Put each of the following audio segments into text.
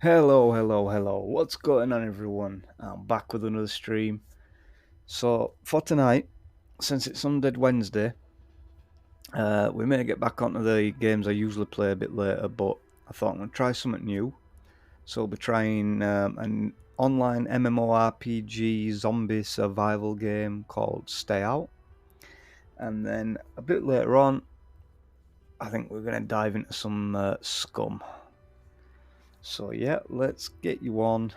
Hello. What's going on, everyone? I'm back with another stream. So, for tonight, since it's Undead Wednesday, we may get back onto the games I usually play a bit later, but I thought I'm going to try something new. So, we'll be trying an online MMORPG zombie survival game called S.T.A.L.K.E.R. And then a bit later on, I think we're going to dive into some scum. So, yeah, let's get you on.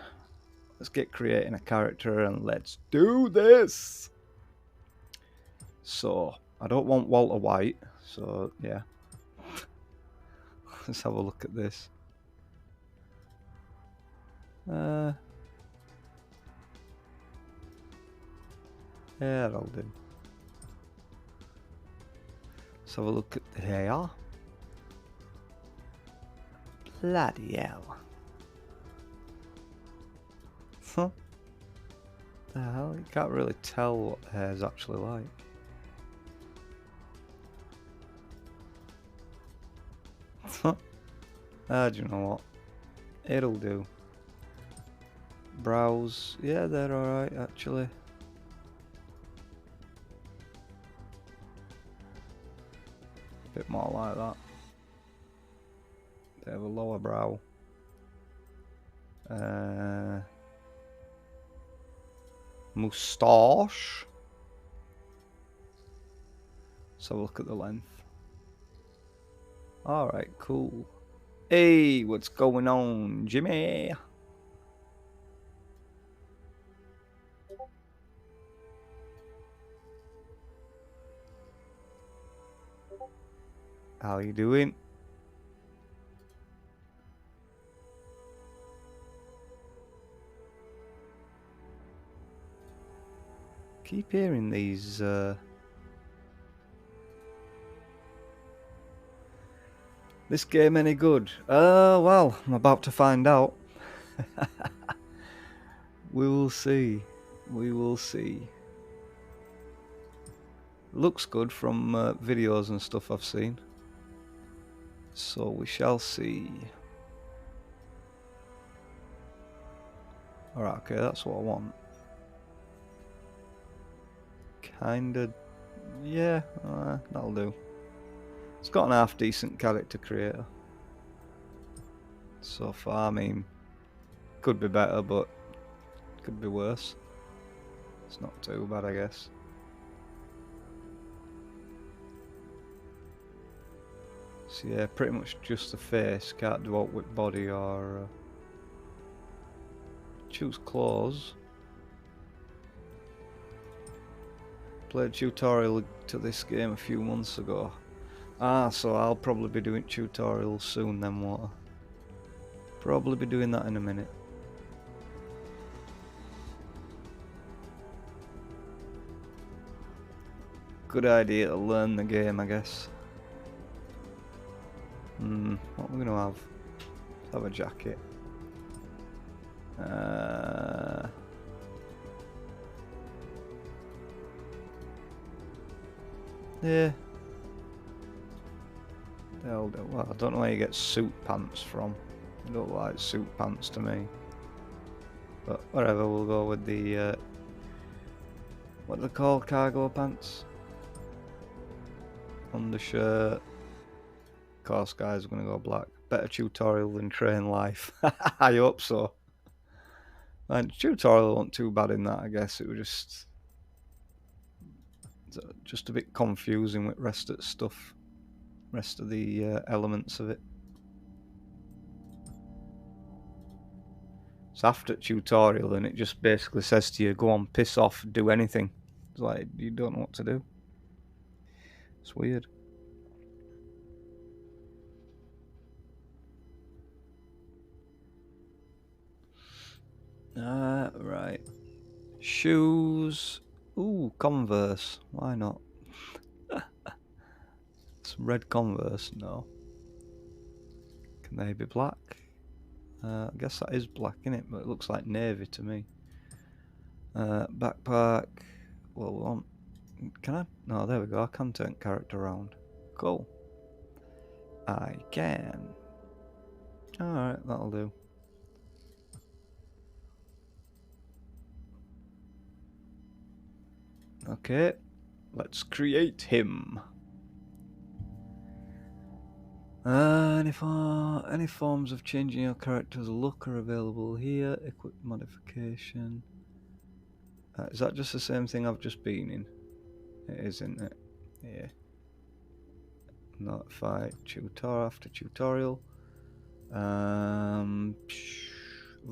Let's get creating a character and let's do this. So, I don't want Walter White. So, yeah. Let's have a look at this. Yeah, that'll do. Let's have a look at the hair. Bloody hell. Huh? The hell? You can't really tell what the hair's actually like. Do you know what? It'll do. Brows. Yeah, they're alright, actually. Bit more like that. They have a lower brow. Moustache. Let's have a look at the length. Alright, cool. Hey, what's going on, Jimmy? How you doing? Keep hearing these this game any good? Well, I'm about to find out. We will see. We will see. Looks good from videos and stuff I've seen. So we shall see. Alright, okay, that's what I want. Kinda, yeah, that'll do. It's got an half decent character creator. So far, I mean, could be better, but could be worse. It's not too bad, I guess. So yeah, pretty much just the face. Can't do out with body or choose clothes. Played tutorial to this game a few months ago. So I'll probably be doing tutorials soon then, won't I? Probably be doing that in a minute. Good idea to learn the game, I guess. What are we gonna have? Let's have a jacket. Yeah. Well, I don't know where you get suit pants from. They don't look like suit pants to me. But whatever, we'll go with the what are they called? Cargo pants? Undershirt. Of course, guys, we're gonna go black. Better tutorial than train life. I hope so. And tutorial wasn't too bad in that, I guess. It was just a bit confusing with rest of the stuff, rest of the elements of it. It's after tutorial and it just basically says to you, go on, piss off, do anything. It's like, you don't know what to do. It's weird. Right. Shoes. Ooh, Converse. Why not? Some red Converse. No. Can they be black? I guess that is black, isn't it? But it looks like navy to me. Backpack. Well, can I? No, there we go. I can turn character around. Cool. I can. Alright, that'll do. Okay, let's create him. Any forms of changing your character's look are available here. Equip modification. Is that just the same thing I've just been in? It is, isn't it? Yeah. Notify tutorial after tutorial. I've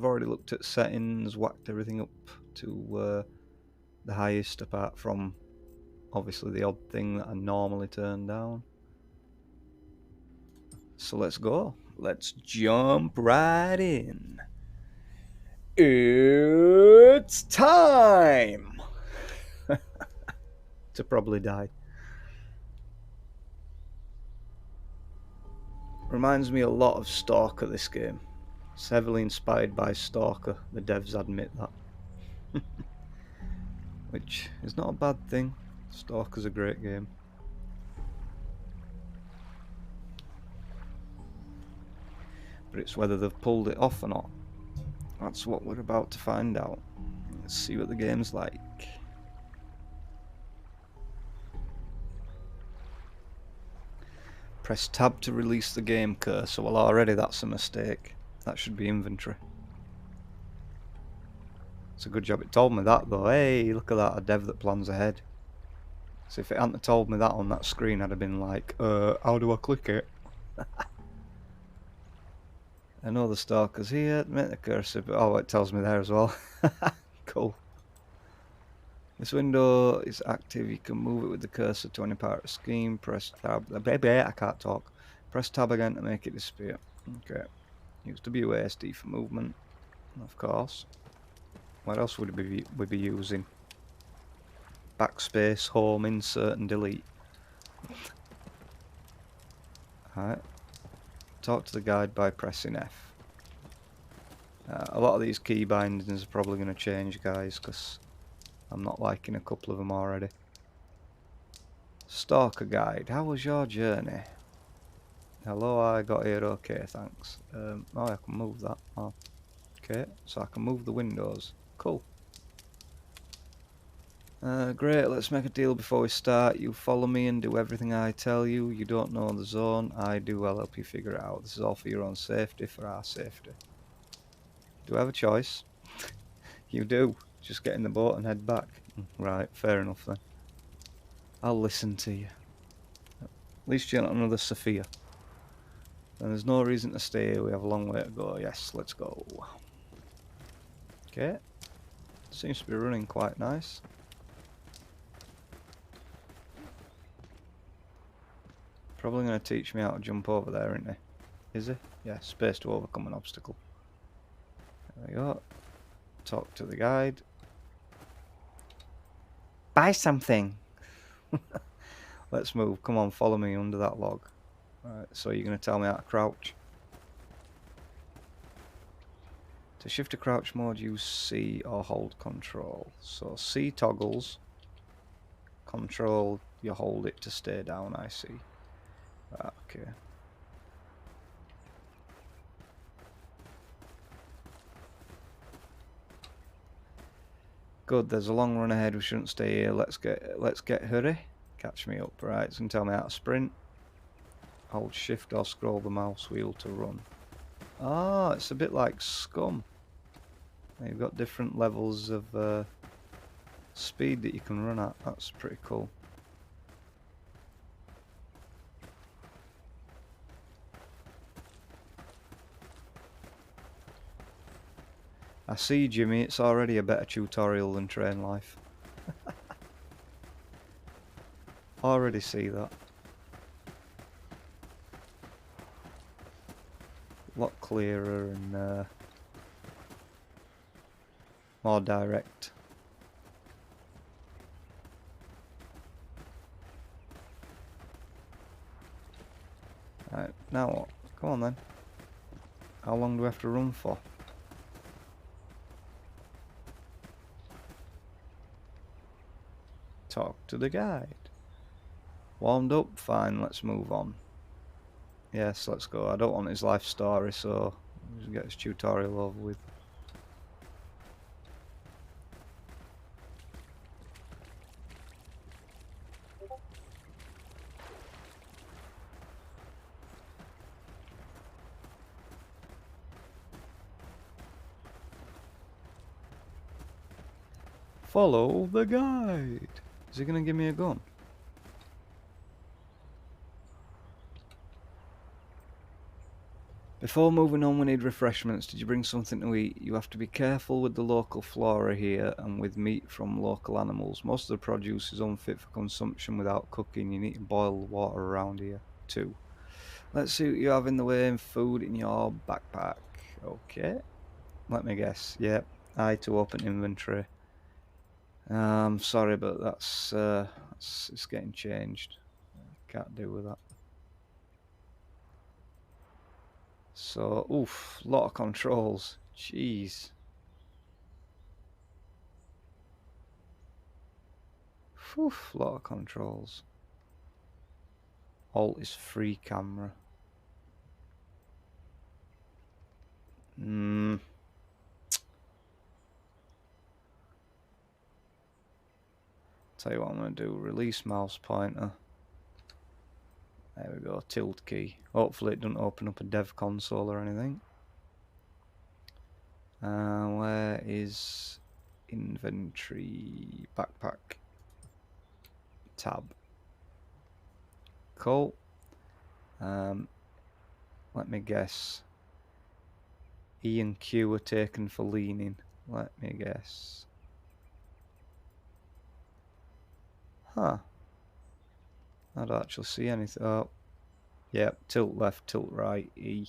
already looked at settings, whacked everything up to the highest, apart from obviously the odd thing that I normally turn down. So let's go. Let's jump right in. It's time to probably die. Reminds me a lot of S.T.A.L.K.E.R, this game. It's heavily inspired by S.T.A.L.K.E.R, the devs admit that. Which is not a bad thing. S.T.A.L.K.E.R's a great game. But it's whether they've pulled it off or not. That's what we're about to find out. Let's see what the game's like. Press tab to release the game cursor. Well, already that's a mistake. That should be inventory. It's a good job it told me that though. Hey, look at that, a dev that plans ahead. So if it hadn't told me that on that screen, I'd have been like, how do I click it? I know the stalker's here, make the cursor, but oh, it tells me there as well. Cool. This window is active, you can move it with the cursor to any part of the scheme, press tab, baby, I can't talk. Press tab again to make it disappear. Okay. Use WASD for movement, of course. What else would we be using? Backspace, home, insert and delete. Alright. Talk to the guide by pressing F. A lot of these key bindings are probably going to change, guys, because I'm not liking a couple of them already. Stalker guide, how was your journey? Hello, I got here okay, thanks. Oh, I can move that. Oh, okay, so I can move the windows. Cool. Great, let's make a deal before we start. You follow me and do everything I tell you. You don't know the zone. I do, I'll help you figure it out. This is all for your own safety, for our safety. Do I have a choice? You do. Just get in the boat and head back. Right, fair enough then. I'll listen to you. At least you're not another Sophia. And there's no reason to stay here, we have a long way to go. Yes, let's go. Okay. Seems to be running quite nice. Probably going to teach me how to jump over there, isn't he? Is he? Yeah, space to overcome an obstacle. There we go. Talk to the guide. Buy something! Let's move. Come on, follow me under that log. Right, so you're going to tell me how to crouch. To shift to crouch mode, use C or hold control. So C toggles. Control, you hold it to stay down, I see. Right, okay. Good, there's a long run ahead, we shouldn't stay here. Let's get hurry. Catch me up. Right, it's going to tell me how to sprint. Hold shift or scroll the mouse wheel to run. Ah, it's a bit like Scum. You've got different levels of speed that you can run at. That's pretty cool. I see, Jimmy, it's already a better tutorial than Train Life. Already see that. A lot clearer and more direct. Right, now what? Come on then. How long do we have to run for? Talk to the guide. Warmed up? Fine, let's move on. Yes, let's go. I don't want his life story, so just get his tutorial over with. Follow the guide. Is he gonna give me a gun? Before moving on, we need refreshments. Did you bring something to eat? You have to be careful with the local flora here and with meat from local animals. Most of the produce is unfit for consumption without cooking. You need to boil the water around here too. Let's see what you have in the way of food in your backpack. Okay. Let me guess. Yep. I to open inventory. Sorry, but that's it's getting changed. Can't do with that. So, oof, lot of controls. Jeez. Oof, lot of controls. Alt is free camera. Tell you what I'm going to do. Release mouse pointer. There we go. Tilt key. Hopefully it doesn't open up a dev console or anything. Where is inventory? Backpack. Tab. Cool. Let me guess. E and Q are taken for leaning. Let me guess. Huh. I don't actually see anything. Oh. Yep, tilt left, tilt right, E.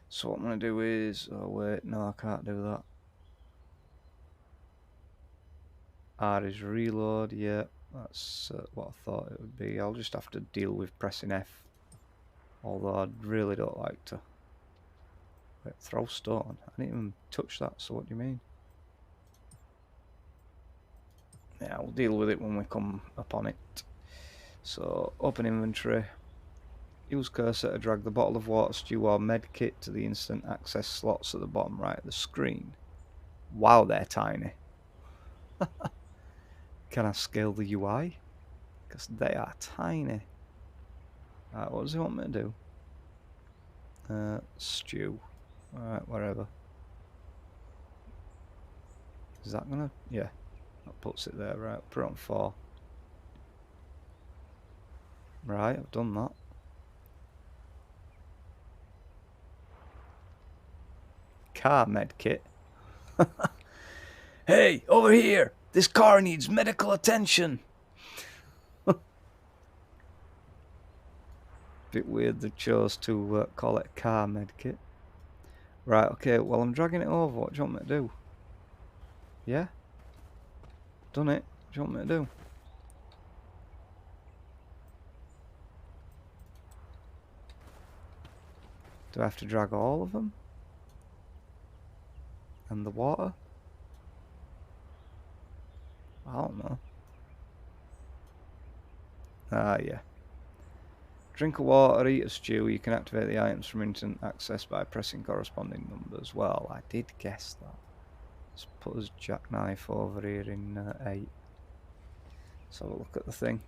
So what I'm going to do is... Oh wait, no, I can't do that. R is reload, yeah. That's what I thought it would be. I'll just have to deal with pressing F. Although I really don't like to. Wait, throw stone? I didn't even touch that, so what do you mean? Yeah, we'll deal with it when we come upon it. So, open inventory. Use cursor to drag the bottle of water, stew or med kit to the instant access slots at the bottom right of the screen. Wow, they're tiny. Can I scale the UI? Because they are tiny. Alright, what does he want me to do? Stew. Alright, whatever. Is that gonna... Yeah. That puts it there, right. Put it on 4. Right, I've done that. Car med kit. Hey, over here! This car needs medical attention! Bit weird they chose to call it a car med kit. Right, okay, well I'm dragging it over. What do you want me to do? Yeah? Done it. What do you want me to do? Do I have to drag all of them? And the water? I don't know. Ah, yeah. Drink of water, eat a stew. You can activate the items from instant access by pressing corresponding numbers. Well, I did guess that. Let's put his jackknife over here in 8. Let's have a look at the thing.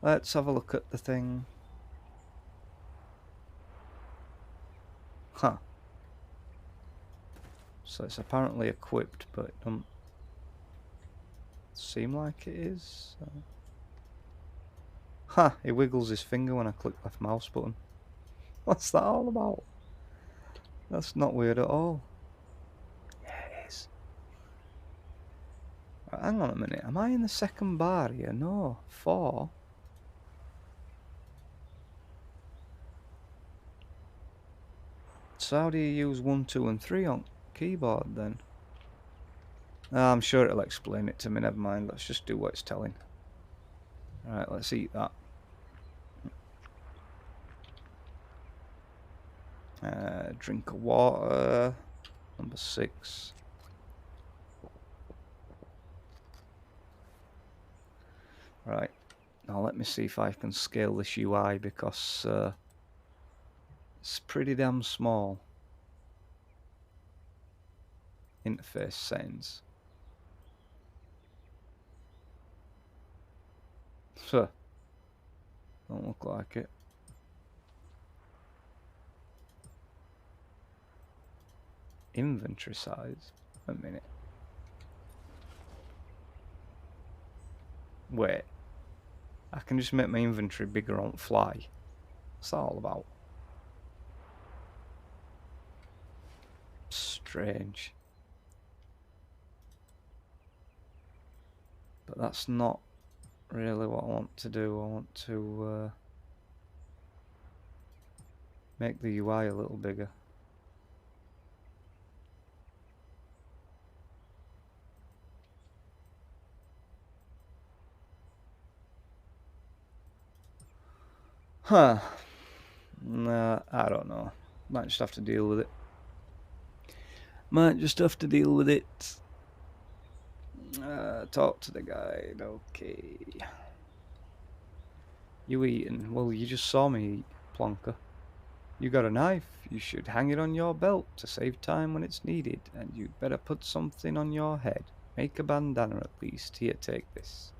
Let's have a look at the thing. Huh. So it's apparently equipped, but it doesn't seem like it is. Ha! He wiggles his finger when I click left mouse button. What's that all about? That's not weird at all. Yeah, it is. Right, hang on a minute. Am I in the second bar here? No. 4. So how do you use 1, 2 and 3 on keyboard then? I'm sure it'll explain it to me. Never mind. Let's just do what it's telling. Alright, let's eat that. Drink of water. Number 6. Right. Now let me see if I can scale this UI because it's pretty damn small. Interface settings. Huh. Don't look like it. Inventory size. A minute. Wait. I can just make my inventory bigger on fly. What's that all about? Strange. But that's not really what I want to do. I want to make the UI a little bigger. Huh. Nah, I don't know. Might just have to deal with it. Might just have to deal with it. Talk to the guide. Okay. You eating? Well, you just saw me eat, Plonker. You got a knife. You should hang it on your belt to save time when it's needed. And you'd better put something on your head. Make a bandana at least. Here, take this.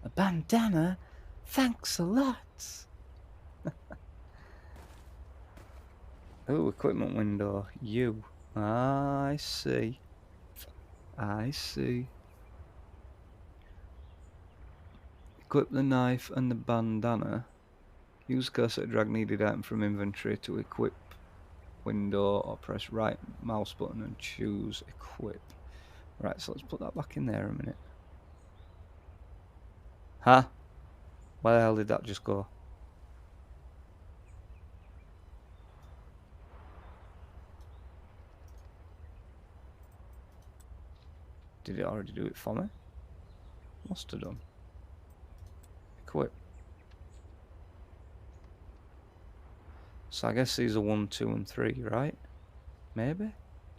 A bandana? Thanks a lot. Oh, equipment window. You. Ah, I see. I see. Equip the knife and the bandana. Use cursor to drag needed item from inventory to equip window, or press right mouse button and choose equip. Right, so let's put that back in there a minute. Huh? Where the hell did that just go? Did it already do it for me? Must have done. Equip. So I guess these are 1, 2 and 3, right? Maybe?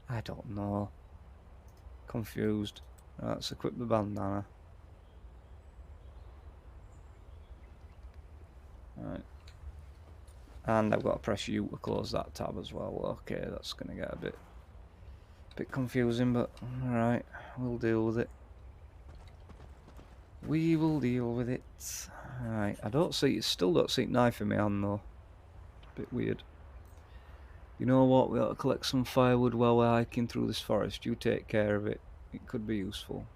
I don't know. Confused. Right, let's equip the bandana. Right. And I've got to press U to close that tab as well. Okay, that's going to get a bit confusing, but alright, we'll deal with it. We will deal with it. Alright, still don't see knife in my hand though. Bit weird. You know what, we ought to collect some firewood while we're hiking through this forest. You take care of it. It could be useful.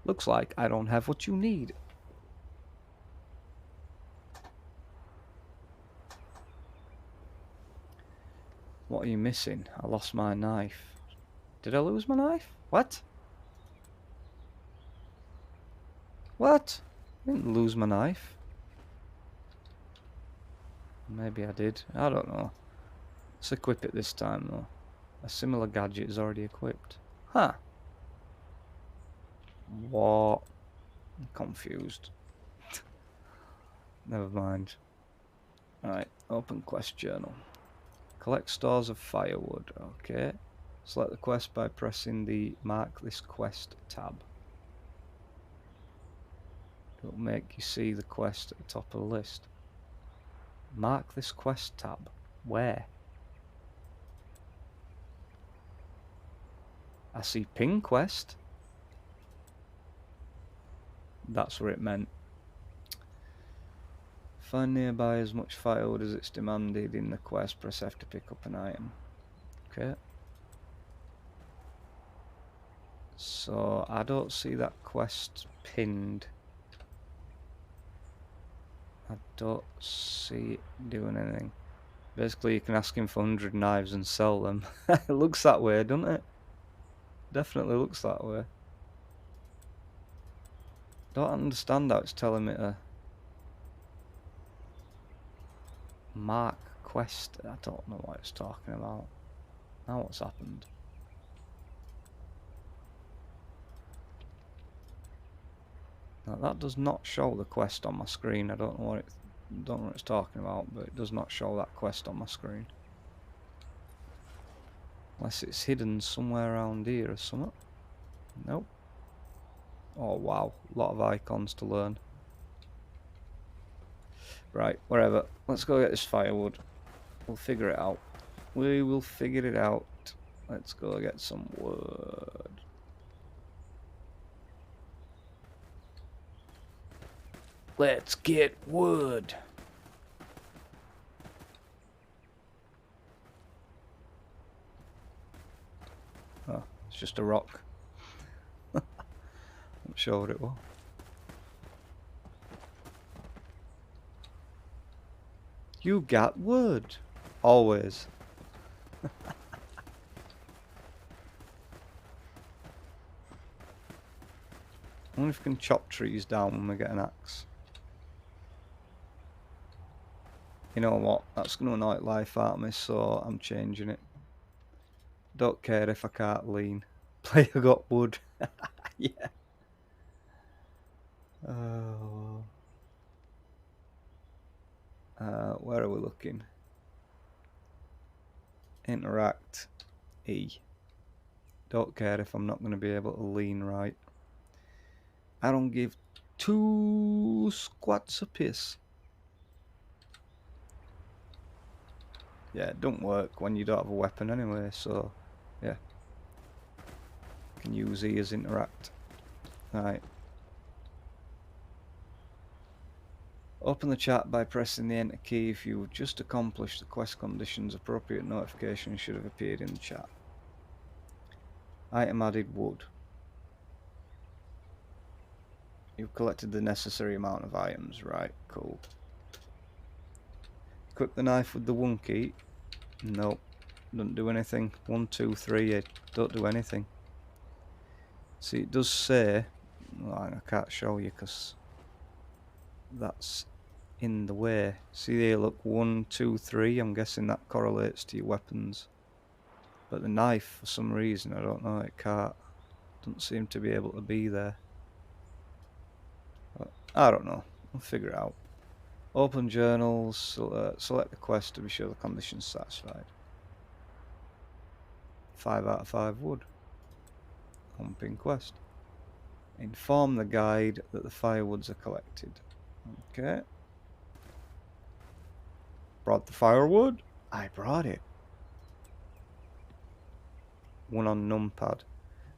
Looks like I don't have what you need. What are you missing? I lost my knife. Did I lose my knife? What? What? I didn't lose my knife. Maybe I did. I don't know. Let's equip it this time though. A similar gadget is already equipped. Huh. What? I'm confused. Never mind. Alright, open quest journal. Collect stores of firewood. Okay. Select the quest by pressing the Mark This Quest tab. It'll make you see the quest at the top of the list. Mark This Quest tab. Where? I see Ping Quest. That's where it meant. Find nearby as much firewood as it's demanded in the quest. Press F to pick up an item. Okay. So I don't see that quest pinned. I don't see it doing anything. Basically, you can ask him for 100 knives and sell them. It looks that way, doesn't it? Definitely looks that way. Don't understand how it's telling me to mark quest. I don't know what it's talking about. Now what's happened? Now that does not show the quest on my screen. I don't know what it's talking about, but it does not show that quest on my screen. Unless it's hidden somewhere around here or something. Nope. Oh wow, a lot of icons to learn. Right, wherever. Let's go get this firewood. We'll figure it out. We will figure it out. Let's go get some wood. Let's get wood. Oh, it's just a rock. Not sure what it was. You got wood. Always. I wonder if we can chop trees down when we get an axe. You know what? That's going to annoy life out of me, so I'm changing it. Don't care if I can't lean. Player got wood. Yeah. Where are we looking? Interact. E. Don't care if I'm not going to be able to lean right. I don't give two squats a piss. Yeah, it don't work when you don't have a weapon anyway, so yeah. Can use E as interact. Right. Open the chat by pressing the enter key. If you just accomplished the quest conditions, appropriate notifications should have appeared in the chat. Item added wood. You've collected the necessary amount of items, right, cool. Equip the knife with the 1 key. Nope, doesn't do anything. 1, 2, 3, it don't do anything. See, it does say, well, I can't show you because that's in the way. See there, look, 1, 2, 3, I'm guessing that correlates to your weapons. But the knife, for some reason, I don't know, it can't. Doesn't seem to be able to be there. But I don't know, we'll figure it out. Open journals, select the quest to be sure the condition's satisfied. 5 out of 5 wood. Humping quest. Inform the guide that the firewoods are collected. Okay. Brought the firewood? I brought it. 1 on numpad.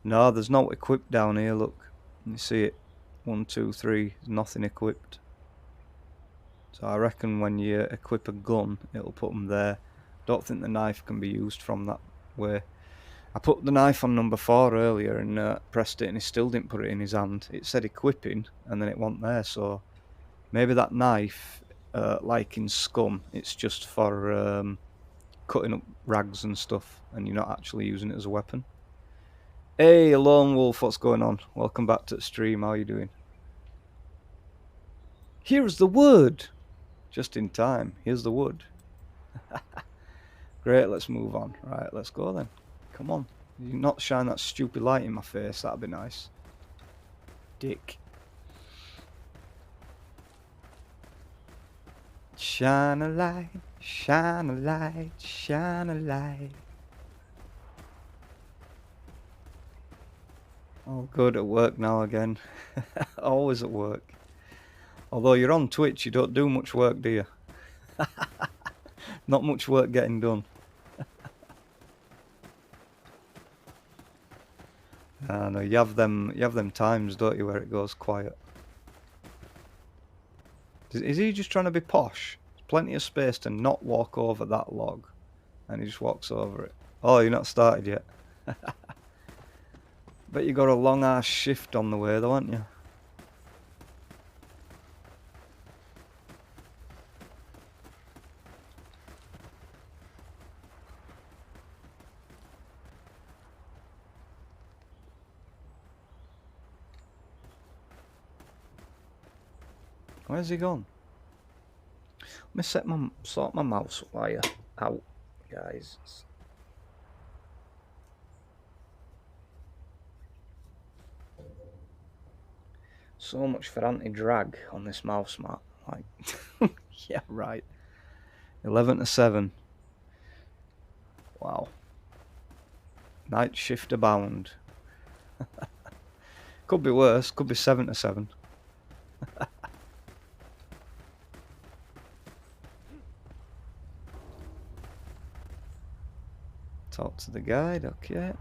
No, there's no equipped down here, look. You see it. 1, 2, 3, nothing equipped. So I reckon when you equip a gun, it'll put them there. Don't think the knife can be used from that way. I put the knife on number 4 earlier and pressed it and he still didn't put it in his hand. It said equipping and then it wasn't there, so maybe that knife, like in Scum, it's just for cutting up rags and stuff and you're not actually using it as a weapon. Hey, Lone Wolf, what's going on? Welcome back to the stream, how are you doing? Here's the wood! Just in time, here's the wood. Great, let's move on. Right, let's go then. Come on. You not shine that stupid light in my face, that'd be nice. Dick. Shine a light, shine a light, shine a light. Oh, good, at work now again. Always at work. Although you're on Twitch, you don't do much work, do you? Not much work getting done. I know, you have them times, don't you, where it goes quiet. Is he just trying to be posh? There's plenty of space to not walk over that log. And he just walks over it. Oh, you're not started yet. Bet you got a long ass shift on the way though, haven't you? Where's he gone? Let me sort my mouse wire out, guys. So much for anti-drag on this mouse mat. Like, yeah, right. 11 to 7. Wow. Night shift abound. Could be worse. Could be 7 to 7. Talk to the guide, okay.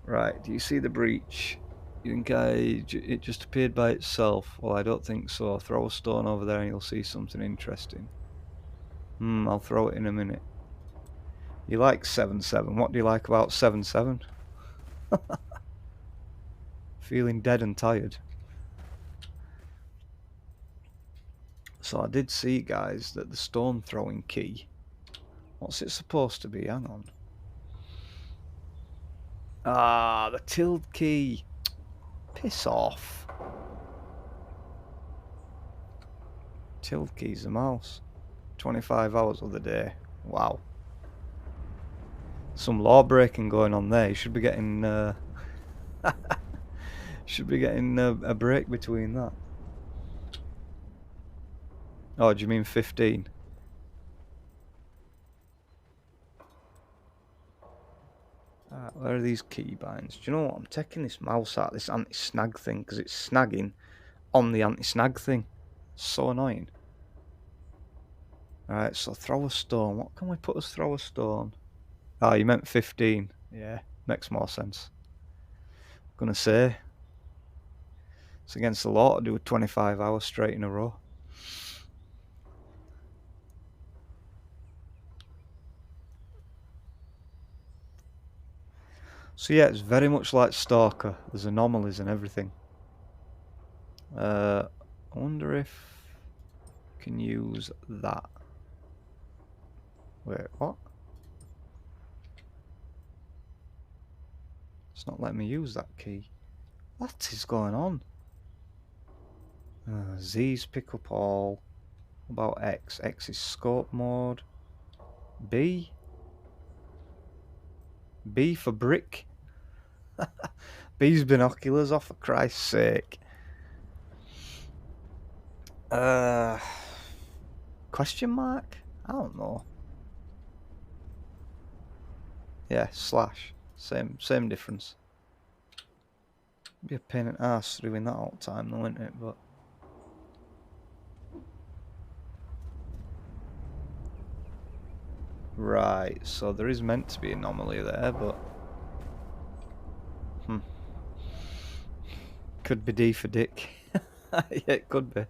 Right, do you see the breach? You think it just appeared by itself? Well, I don't think so. Throw a stone over there and you'll see something interesting. I'll throw it in a minute. You like 7-7. What do you like about 7-7? Feeling dead and tired. So I did see, guys, that the stone throwing key, what's it supposed to be? Hang on. Ah, the tilde key. Piss off. Tilde key's the mouse. 25 hours of the day. Wow. Some law breaking going on there. You should be getting a break between that. Oh, do you mean 15? Where are these keybinds? Do you know what? I'm taking this mouse out, this anti-snag thing, because it's snagging on the anti-snag thing. So annoying. Alright, so throw a stone. What can we put as throw a stone? Ah, you meant 15. Yeah, makes more sense. I'm gonna say it's against the law to do a 25 hours straight in a row. So yeah, it's very much like S.T.A.L.K.E.R. There's anomalies and everything. I wonder if I can use that. Wait, what? It's not letting me use that key. What is going on? Z's pick up all. What about X? X is scope mode. B? B for brick? B's binoculars, oh for Christ's sake. Question mark? I don't know. Yeah, slash. Same difference. Be a pain in the ass doing that all the time though, wouldn't it? But right, so there is meant to be an anomaly there, but could be D for dick. Yeah, it could be.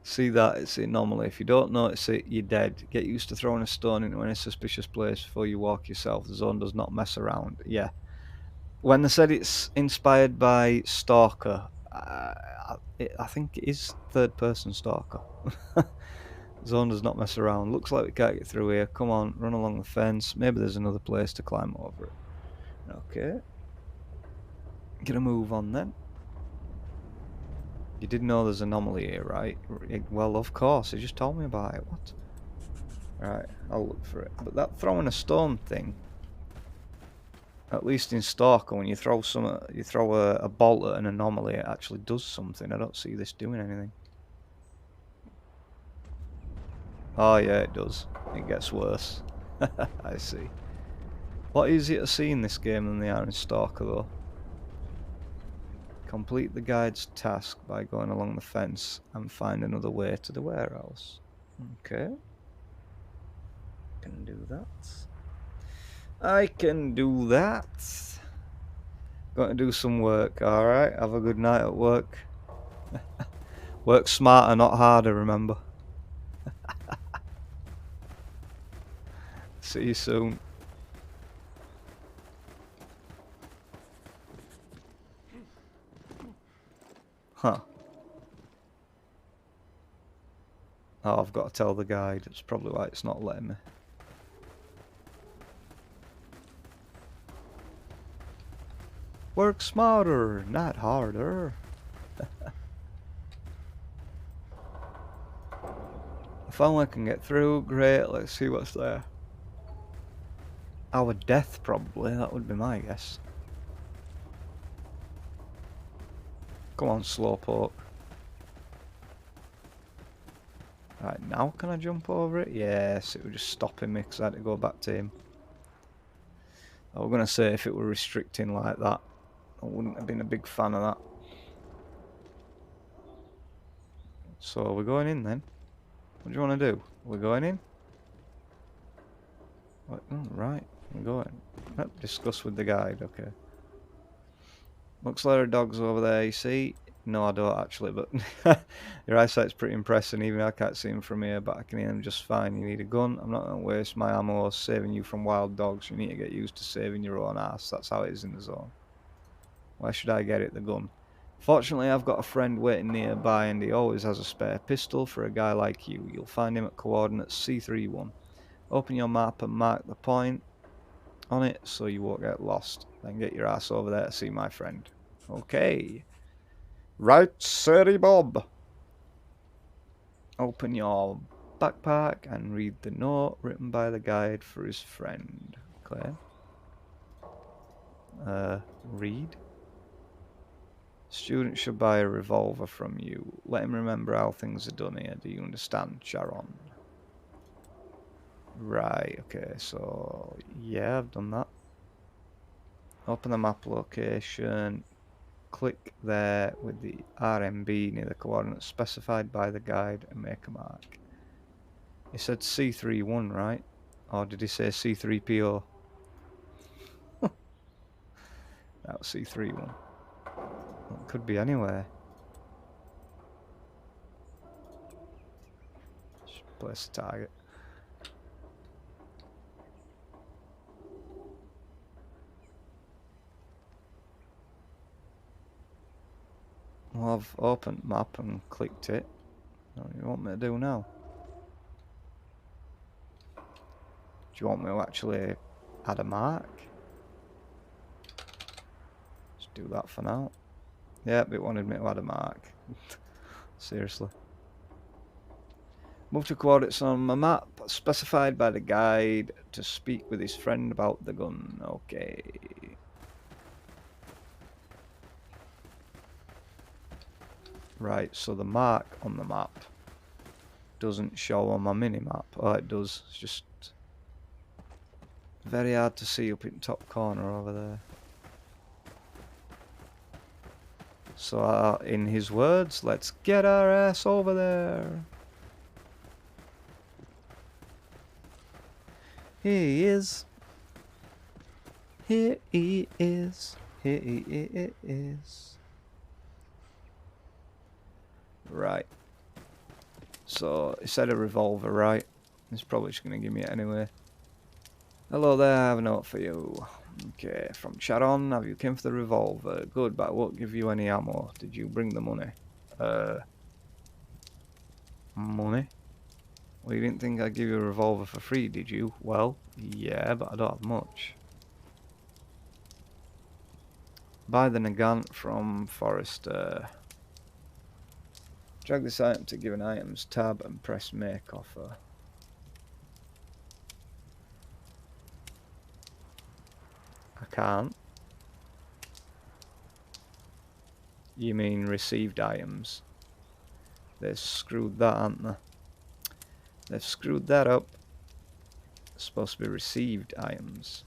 See that, it's the anomaly. If you don't notice it, you're dead. Get used to throwing a stone into any suspicious place before you walk yourself. The zone does not mess around. Yeah. When they said it's inspired by S.T.A.L.K.E.R, I think it is third person S.T.A.L.K.E.R. Zone does not mess around. Looks like we can't get through here. Come on, run along the fence. Maybe there's another place to climb over it. Okay. Gonna move on then. You did know there's an anomaly here, right? Well, of course. He just told me about it. What? Right, I'll look for it. But that throwing a stone thing, at least in S.T.A.L.K.E.R, when you throw a bolt at an anomaly, it actually does something. I don't see this doing anything. Oh yeah, it does. It gets worse. I see. What easier to see in this game than they are in S.T.A.L.K.E.R though? Complete the guide's task by going along the fence and find another way to the warehouse. Okay. Can do that. I can do that. Going to do some work, alright? Have a good night at work. Work smarter, not harder, remember. See you soon. Huh. Oh, I've got to tell the guide. That's probably why it's not letting me. Work smarter, not harder. I finally can get through. Great, let's see what's there. Our death, probably. That would be my guess. Come on, slowpoke. Right, now can I jump over it? Yes, it was just stopping me because I had to go back to him. I was going to say if it were restricting like that, I wouldn't have been a big fan of that. So we're going in then. What do you want to do? We're going in? What? Oh, right, we're going. Discuss with the guide, okay. Looks like there are dogs over there, you see? No, I don't actually, but your eyesight's pretty impressive. Even I can't see them from here, but I can hear them just fine. You need a gun. I'm not going to waste my ammo saving you from wild dogs. You need to get used to saving your own ass. That's how it is in the zone. Where should I get it, the gun? Fortunately, I've got a friend waiting nearby and he always has a spare pistol for a guy like you. You'll find him at coordinates C31. Open your map and mark the point on it so you won't get lost. Then get your ass over there to see my friend. Okay. Right, Sirty Bob. Open your backpack and read the note written by the guide for his friend. Claire. Read. Student should buy a revolver from you. Let him remember how things are done here. Do you understand, Sharon? Right, okay, so yeah, I've done that. Open the map location. Click there with the RMB near the coordinates specified by the guide and make a mark. He said C31, right? Or did he say C3PO? That was C31. It could be anywhere. Just place the target. Well, I've opened map and clicked it. What do you want me to do now? Do you want me to actually add a mark? Just do that for now. Yep, it wanted me to add a mark. Seriously. Move to coordinates on my map, specified by the guide, to speak with his friend about the gun. Okay. Right, so the mark on the map doesn't show on my mini-map. Oh, it does. It's just very hard to see up in the top corner over there. So, in his words, let's get our ass over there. Here he is. Here he is. Here he is. Right. So, he said a revolver, right? He's probably just going to give me it anyway. Hello there, I have a note for you. Okay, from Sharon, have you came for the revolver? Good, but I won't give you any ammo. Did you bring the money? Money? Well, you didn't think I'd give you a revolver for free, did you? Well, yeah, but I don't have much. Buy the Nagant from Forrester. Drag this item to given items tab and press make offer. I can't. You mean received items? They've screwed that, haven't they? They've screwed that up. It's supposed to be received items.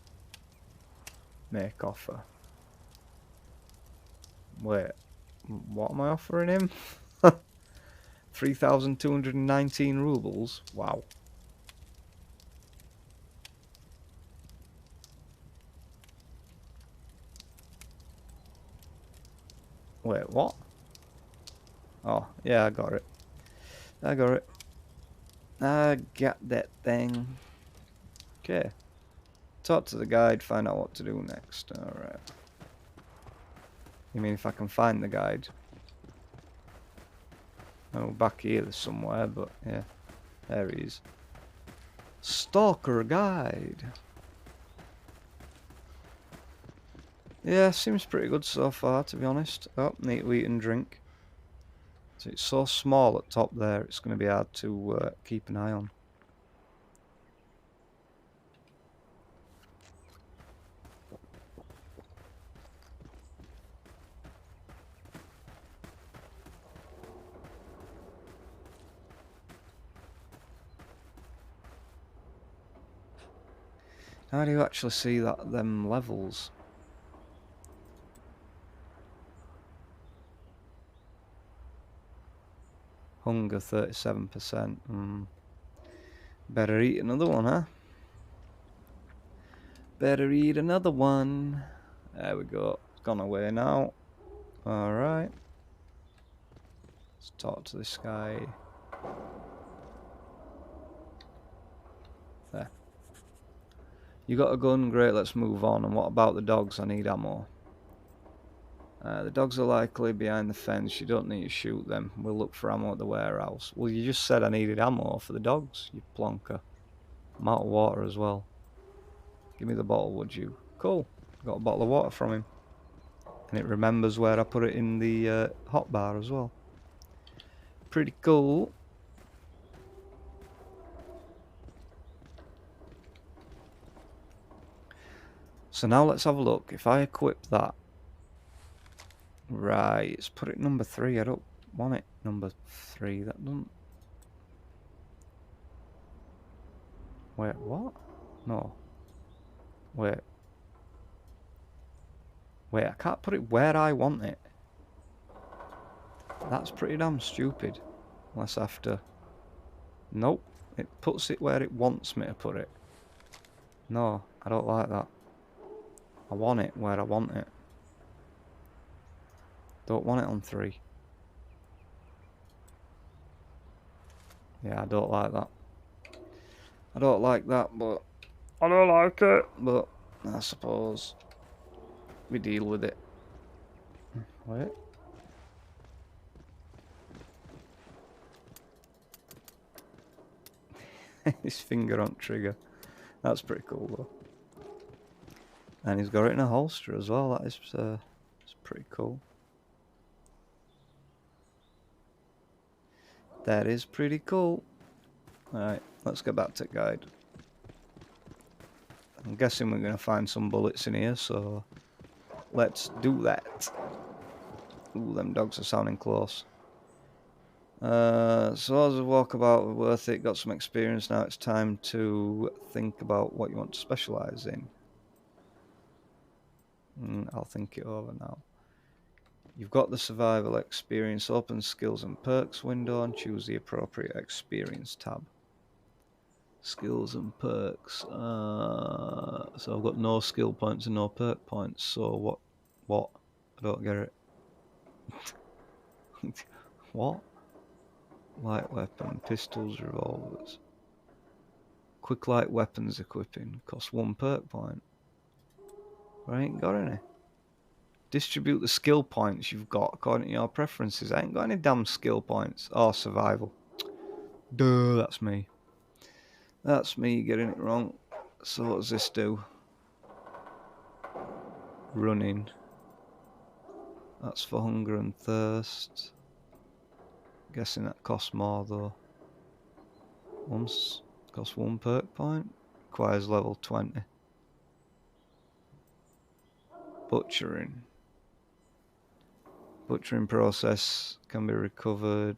Make offer. Wait, what am I offering him? 3,219 rubles? Wow. Wait, what? Oh, yeah, I got it. I got it. I got that thing. Okay. Talk to the guide, find out what to do next. Alright. You mean if I can find the guide? Oh, back here somewhere, but yeah. There he is. Stalker guide. Yeah, seems pretty good so far, to be honest. Oh, need to eat and drink. So it's so small at top there, it's going to be hard to keep an eye on. How do you actually see them levels? Hunger 37%. Better eat another one, huh? Better eat another one. There we go. It's gone away now. Alright. Let's talk to this guy. There. You got a gun? Great, let's move on. And what about the dogs? I need ammo. The dogs are likely behind the fence. You don't need to shoot them. We'll look for ammo at the warehouse. Well, you just said I needed ammo for the dogs, you plonker. I'm out of water as well. Give me the bottle, would you? Cool. Got a bottle of water from him. And it remembers where I put it in the hot bar as well. Pretty cool. So now let's have a look. If I equip that. Right, let's put it number 3. I don't want it number 3. That doesn't... Wait, what? No. Wait. Wait, I can't put it where I want it. That's pretty damn stupid. Unless I have to... Nope. It puts it where it wants me to put it. No, I don't like that. I want it where I want it. Don't want it on 3. Yeah, I don't like that. I don't like that, but... I don't like it. But, I suppose... we deal with it. Wait. His finger on trigger. That's pretty cool though. And he's got it in a holster as well. That is it's pretty cool. That is pretty cool. Alright, let's get back to guide. I'm guessing we're going to find some bullets in here, so let's do that. Ooh, them dogs are sounding close. So as a walkabout, worth it, got some experience, now it's time to think about what you want to specialise in. I'll think it over now. You've got the survival experience, open skills and perks window and choose the appropriate experience tab. Skills and perks, so I've got no skill points and no perk points, so what? I don't get it. What? Light weapon, pistols, revolvers. Quick light weapons equipping, costs 1 perk point. I ain't got any. Distribute the skill points you've got according to your preferences. I ain't got any damn skill points. Oh, survival. Duh, that's me. That's me getting it wrong. So what does this do? Running. That's for hunger and thirst. Guessing that costs more though. Once costs 1 perk point. Requires level 20. Butchering. Butchering process can be recovered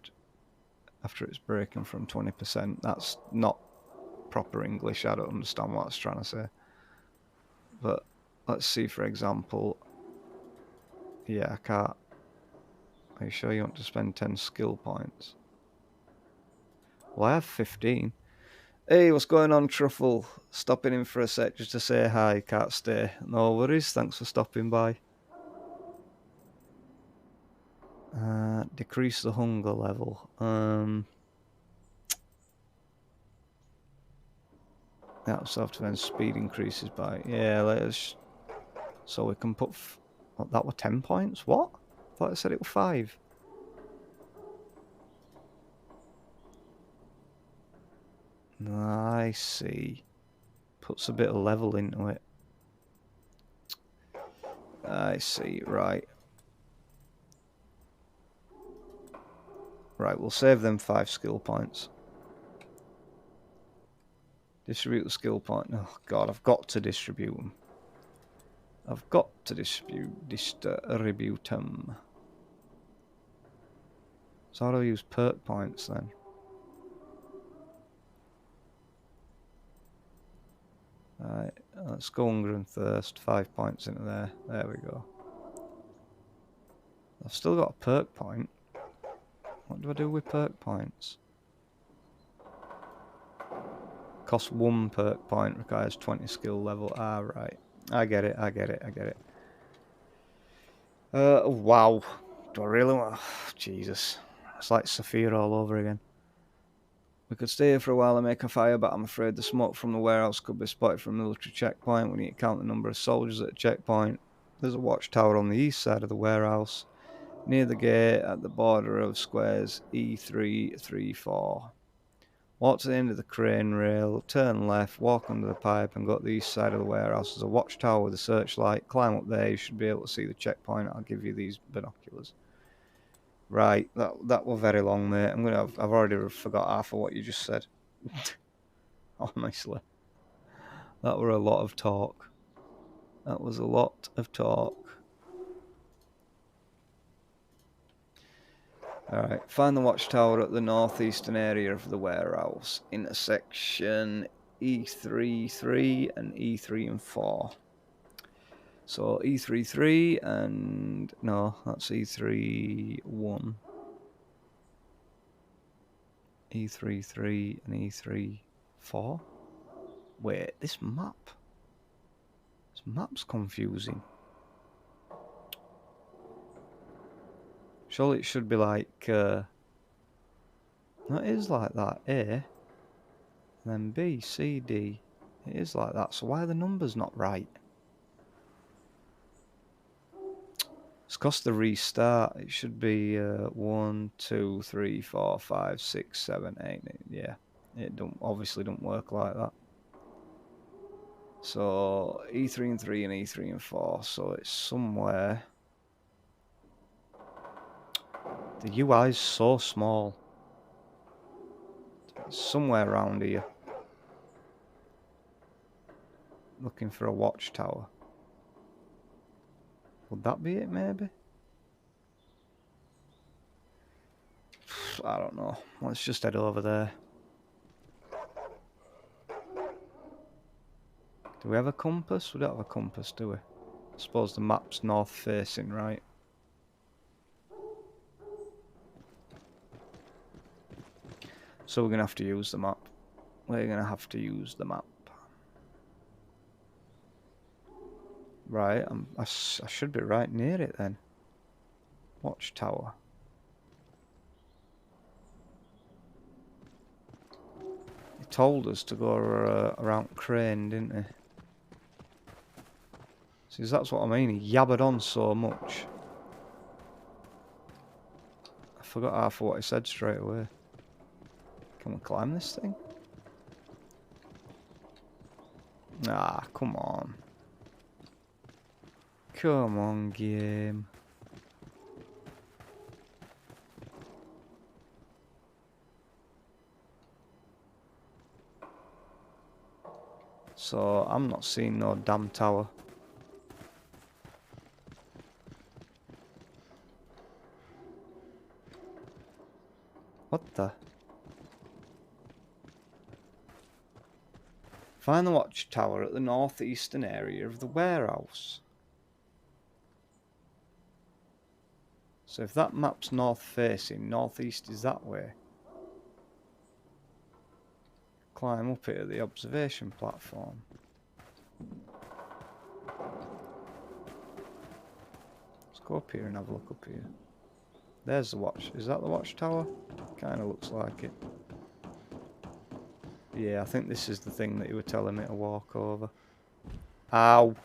after it's breaking from 20%. That's not proper English. I don't understand what it's trying to say. But let's see, for example. Yeah, I can't. Are you sure you want to spend 10 skill points? Well, I have 15. Hey, what's going on, Truffle? Stopping in for a sec just to say hi. Can't stay. No worries. Thanks for stopping by. Decrease the hunger level. That self-defense speed increases by... Yeah, let's... So we can put... What, that were 10 points? What? I thought I said it was 5. I see. Puts a bit of level into it. I see, right. Right, we'll save them 5 skill points. Distribute the skill point. Oh god, I've got to distribute them. I've got to distribute them. So how do I use perk points then? Right, let's go hunger and thirst. 5 points into there. There we go. I've still got a perk point. What do I do with perk points? Costs 1 perk point, requires 20 skill level. Ah, right. I get it, I get it, I get it. Wow. Do I really want... Oh, Jesus. It's like S.T.A.L.K.E.R all over again. We could stay here for a while and make a fire, but I'm afraid the smoke from the warehouse could be spotted from a military checkpoint. We need to count the number of soldiers at a checkpoint. There's a watchtower on the east side of the warehouse, near the gate at the border of squares E334. Walk to the end of the crane rail, turn left, walk under the pipe, and go to the east side of the warehouse. There's a watchtower with a searchlight. Climb up there, you should be able to see the checkpoint. I'll give you these binoculars. Right, that was very long, mate. I've already forgot half of what you just said. Honestly, that were a lot of talk. That was a lot of talk. Alright, find the watchtower at the northeastern area of the warehouse. Intersection E33 and E3 and 4. So E33 and... no, that's E31. E33 and E34? Wait, this map? This map's confusing. Surely it should be like... no, it is like that. A, then B, C, D. It is like that, so why are the numbers not right? It's cost the restart. It should be 1, 2, 3, 4, 5, 6, 7, 8. Yeah, it obviously don't work like that. So E3 and 3 and E3 and 4. So it's somewhere. The UI is so small. It's somewhere around here. Looking for a watchtower. Would that be it, maybe? I don't know. Let's just head over there. Do we have a compass? We don't have a compass, do we? I suppose the map's north facing, right? So we're going to have to use the map. We're going to have to use the map. Right, I should be right near it then. Watchtower. He told us to go around Crane, didn't he? See, that's what I mean. He yabbered on so much. I forgot half of what he said straight away. Can we climb this thing? Ah, come on. Come on, game. So, I'm not seeing no damn tower. What the? Find the watchtower at the northeastern area of the warehouse. So if that map's north facing, northeast is that way. Climb up it at the observation platform. Let's go up here and have a look up here. There's the watch. Is that the watchtower? Kind of looks like it. Yeah, I think this is the thing that you were telling me to walk over. Ow!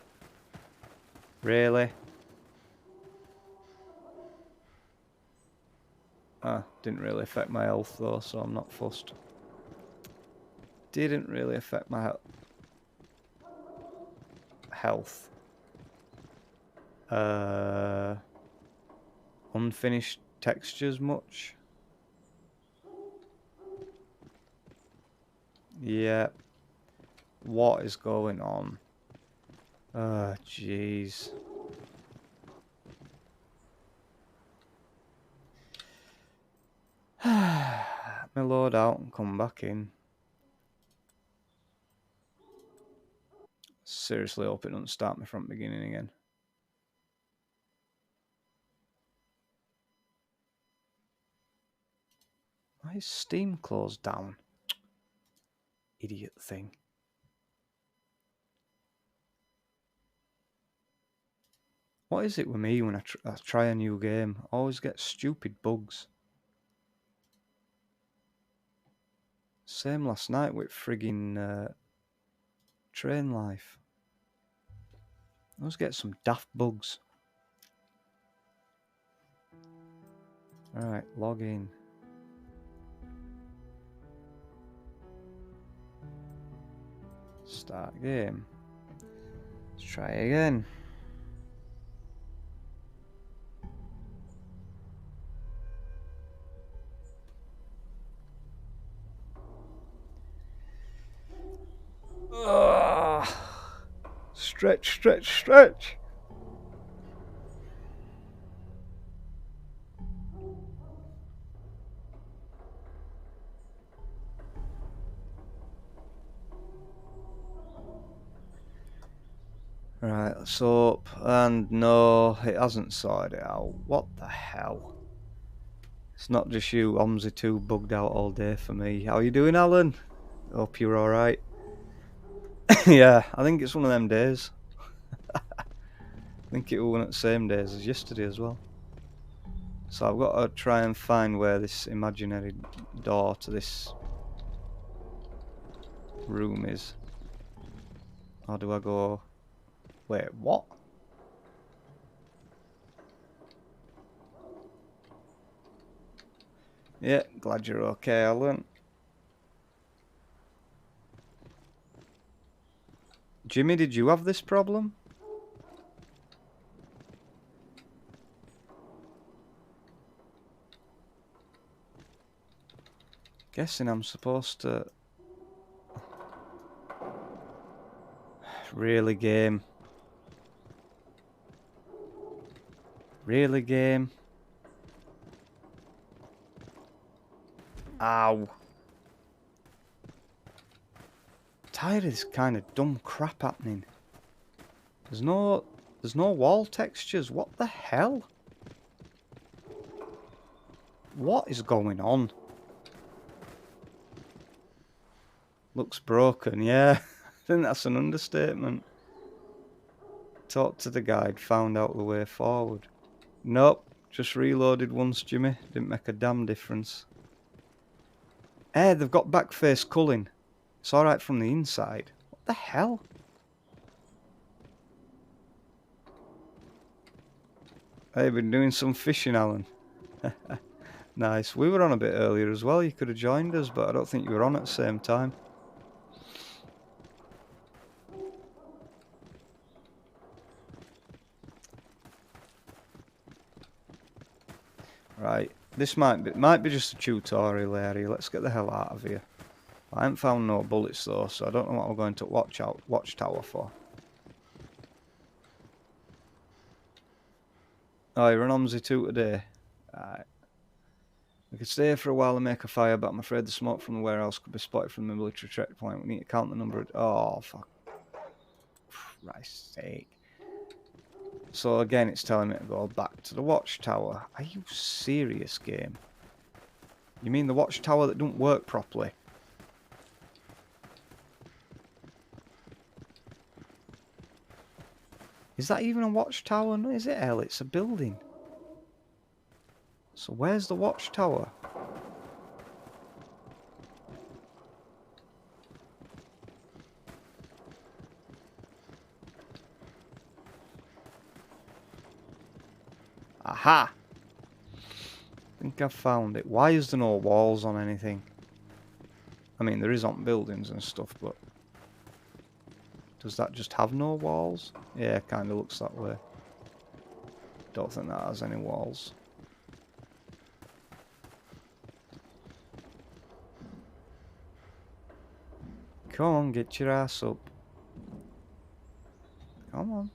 Really? Ah, didn't really affect my health though, so I'm not fussed. Didn't really affect my health. Unfinished textures much? Yeah. What is going on? Oh, jeez. Me load out and come back in. Seriously hope it doesn't start me from the beginning again. Why is Steam closed down? Idiot thing. What is it with me when I try a new game? I always get stupid bugs. Same last night with friggin' Train Life. Let's get some daft bugs. Alright, log in. Start game. Let's try again. Ugh. Stretch, stretch, stretch. Right, let's hope. And no, it hasn't sorted it out. What the hell? It's not just you, Omzi2 bugged out all day for me. How you doing, Alan? Hope you're alright. Yeah, I think it's one of them days. I think it was one of the same days as yesterday as well. So I've got to try and find where this imaginary door to this room is. Or do I go... Wait, what? Yeah, glad you're okay, Alan. Jimmy, did you have this problem? Guessing I'm supposed to... Really, game? Really, game? Ow. Tired of this kind of dumb crap happening. There's no wall textures. What the hell? What is going on? Looks broken, yeah. I think that's an understatement. Talked to the guide, found out the way forward. Nope, just reloaded once, Jimmy. Didn't make a damn difference. Hey, they've got backface culling. It's alright from the inside. What the hell? Hey, been doing some fishing, Alan. Nice. We were on a bit earlier as well. You could have joined us, but I don't think you were on at the same time. Right, this might be just a tutorial area. Let's get the hell out of here. I haven't found no bullets though, so I don't know what we're going to watchtower for. Oh, you're an Omzi2 today. Right. We could stay here for a while and make a fire, but I'm afraid the smoke from the warehouse could be spotted from the military checkpoint. We need to count the number of... Oh, fuck. Christ's sake. So again, it's telling me to go back to the watchtower. Are you serious, game? You mean the watchtower that don't work properly? Is that even a watchtower? No, is it, hell? It's a building. So where's the watchtower? Aha! I think I've found it. Why is there no walls on anything? I mean, there is on buildings and stuff, but... Does that just have no walls? Yeah, kind of looks that way. Don't think that has any walls. Come on, get your ass up. Come on.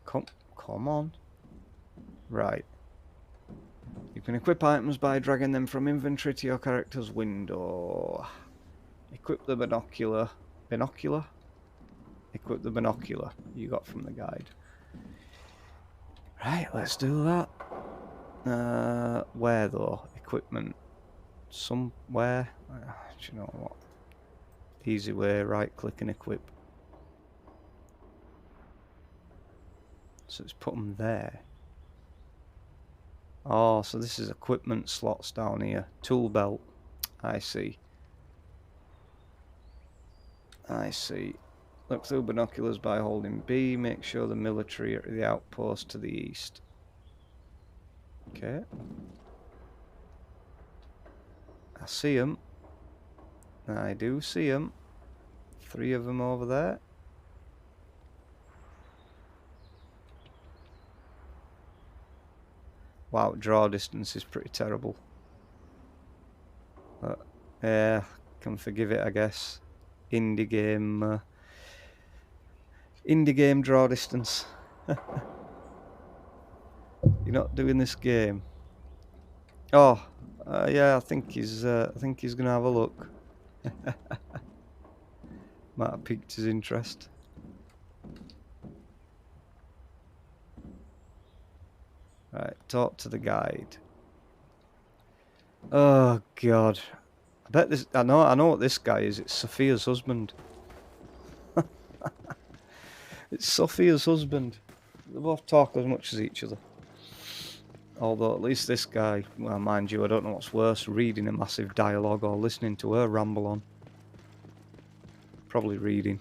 Come on. Right. You can equip items by dragging them from inventory to your character's window. Equip the binocular. Binocular? Equip the binocular you got from the guide. Right, let's do that. Where though? Equipment. Somewhere? Do you know what? Easy way, right click and equip. So let's put them there. Oh, so this is equipment slots down here. Tool belt. I see. I see. Look through binoculars by holding B. Make sure the military are at the outpost to the east. Okay. I see them. I do see them. 3 of them over there. Wow, draw distance is pretty terrible. But, yeah, can forgive it, I guess. Indie game draw distance. You're not doing this game. Oh, yeah, I think he's gonna have a look. Might have piqued his interest. Right, talk to the guide. Oh God, I bet this. I know what this guy is. It's Sophia's husband. It's Sophia's husband. They both talk as much as each other. Although at least this guy, well, mind you, I don't know what's worse, reading a massive dialogue or listening to her ramble on. Probably reading.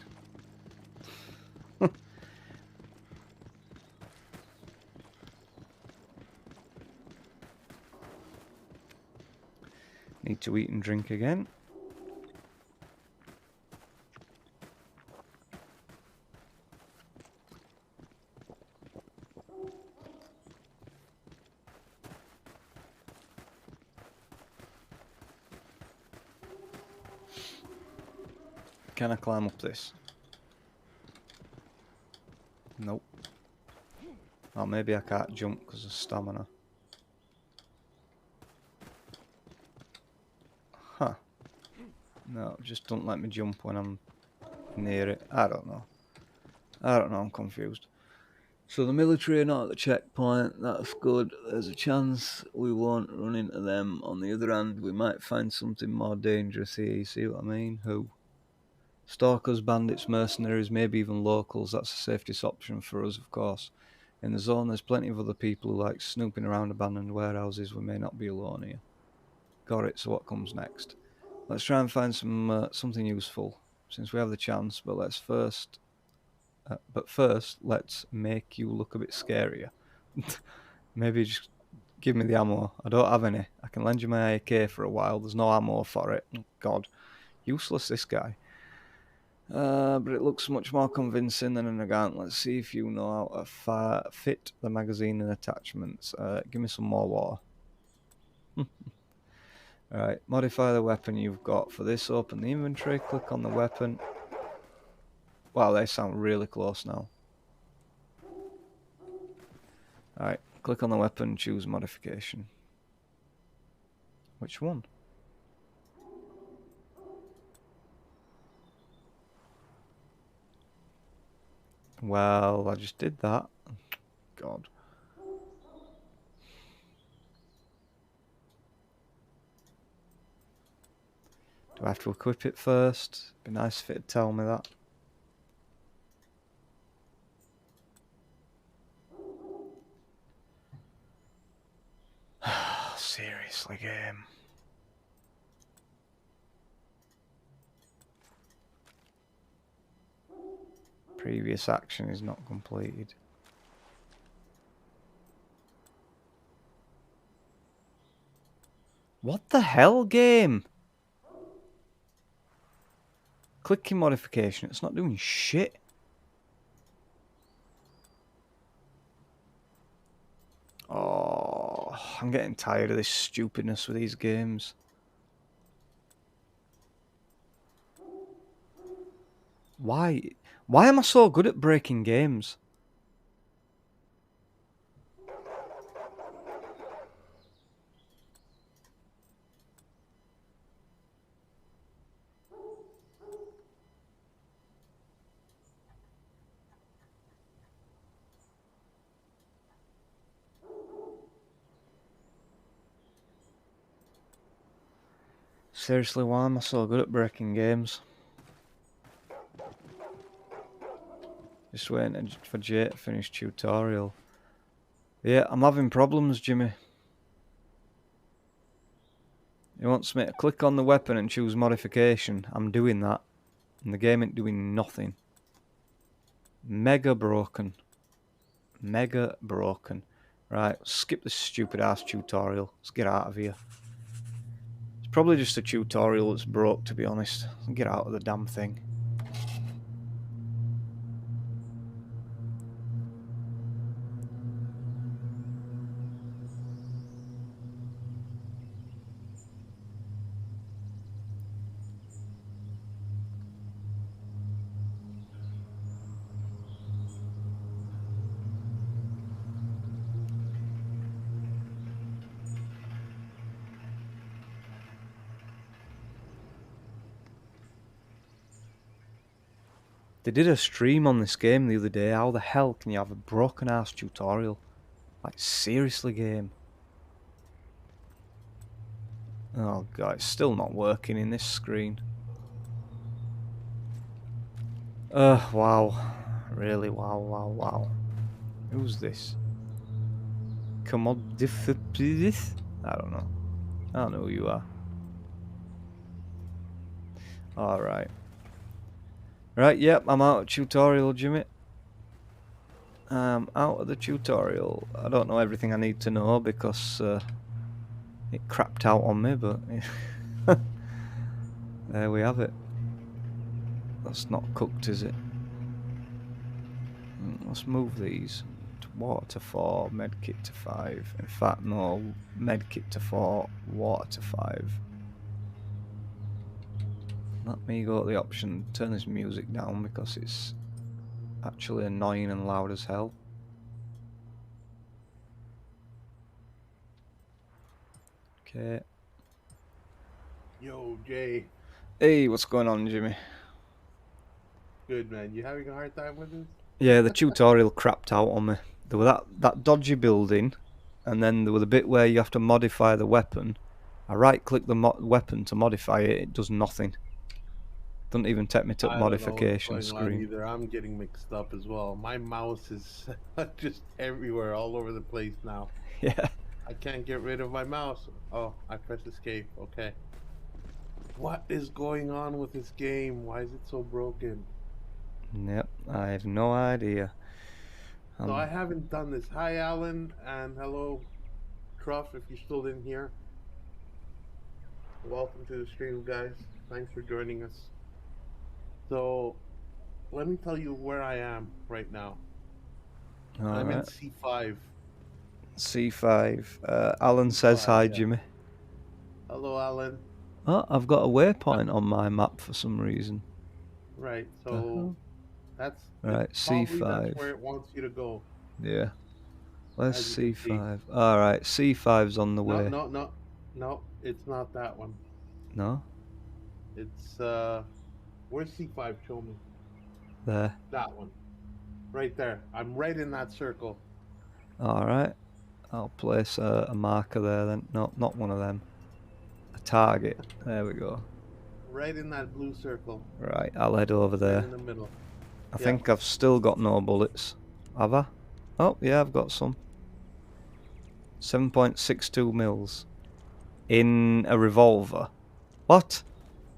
Need to eat and drink again. Can I climb up this? Nope. Or maybe I can't jump because of stamina. Huh. No, just don't let me jump when I'm near it. I don't know, I'm confused. So the military are not at the checkpoint, that's good. There's a chance we won't run into them. On the other hand, we might find something more dangerous here, you see what I mean? Who? Stalkers, bandits, mercenaries, maybe even locals. That's the safest option for us, of course. In the zone, there's plenty of other people who like snooping around abandoned warehouses. We may not be alone here. Got it, so what comes next? Let's try and find something useful, since we have the chance, but first, let's make you look a bit scarier. Maybe just give me the ammo. I don't have any. I can lend you my AK for a while. There's no ammo for it. Oh, God. Useless, this guy. But it looks much more convincing than an Nagant. Let's see if you know how to fit the magazine and attachments. Give me some more water. Alright, modify the weapon you've got. For this, open the inventory, click on the weapon. Wow, they sound really close now. Alright, click on the weapon, choose modification. Which one? Well, I just did that. God. Do I have to equip it first? Be nice if it'd tell me that. Seriously, game. Previous action is not completed. What the hell, game? Clicking modification, it's not doing shit. Oh, I'm getting tired of this stupidness with these games. Why am I so good at breaking games? Seriously, why am I so good at breaking games? Just waiting for Jay to finish tutorial. Yeah, I'm having problems, Jimmy. He wants me to click on the weapon and choose modification. I'm doing that. And the game ain't doing nothing. Mega broken. Mega broken. Right, skip this stupid ass tutorial. Let's get out of here. It's probably just a tutorial that's broke, to be honest. Get out of the damn thing. They did a stream on this game the other day. How the hell can you have a broken ass tutorial? Like, seriously, game. Oh god, it's still not working in this screen. Wow. Really, wow. Who's this? Commodifidis? I don't know. I don't know who you are. Alright. Right, yep, I'm out of tutorial, Jimmy. I'm out of the tutorial. I don't know everything I need to know because it crapped out on me, but there we have it. That's not cooked, is it? Let's move these. Water to 4, medkit to 5. In fact, no, medkit to 4, water to 5. Let me go to the option, turn this music down because it's actually annoying and loud as hell. Okay. Yo, Jay. Hey, what's going on, Jimmy? Good, man. You having a hard time with this? Yeah, the tutorial crapped out on me. There was that dodgy building, and then there was the bit where you have to modify the weapon. I right-click the weapon to modify it, it does nothing. Doesn't even take me to I modification don't know what's going on screen. either. I'm getting mixed up as well. My mouse is just everywhere, all over the place now. Yeah. I can't get rid of my mouse. Oh, I pressed escape. Okay. What is going on with this game? Why is it so broken? Yep, I have no idea. So I haven't done this. Hi, Alan, and hello, Truff, if you're still in here. Welcome to the stream, guys. Thanks for joining us. So, let me tell you where I am right now. I'm in C5. C5. Alan says hi, yeah. Jimmy. Hello, Alan. Oh, I've got a waypoint on my map for some reason. Right, so that's right. probably C5. that's where it wants you to go. Yeah. Where's C5? Alright, C5's on the way. No, it's not that one. No? It's where's C5? Show me. There. That one. Right there. I'm right in that circle. Alright. I'll place a marker there then. No, not one of them. A target. There we go. Right in that blue circle. Right, I'll head over there. Right in the middle. I think I've still got no bullets. Have I? Oh, yeah, I've got some. 7.62 mils. In a revolver. What?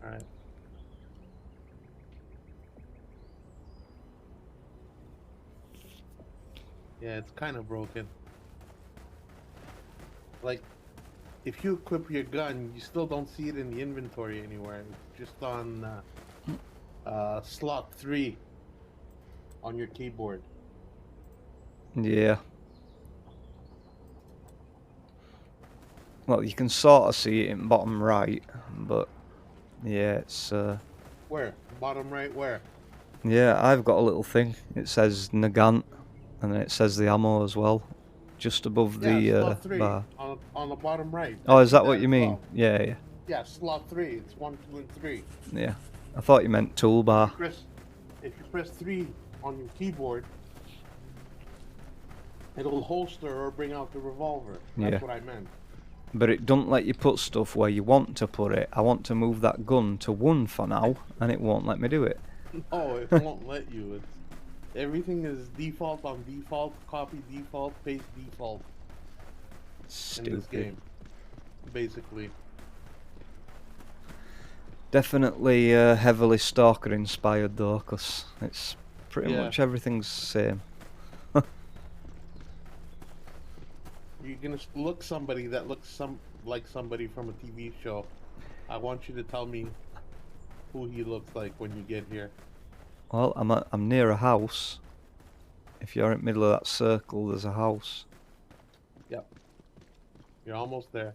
Alright. Yeah, it's kind of broken. Like, if you equip your gun, you still don't see it in the inventory anywhere. It's just on slot 3 on your keyboard. Yeah. Well, you can sort of see it in bottom right, but yeah, it's Where? Bottom right where? yeah, I've got a little thing. It says Nagant, and then it says the ammo as well, just above the slot 3 bar. on the bottom right. Oh, is that what you mean? Well. Yeah. Yeah, slot 3. It's 1, 2, and 3. Yeah. I thought you meant toolbar. If you press 3 on your keyboard, it'll holster or bring out the revolver. That's what I meant. But it doesn't let you put stuff where you want to put it. I want to move that gun to 1 for now, and it won't let me do it. No, it won't let you. Everything is default on default, copy default, paste default. Stupid. In this game, basically. Definitely heavily Stalker inspired though, because it's pretty much everything's same. You're gonna look somebody that looks like somebody from a TV show. I want you to tell me who he looks like when you get here. Well, I'm near a house. If you're in the middle of that circle, there's a house. Yep. You're almost there.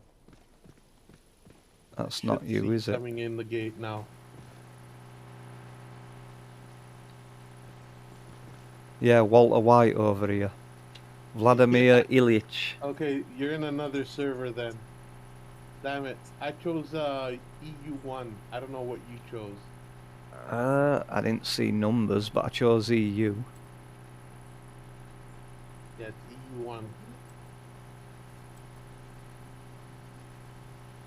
That's not you, is it? Coming in the gate now. Yeah, Walter White over here. Vladimir Ilyich. Okay, you're in another server then. Damn it. I chose EU1. I don't know what you chose. I didn't see numbers, but I chose EU. Yeah, it's EU1.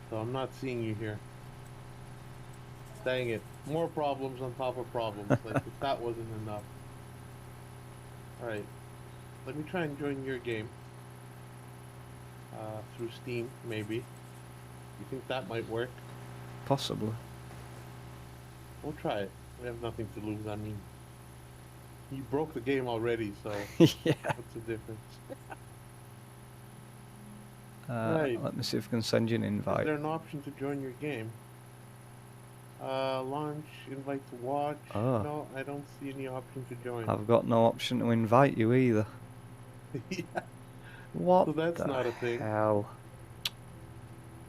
So I'm not seeing you here. Dang it. More problems on top of problems. Like, if that wasn't enough. Alright. Let me try and join your game. Through Steam, maybe. You think that might work? Possibly. We'll try it. We have nothing to lose. I mean, you broke the game already, so Yeah. what's the difference? Right. Let me see if I can send you an invite. Is there an option to join your game? Launch, invite to watch. Oh. No, I don't see any option to join. I've got no option to invite you either. Yeah. What So that's the not a thing. hell?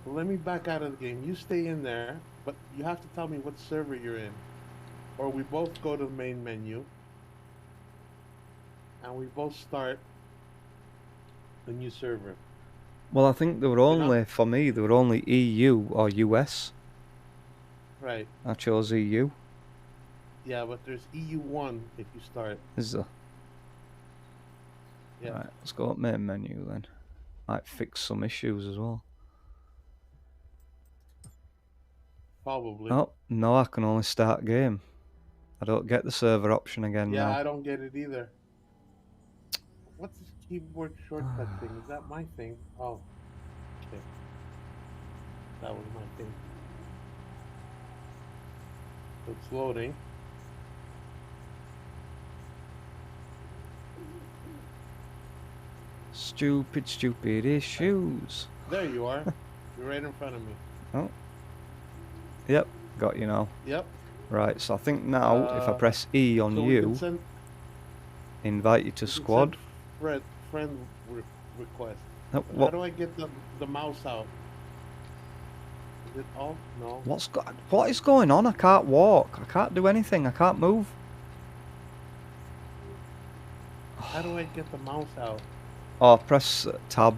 Well, let me back out of the game. You stay in there, but you have to tell me what server you're in. Or we both go to the main menu. And we both start a new server. Well, I think there were only, for me, there were only EU or US. Right. I chose EU. Yeah, but there's EU1 if you start. Is there? Yeah. Right, let's go up main menu then. Might fix some issues as well. Probably. Oh, no, I can only start game. I don't get the server option again now. Yeah, I don't get it either. What's this keyboard shortcut thing? Is that my thing? Oh. Okay. That was my thing. So it's loading. Stupid issues. There you are. You're right in front of me. Oh. Yep, got you now. Yep. Right, so I think now if I press E on you, invite you to squad. Friend request. Oh, How do I get the mouse out? Is it off? No. What is going on? I can't walk. I can't do anything. I can't move. How do I get the mouse out? Oh, press tab.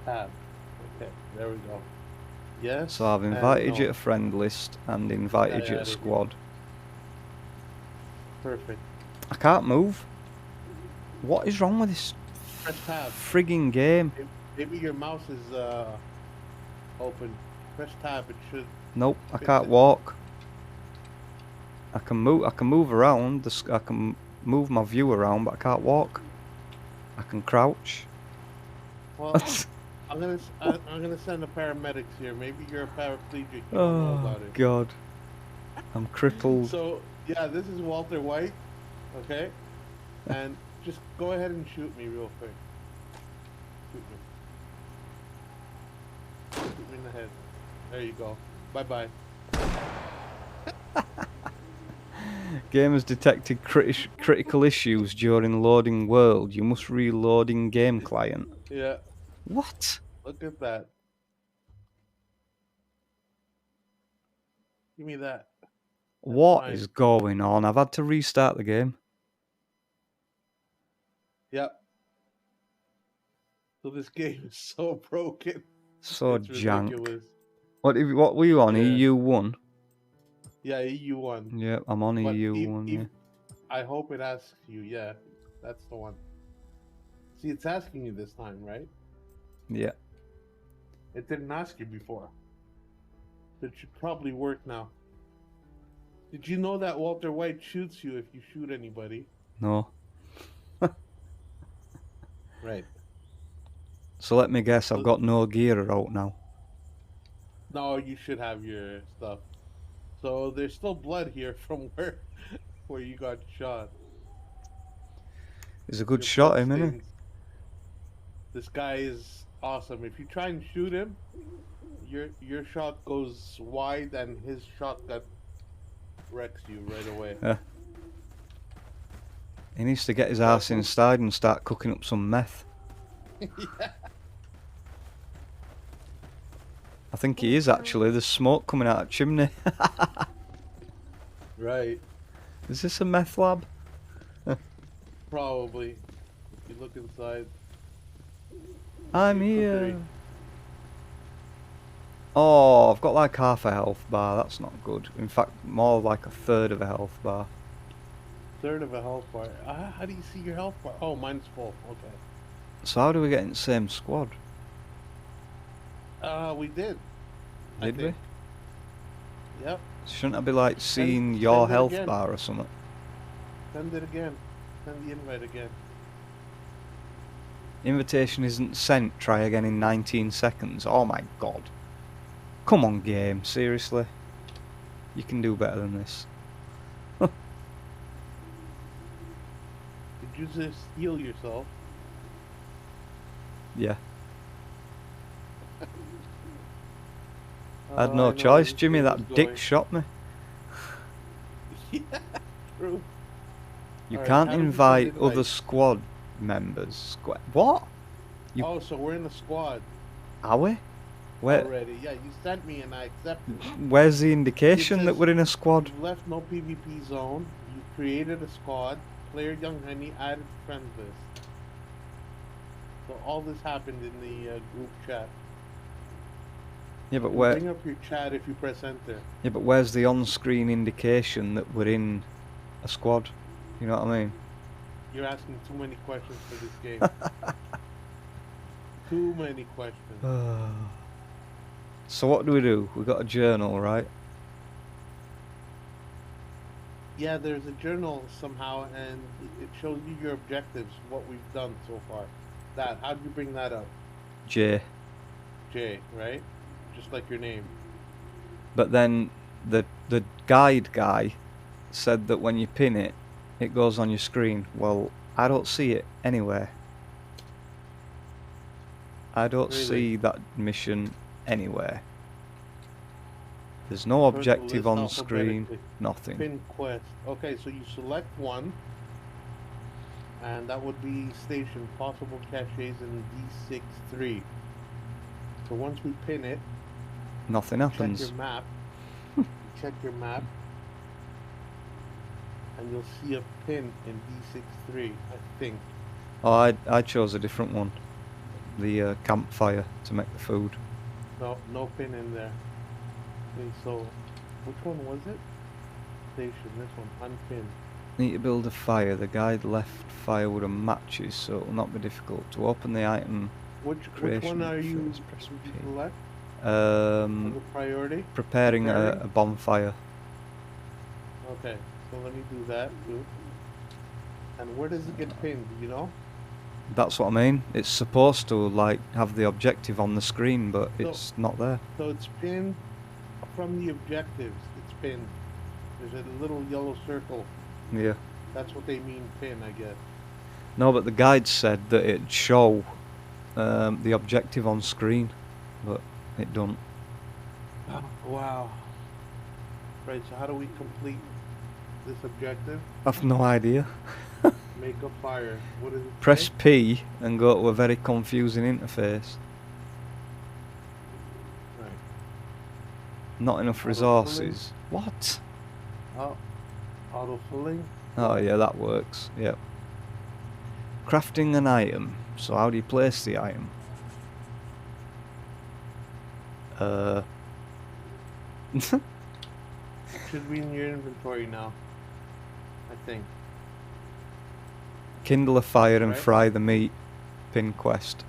Tab. Okay, there we go. Yes. So I've invited you to friend list and invited you to squad. Perfect. I can't move. What is wrong with this frigging game? Maybe your mouse is open. Press tab. It should. Nope, I can't walk. I can move around. I can move my view around, but I can't walk. I can crouch. Well, I'm gonna send the paramedics here. Maybe you're a paraplegic. You don't know about it. God, I'm crippled. So yeah, this is Walter White. Okay, and just go ahead and shoot me real quick. Shoot me in the head. There you go. Bye bye. Game has detected critical issues during loading world. You must reload in game client. Yeah. What? Look at that. Give me that. What is going on? I've had to restart the game. Yep. So this game is so broken. So it's jank. Ridiculous. What were you on? EU1? Yeah, EU1. Yeah, I'm on EU1. Yeah. I hope it asks you. Yeah, that's the one. See, it's asking you this time, right? Yeah. It didn't ask you before. It should probably work now. Did you know that Walter White shoots you if you shoot anybody? No. Right. So let me guess, I've got no gear out now. No, you should have your stuff. So there's still blood here from where where you got shot. He's a good Your shot, blood him, innit? stains. This guy is awesome. If you try and shoot him, your shot goes wide, and his shotgun wrecks you right away. He needs to get his That's arse what. inside and start cooking up some meth. Yeah. I think he is actually. There's smoke coming out of the chimney. Right. Is this a meth lab? Probably. If you look inside. I'm See a cookery. here. Oh, I've got like half a health bar. That's not good. In fact, more like a third of a health bar. Third of a health bar. How do you see your health bar? Oh, mine's full. Okay. So how do we get in the same squad? We did. Did we? Yep. Shouldn't I be like seeing Send your it health again. bar or something? Send it again. Send the invite again. Invitation isn't sent. Try again in 19 seconds. Oh my god. Come on, game. Seriously. You can do better than this. Did you just heal yourself? Yeah. I had no I know choice, where this Jimmy. game That is dick going. shot me. Yeah, true. You Alright, can't how do we send invite other invites? squad members. What? You- Oh, so we're in the squad Are we? Where? already. Yeah, you sent me and I accepted. Where's the It indication that says we're in a squad? you've left no PvP zone. You created a squad. Player Yunghenney added friends list. So all this happened in the group chat. Yeah, but You where? bring up your chat if you press enter. Yeah, but where's the on-screen indication that we're in a squad? You know what I mean? You're asking too many questions for this game. Too many questions. So what do? We got a journal, right? Yeah, there's a journal somehow, and it shows you your objectives, what we've done so far. How did you bring that up? J. J, right? Just like your name. But then the guide guy said that when you pin it, it goes on your screen. Well, I don't see it anywhere. I don't Really? see that mission anywhere. There's no objective List on screen, alphabetically. nothing. Pin quest. Okay, so you select one, and that would be station possible caches in D6-3. So once we pin it, Nothing check happens. your map. Check your map, and you'll see a pin in D6-3, I think. Oh, I chose a different one. The campfire to make the food. No pin in there. Okay, so which one was it? Station, this one, unpinned. Need to build a fire. The guide left firewood and matches, so it will not be difficult to open the item. Which Creation one are you first, press did you P. select as a priority? Preparing a Preparing? bonfire. Okay, so let me do that too. And where does it get pinned, do you know? That's what I mean. It's supposed to like have the objective on the screen, but it's not there. So it's pinned from the objectives. It's pinned. There's a little yellow circle. Yeah. That's what they mean pin, I guess. No, but the guide said that it'd show the objective on screen, but it don't. Oh, wow. Right, so how do we complete this objective? I've no idea. Make a fire. What does it Press say? P and go to a very confusing interface. Right. Not enough Auto-filling? resources. What? Oh, auto-filling? Oh yeah, that works. Yep. Crafting an item. So how do you place the item? Should be in your inventory now, I think. Kindle a fire and Right. fry the meat. Pin quest.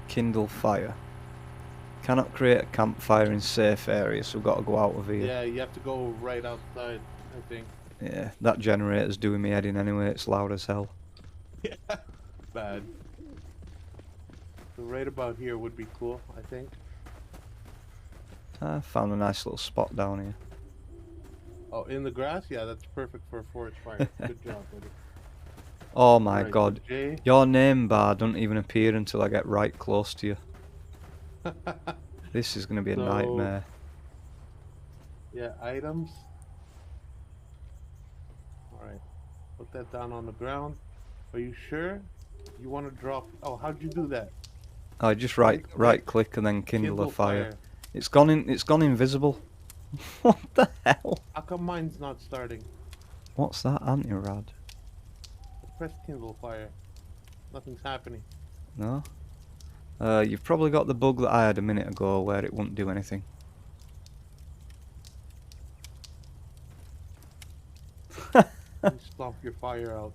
Kindle fire. Cannot create a campfire in safe areas, so we've got to go out of here. Yeah, you have to go right outside, I think. Yeah, that generator's doing me head in anyway. It's loud as hell. Yeah, bad. So right about here would be cool, I think. I found a nice little spot down Oh, in the grass? Yeah, that's perfect for a forest fire. here. Good job, buddy. Oh my Alright, so god. J. Your name bar doesn't even appear until I get right close to you. This is going to be a So, nightmare. yeah, items. Alright, put that down on the ground. Are you sure you want to drop? Oh, how'd you do that? I just Right right click, click and then kindle a kindle fire. fire. It's gone invisible. What the hell? How come mine's not starting? What's that anti-rad? Press kindle fire. Nothing's happening. No? You've probably got the bug that I had a minute ago where it wouldn't do anything. You stomp your fire out.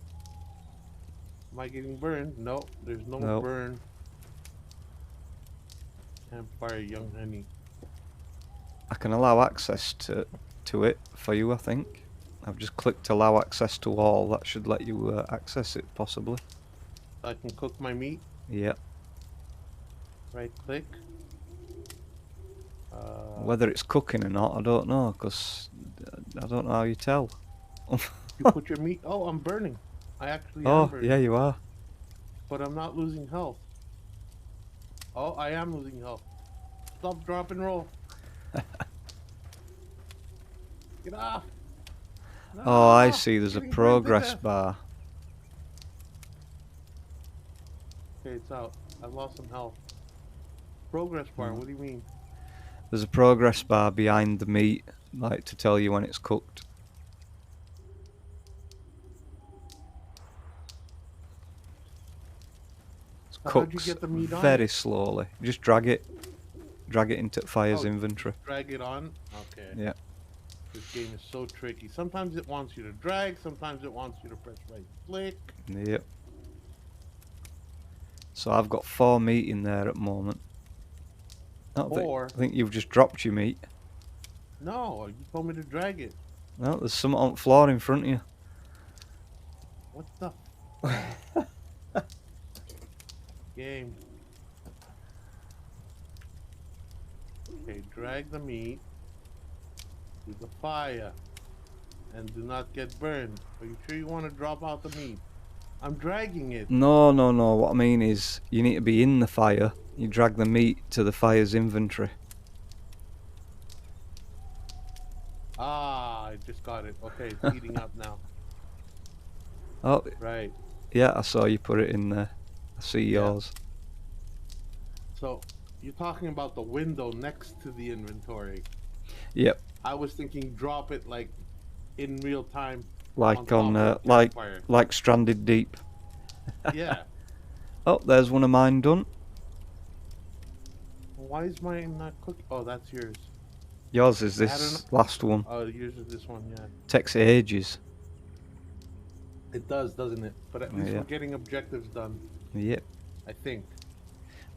Am I getting burned? No, there's no Nope. burn. Campfire yunghenney. I can allow access to it for you, I think. I've just clicked allow access to all. That should let you access it, possibly. I can cook my meat. Yep. Right click. Whether it's cooking or not, I don't know, because I don't know how you tell. You put your meat. Oh, I'm burning. I actually am Oh, burning. yeah, you are. But I'm not losing health. Oh, I am losing health. Stop, drop, and roll. Get off. No, Oh, I see. There's a getting burned to progress death. bar. Okay, it's out. I've lost some health. Progress bar, what do you mean? There's a progress bar behind the meat, like to tell you when it's cooked. It So how'd you cooks get the meat on very it? slowly. Just drag it into fire's Oh, inventory. drag it on? Okay. Yeah. This game is so tricky. Sometimes it wants you to drag, sometimes it wants you to press right click. Yep. So I've got 4 meat in there at the moment. Or, I think you've just dropped your meat. no, you told me to drag it. No, there's something on the floor in front of you. What the game? Okay, drag the meat to the fire and do not get burned. Are you sure you want to drop out the meat? I'm dragging it. No. What I mean is, you need to be in the fire. You drag the meat to the fire's inventory. Ah, I just got it. Okay, it's heating up now. Oh, Right. yeah, I saw you put it in there. I see yours. So, you're talking about the window next to the inventory. Yep. I was thinking drop it like in real time. Like on top of the like campfire. Stranded Deep. Yeah. Oh, there's one of mine done. Why is mine not cooked? Oh, that's yours. Yours is I this last one. Oh, yours is this one, yeah. Takes ages. It does, doesn't it? But at least Yeah. we're getting objectives done, Yep. I think.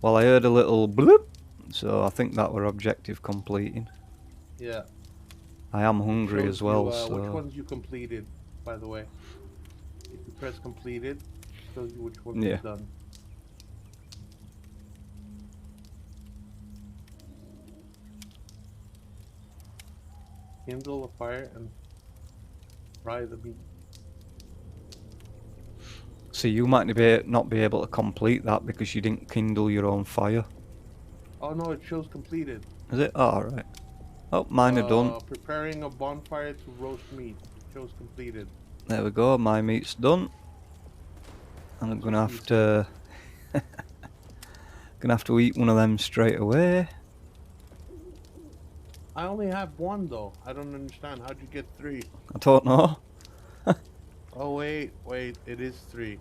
Well, I heard a little bloop, so I think that were objective completing. Yeah. I am hungry Shows as well, you, so... which ones you completed, by the way. If you press completed, it shows you which ones Yeah. you've done. Kindle a fire and fry the meat. So you might not be able to complete that because you didn't kindle your own fire. Oh no, it shows completed. Is it? Oh, alright. Oh, mine are done. Preparing a bonfire to roast meat. It shows completed. There we go, my meat's done. And I'm gonna have to... gonna have to eat one of them straight away. I only have one though. I don't understand. How'd you get 3? I don't know. Oh wait, it is 3.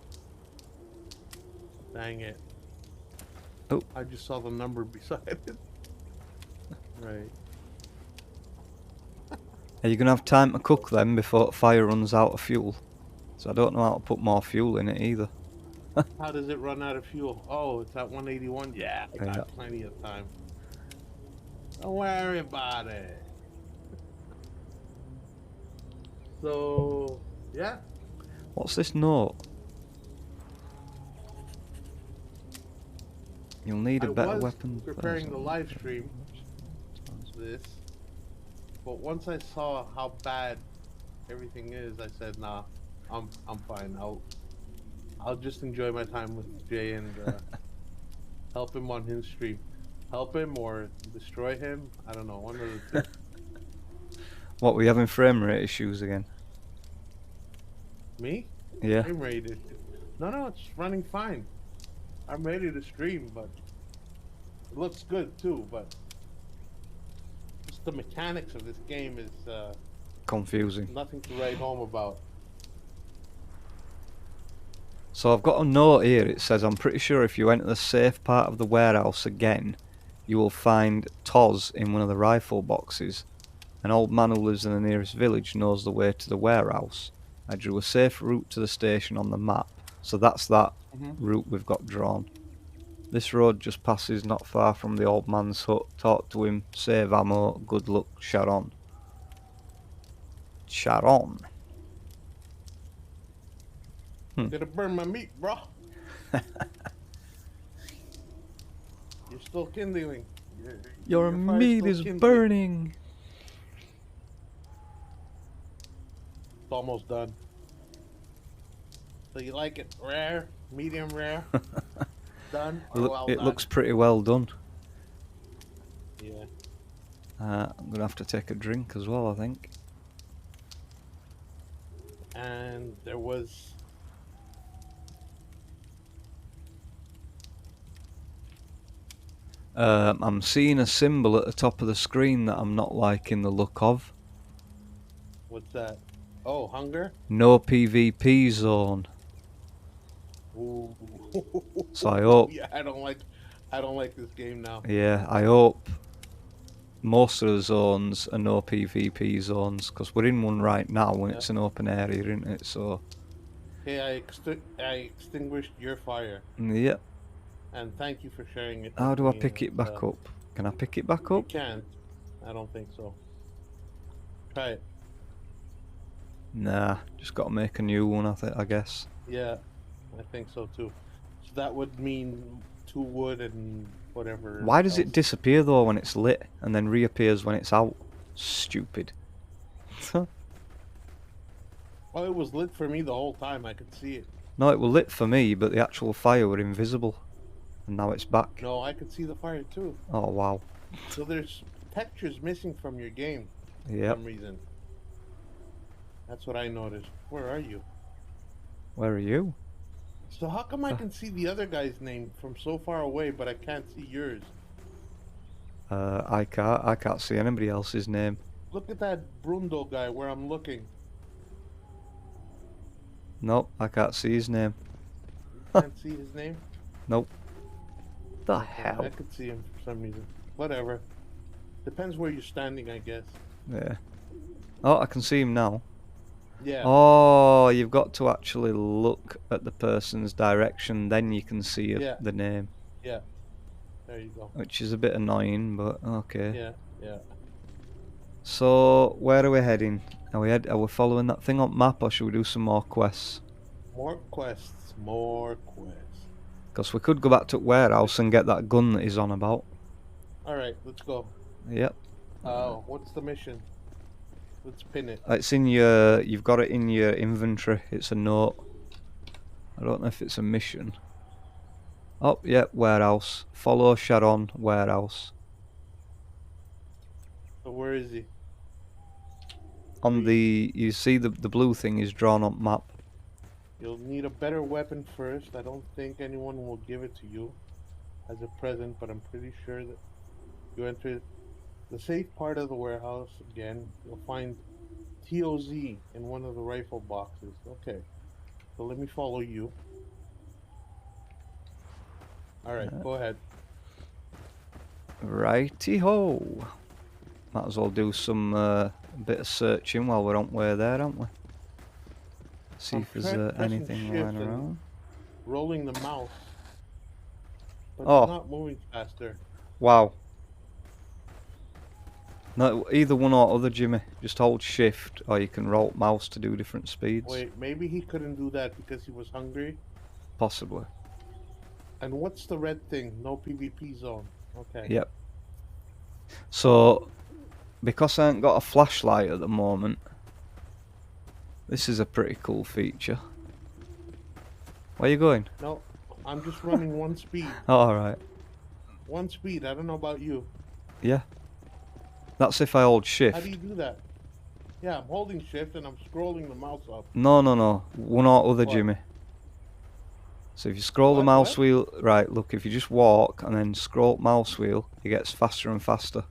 Dang it. Oh. I just saw the number beside it. Right. Are you gonna have time to cook them before the fire runs out of fuel? So I don't know how to put more fuel in it either. How does it run out of fuel? Oh, it's at 181? Yeah, I got Yeah. plenty of time. Don't worry about it. So yeah, What's this note? You'll need a I better was weapon first. preparing the live stream this, but once I saw how bad everything is, I said, nah, I'm fine. I'll just enjoy my time with Jay and help him on his stream. Help him or destroy him. I don't know. One of the two. What, were you having frame rate issues again? Me? Yeah. I'm ready to. No, no, it's running fine. I'm ready to stream, but it looks good too. But just the mechanics of this game is Confusing. nothing to write home about. So I've got a note here. It says, I'm pretty sure if you enter the safe part of the warehouse again, you will find Toz in one of the rifle boxes. An old man who lives in the nearest village knows the way to the warehouse. I drew a safe route to the station on the map, so that's that route we've got drawn. This road just passes not far from the old man's hut. Talk to him, save ammo, good luck, Sharon. Sharon. You're gonna burn my meat, bro. You're still kindling. Your Your fire's meat still is kindling. burning. It's almost done. So you like it rare, medium rare, done, or well It done? looks pretty well done. Yeah. I'm gonna have to take a drink as well, I think. And there was I'm seeing a symbol at the top of the screen that I'm not liking the look of. what's that? Oh, hunger. No PvP zone. Ooh. So I hope, Yeah, I don't like this game now. yeah, I hope most of the zones are no PvP zones, because we're in one right now and Yeah. it's an open area, isn't it? So, Hey, I extinguished your fire, yeah. and thank you for sharing it How with do I me. pick it back up? Can I pick it back You up? can't. I don't think so. Try it. Nah, just got to make a new one, I guess. Yeah, I think so too. So that would mean 2 wood and whatever. Why does it else. disappear though when it's lit and then reappears when it's out? Stupid. Oh, it was lit for me the whole time. I could see it. No, it was lit for me, but the actual fire were invisible. And now it's back. No, I could see the fire too. Oh, wow. So there's textures missing from your game for Yep. some reason. That's what I noticed. Where are you? Where are you? So how come I can see the other guy's name from so far away, but I can't see yours? I can't see anybody else's name. Look at that Brundo guy where I'm looking. Nope, I can't see his name. You can't see his name? Nope. The Okay, hell? I could see him for some reason. Whatever. Depends where you're standing, I guess. Yeah. Oh, I can see him now. Yeah. Oh, you've got to actually look at the person's direction, then you can see Yeah. the name. Yeah. There you go. Which is a bit annoying, but okay. Yeah. Yeah. So, where are we heading? Are we following that thing on map, or should we do some more quests? More quests. More quests. Because we could go back to the warehouse and get that gun that he's on about. Alright, let's go. Yep. What's the mission? Let's pin it. It's in you've got it in your inventory. It's a note. I don't know if it's a mission. Oh, yeah, warehouse. Follow Sharon, warehouse. So where is he? On you see the blue thing is drawn on map. You'll need a better weapon first. I don't think anyone will give it to you as a present, but I'm pretty sure that you enter the safe part of the warehouse again. You'll find TOZ in one of the rifle boxes. Okay, so let me follow you. Alright, go ahead. Righty ho. Might as well do some bit of searching while we're on way there, aren't we? See if there's pressing anything shift lying and around. rolling the mouse, but Oh. it's not moving faster. Wow. No, either one or other, Jimmy. Just hold shift, or you can roll mouse to do different speeds. Wait, maybe he couldn't do that because he was hungry. Possibly. And what's the red thing? No PvP zone. Okay. Yep. So, because I ain't got a flashlight at the moment, this is a pretty cool feature. Where you going? No, I'm just running one speed. Oh, alright. One speed. I don't know about you. Yeah. That's if I hold How shift. do you do that? Yeah, I'm holding shift and I'm scrolling the mouse up. No. One or other, What? Jimmy. So if you scroll the mouse wheel, right, look, if you just walk and then scroll mouse wheel, it gets faster and faster.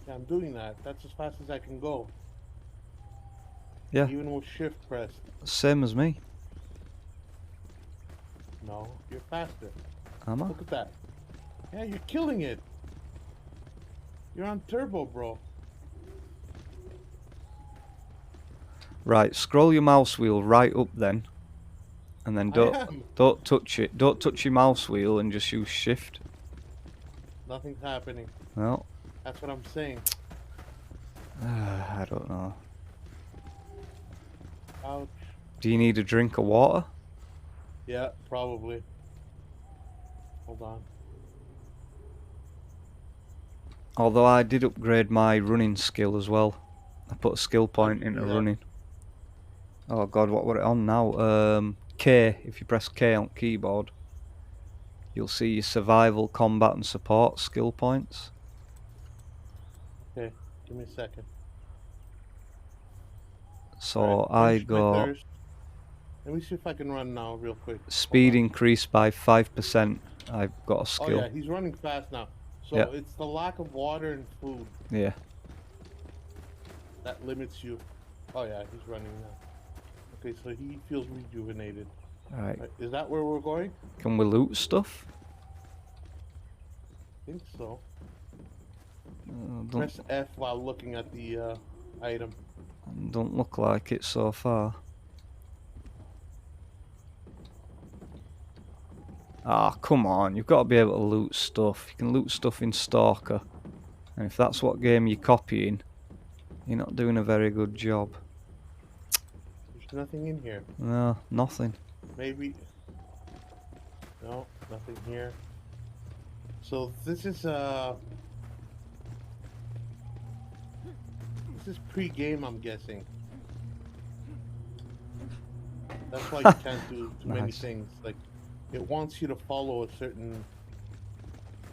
Yeah, I'm doing that. That's as fast as I can go. Yeah. Even with shift pressed. Same as me. No, you're faster. Am I? Look at that. Yeah, you're killing it. You're on turbo, bro. Right, scroll your mouse wheel right up then. And then don't touch it. Don't touch your mouse wheel and just use shift. Nothing's happening. No. That's what I'm saying. I don't know. Ouch. Do you need a drink of water? Yeah, probably. Hold on. Although I did upgrade my running skill as well. I put a skill point into running. Oh god, what were it on now? K. If you press K on keyboard, you'll see your survival, combat and support skill points. Okay, give me a second. So right, I got... Let me see if I can run now real quick. Speed increased by 5%. I've got a skill. Oh yeah, he's running fast now. So yep. It's the lack of water and food. Yeah. That limits you. Oh yeah, he's running now. Okay, so he feels rejuvenated. Alright. Is that where we're going? Can we loot stuff? I think so. Press F while looking at the item. Don't look like it so far. Ah, come on, you've got to be able to loot stuff. You can loot stuff in S.T.A.L.K.E.R. And if that's what game you're copying, you're not doing a very good job. There's nothing in here. No, nothing. Maybe... No, nothing here. So this is pre-game, I'm guessing. That's why you can't do too many things. Like, it wants you to follow a certain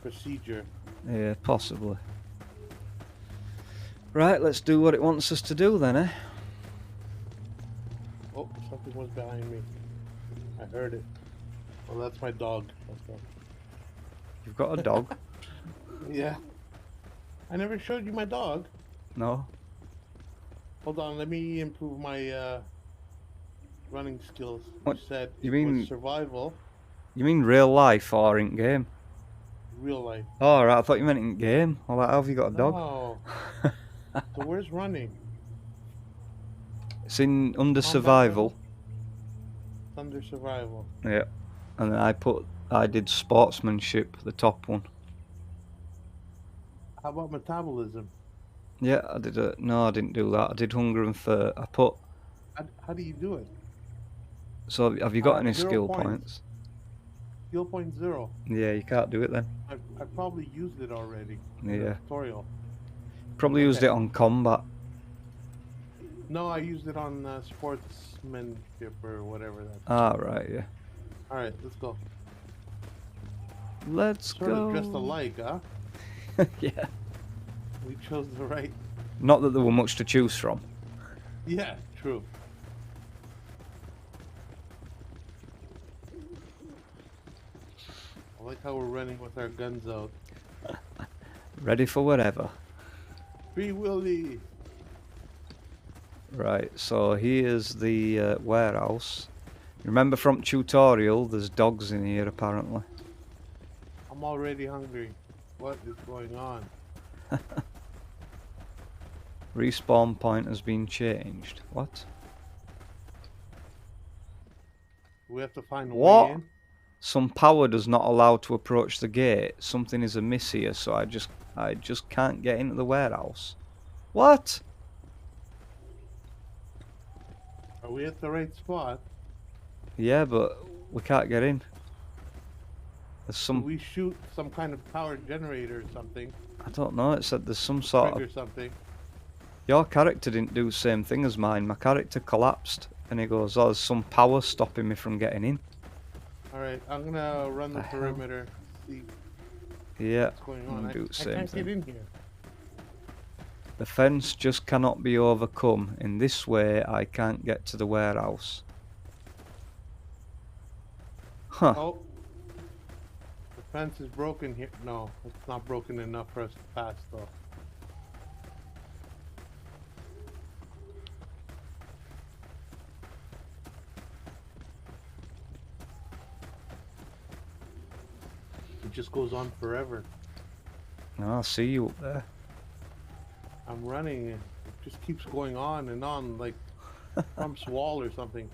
procedure. Yeah, possibly. Right, let's do what it wants us to do then, eh? Oh, something was behind me. I heard it. Well, that's my dog. Okay. You've got a dog? Yeah. I never showed you my dog. No. Hold on, let me improve my running skills. What? You said you mean survival. You mean real life or in game? Real life. Oh, right, I thought you meant in game. Well, how have you got a dog? Oh. So where's running? It's in under survival. It's under survival. Yeah. And then I did sportsmanship, the top one. How about metabolism? Yeah, I did it. No, I didn't do that. I did hunger and thirst. I put... How do you do it? So have you got any skill points? Skill point 0. Yeah, you can't do it then. I probably used it already. Yeah. In the tutorial. Probably used it on combat. No, I used it on sportsmanship or whatever that. Ah, right, yeah. Alright, let's go. Let's go. Sort of just alike, huh? Yeah. We chose the right. Not that there were much to choose from. Yeah, true. I like how we're running with our guns out. Ready for whatever. Free Willy! Right, so here's the warehouse. Remember from tutorial, there's dogs in here apparently. I'm already hungry. What is going on? Respawn point has been changed. What? We have to find a What? way in? Some power does not allow to approach the gate. Something is amiss here, so I just I just can't get into the warehouse. What? Are we at the right spot? Yeah, but we can't get in. There's Do some... we shoot some kind of power generator or something? I don't know, it said there's some sort of... Trigger something. Your character didn't do the same thing as mine. My character collapsed. And he goes, oh, there's some power stopping me from getting in. Alright, I'm gonna run the The hell? perimeter. See Yeah, what's going I'm on. gonna do the I same can't thing. get in here. The fence just cannot be overcome. In this way, I can't get to the warehouse. Huh. Oh. The fence is broken here. No, it's not broken enough for us to pass though. It just goes on forever. Oh, I see you up there. I'm running and it just keeps going on and on like Trump's wall or something.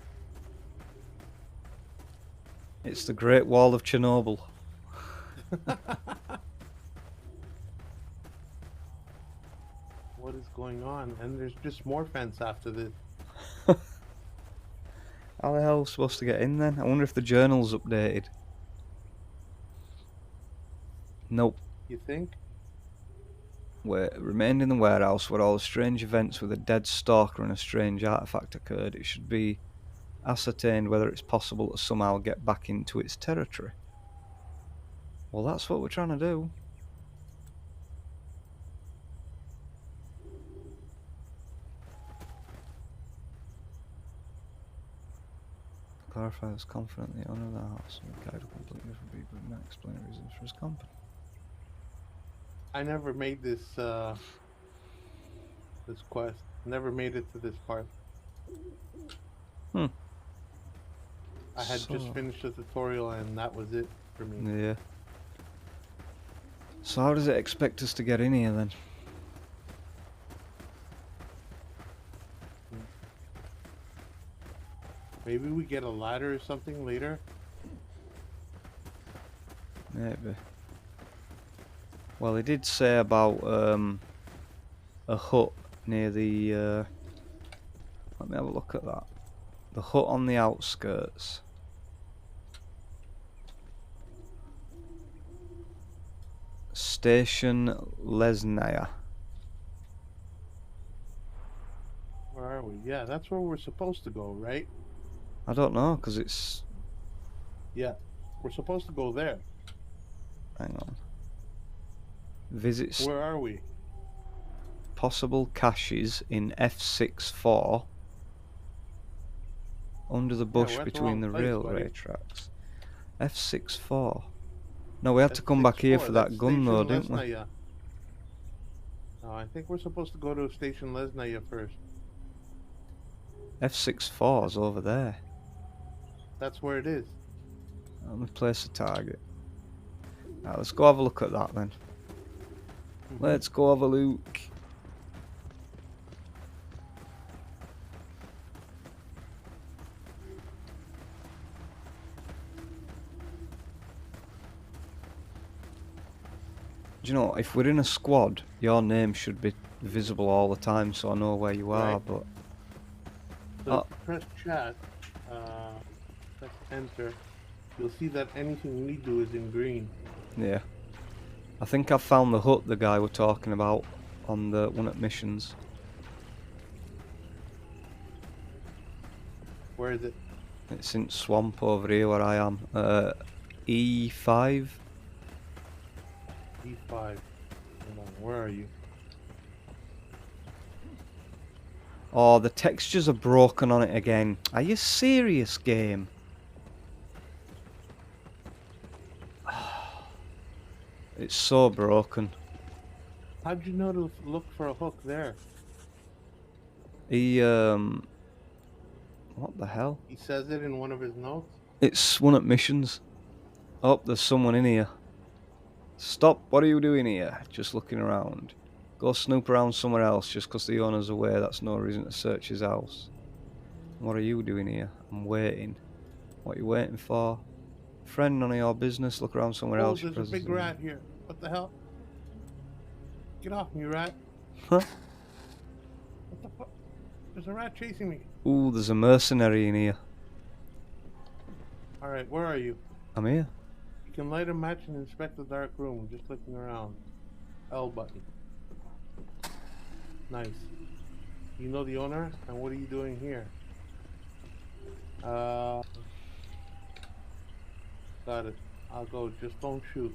It's the Great Wall of Chernobyl. What is going on? And there's just more fence after this. How the hell are we supposed to get in then? I wonder if the journal's updated. Nope. You think? We remained in the warehouse where all the strange events with a dead stalker and a strange artifact occurred. It should be ascertained whether it's possible to somehow get back into its territory. Well, that's what we're trying to do. Clarify was confident the owner of the house would guide a completely different people and not explain the reasons for his company. I never made this this quest. Never made it to this part. Hmm. I had just So- finished the tutorial and that was it for me. Yeah. So how does it expect us to get in here then? Maybe we get a ladder or something later. Maybe. Well, he did say about a hut near the... let me have a look at that. The hut on the outskirts. Station Lesnaya. Where are we? Yeah, that's where we're supposed to go, right? I don't know, because it's... Yeah, we're supposed to go there. Hang on. Visit Where are we? possible caches in F64 under the bush we're at the between the wrong place, railway buddy. tracks. F64. No, we had to come back here for that gun though, didn't we? Lesnaya. No, I think we're supposed to go to Station Lesnaya first. F64's over there. That's where it is. Let me place a target. Right, let's go have a look at that then. Let's go have a look. Do you know, if we're in a squad, your name should be visible all the time so I know where you are, Right. but... So Oh. if you press chat, press enter, you'll see that anything we do is in green. Yeah. I think I've found the hut the guy we're talking about on the one at missions. Where is it? It's in swamp over here where I am. E5. E5. Hold on, where are you? Oh, the textures are broken on it again. Are you serious, game? It's so broken. How'd you know to look for a hook there? He, what the hell? He says it in one of his notes. It's one at missions. Oh, there's someone in here. Stop, what are you doing here? Just looking around. Go snoop around somewhere else just because the owner's away. That's no reason to search his house. What are you doing here? I'm waiting. What are you waiting for? Friend, none of your business. Look around somewhere Oh, else. there's a big rat here. What the hell? Get off me, rat. Huh? What the fuck? There's a rat chasing me. Ooh, there's a mercenary in here. Alright, where are you? I'm here. You can light a match and inspect the dark room, just looking around. L button. Nice. You know the owner? And what are you doing here? Got it. I'll go. Just don't shoot.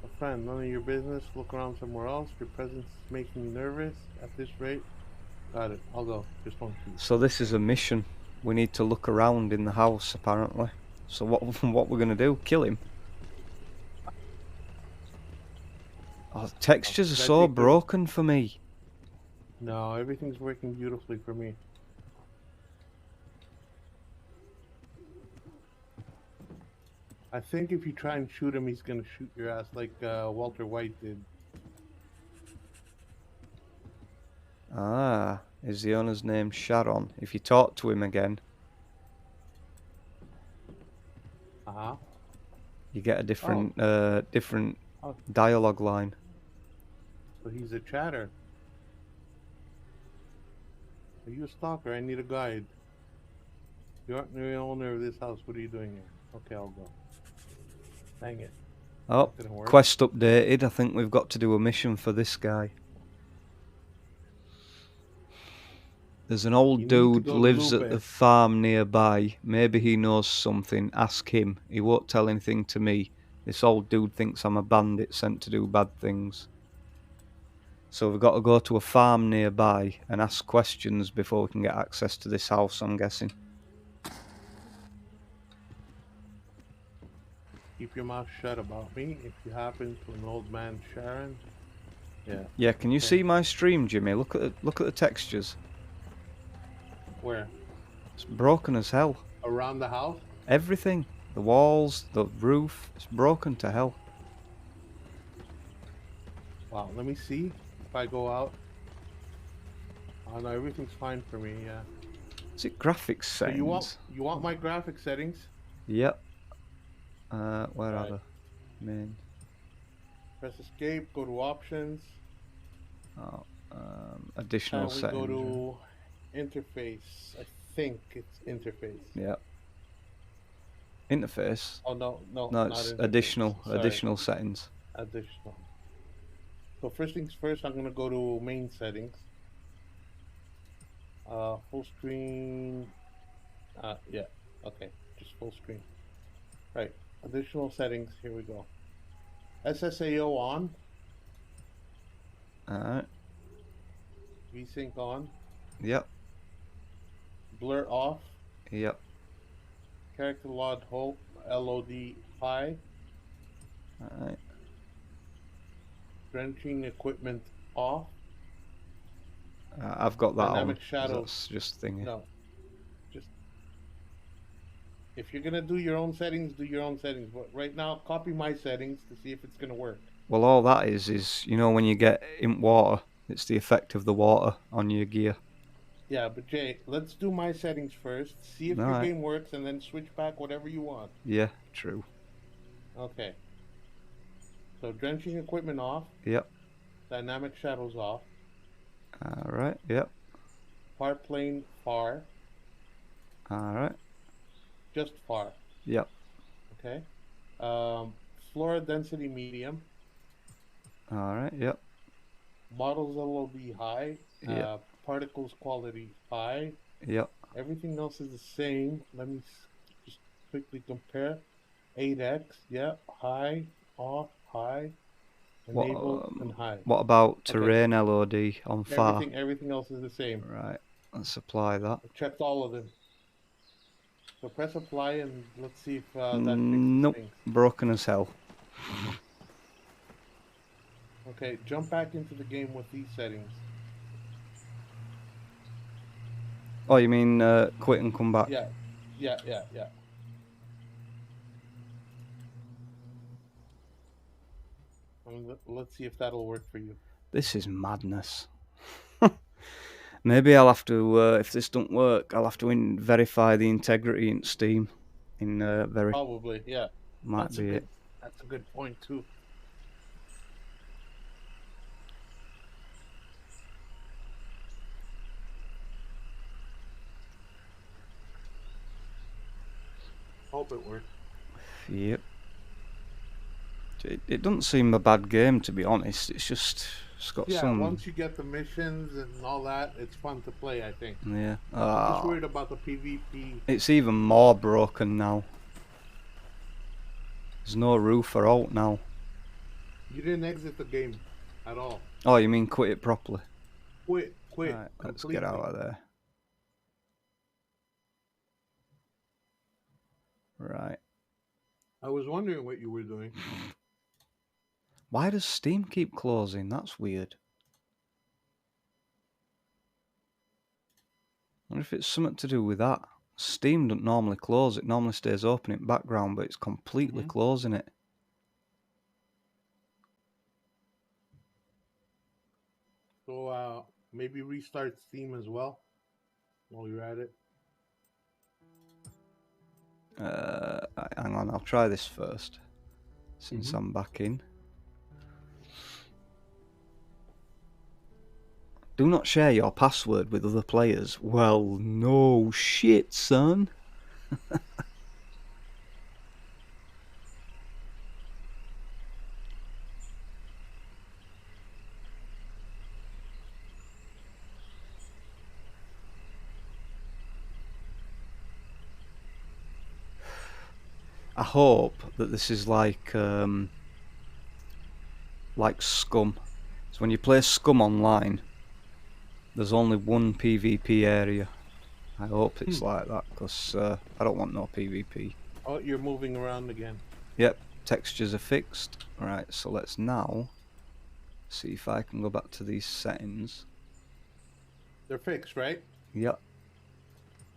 A friend, none of your business. Look around somewhere else. Your presence is making me nervous. At this rate. Got it. I'll go. Just don't shoot. So this is a mission. We need to look around in the house, apparently. So what we're gonna do? Kill him? Oh, the textures are so broken for me. No, everything's working beautifully for me. I think if you try and shoot him, he's gonna shoot your ass like Walter White did. Ah, is the owner's name Sharon? If you talk to him again, you get a different different dialogue line. So he's a chatter. Are you a stalker? I need a guide. You aren't the owner of this house. What are you doing here? Okay, I'll go. Dang it. Oh, quest updated. I think we've got to do a mission for this guy. There's an old dude lives at the farm nearby. Maybe he knows something. Ask him. He won't tell anything to me. This old dude thinks I'm a bandit sent to do bad things. So we've got to go to a farm nearby and ask questions before we can get access to this house, I'm guessing. Keep your mouth shut about me. If you happen to an old man, Sharon. Yeah. Yeah, can you see my stream, Jimmy? Look at the textures. Where? It's broken as hell. Around the house? Everything. The walls, the roof, it's broken to hell. Wow, let me see if I go out. Oh no, everything's fine for me, yeah. Is it graphics settings? So you want my graphic settings? Yep. Where are the main? Press escape, go to options. Oh, additional settings. Go to interface. I think it's interface. Yep. Interface? Oh no, it's additional settings. Additional. So first things first, I'm gonna go to main settings. Full screen. Yeah. Okay, just full screen. Right. Additional settings. Here we go. SSAO on. Alright. VSync on. Yep. Blur off. Yep. Character LOD high. Alright. Drenching equipment off. I've got that Dynamic on. shadows. That's just thingy. No. Just if you're gonna do your own settings, do your own settings. But right now, copy my settings to see if it's gonna work. Well, all that is you know when you get in water, it's the effect of the water on your gear. Yeah, but Jay, let's do my settings first. See if your game works, and then switch back whatever you want. Yeah, true. Okay. So drenching equipment off. Yep. Dynamic shadows off. Alright, yep. Far plane far. Alright. Just far. Yep. Okay. Flora density medium. Alright, yep. Models LOD high. Yep. Particles quality high. Yep. Everything else is the same. Let me just quickly compare. 8x, yep. High, off, high. Enable and high. What about terrain LOD on far? Everything else is the same. Right. Let's apply that. I checked all of them. So press apply and let's see if that nope. fixes things. Broken as hell. Okay, jump back into the game with these settings. Oh, you mean quit and come back? Yeah. Let's see if that'll work for you. This is madness. Maybe I'll have to, if this don't work, I'll have to verify the integrity in Steam. Probably, yeah. Might be it. That's a good point too. hope it works. Yep. It doesn't seem a bad game, to be honest. It's got Yeah, some. once you get the missions and all that, it's fun to play, I think. Yeah. I'm just worried about the PvP. It's even more broken now. There's no roof or alt now. You didn't exit the game at all. Oh, you mean quit it properly? Quit Right, let's get out of there. Right. I was wondering what you were doing. Why does Steam keep closing? That's weird. I wonder if it's something to do with that. Steam doesn't normally close. It normally stays open in background, but it's completely closing it. So maybe restart Steam as well while you're at it. Hang on, I'll try this first, since I'm back in. Do not share your password with other players. Well, no shit, son. I hope that this is like Scum. So when you play Scum online, there's only one PvP area. I hope it's like that, because I don't want no PvP. Oh, you're moving around again. Yep, textures are fixed. Right, so let's now see if I can go back to these settings. They're fixed, right? Yep.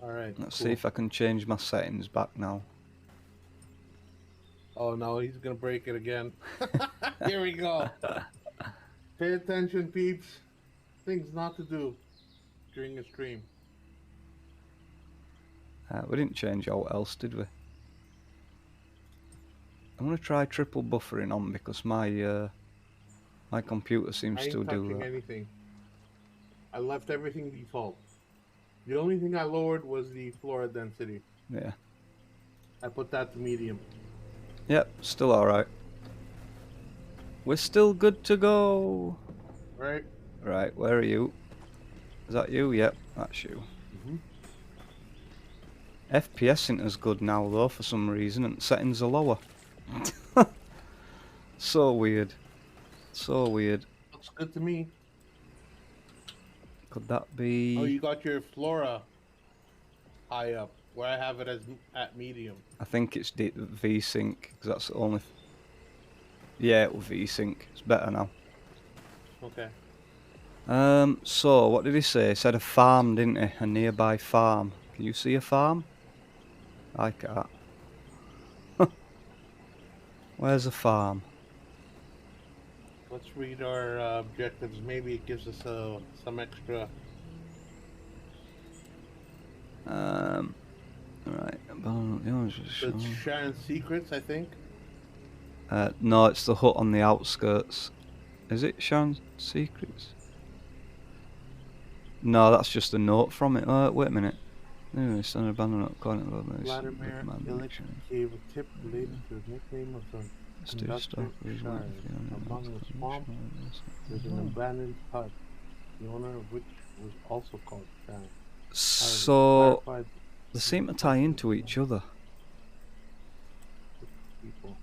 Alright, Let's cool. see if I can change my settings back now. Oh no, he's gonna break it again. Here we go. Pay attention, peeps. Things not to do during a stream. We didn't change out else, did we? I'm gonna try triple buffering on, because my my computer seems to do that. I ain't touching anything. I left everything default. The only thing I lowered was the flora density. Yeah. I put that to medium. Yep, still alright. We're still good to go. Right? Right, where are you? Is that you? Yep, that's you. FPS isn't as good now though, for some reason, and settings are lower. So weird. So weird. Looks good to me. Could that be... Oh, you got your flora high up, where I have it as at medium. I think it's VSync, because that's the only... Yeah, it will VSync. It's better now. Okay. So, what did he say? He said a farm, didn't he? A nearby farm. Can you see a farm? I can't. Where's a farm? Let's read our objectives. Maybe it gives us some extra. Right. It's Sharon's Secrets, I think. No, it's the hut on the outskirts. Is it Sharon's Secrets? No, that's just a note from it. Wait a minute. Anyway, it's an abandoned Vladimir Illich gave a tip related to the nickname of the conductor Shire. Among the swamp, there's an abandoned hut, the owner of which was also called Sharon. So, they seem to tie into each other. People.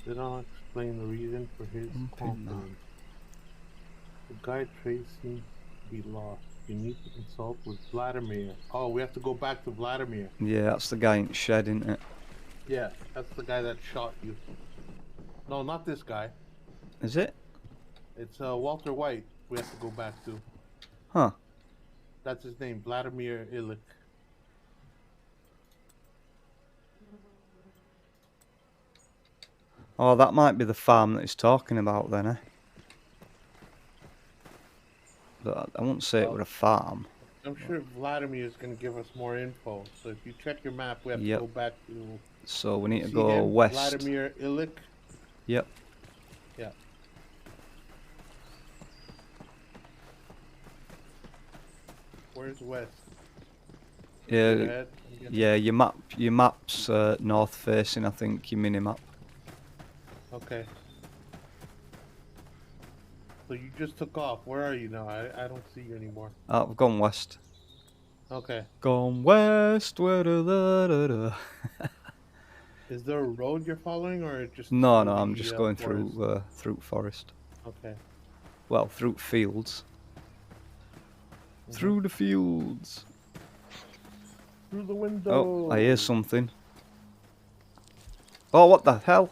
They don't explain the reason for his confidence. The guide trace seems to be lost. You need to consult with Vladimir. Oh, we have to go back to Vladimir. Yeah, that's the guy in the shed, isn't it? Yeah, that's the guy that shot you. No, not this guy. Is it? It's Walter White we have to go back to. Huh. That's his name, Vladimir Illich. Oh, that might be the farm that he's talking about then, eh? But I won't say it was a farm. I'm sure Vladimir is going to give us more info. So if you check your map, we have to go back to... So we need to go west. Vladimir Illich. Yep. Yeah. Where's west? Straight Yeah, ahead. I'm guessing. yeah. Your map's north facing. I think your mini map. Okay. So you just took off. Where are you now? I don't see you anymore. I've gone west. Okay. Gone west. Where Is there a road you're following, or just No, through no. I'm the just going forest? through forest. Okay. Well, through fields. Mm-hmm. Through the fields. Through the Oh, I hear window. something. Oh, what the hell?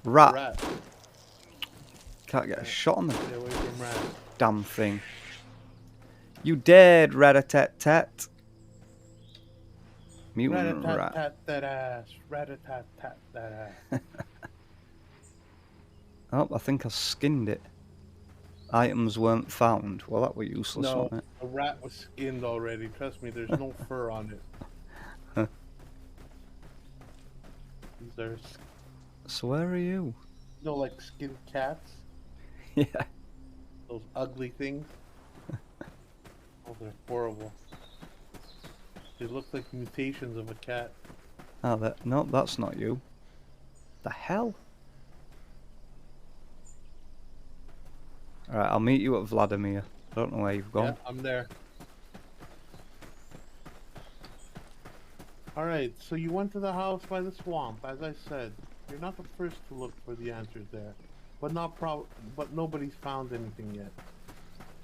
Rat. Rat. Can't get a shot on the Stay away from rats. damn thing. You dead, rat-a-tat-tat. Mutant rat. Rat-a-tat-tat that ass. Rat-a-tat-tat that ass. Oh, I think I skinned it. Items weren't found. Well, that were useless, No, wasn't it? a rat was skinned already. Trust me, there's no fur on it. These are, So where are you? like skinned cats. Yeah. Those ugly things. Oh, they're horrible. They look like mutations of a cat. Oh, no, that's not you. The hell? Alright, I'll meet you at Vladimir. I don't know where you've gone. Yeah, I'm there. Alright, so you went to the house by the swamp, as I said. You're not the first to look for the answers there. But nobody's found anything yet.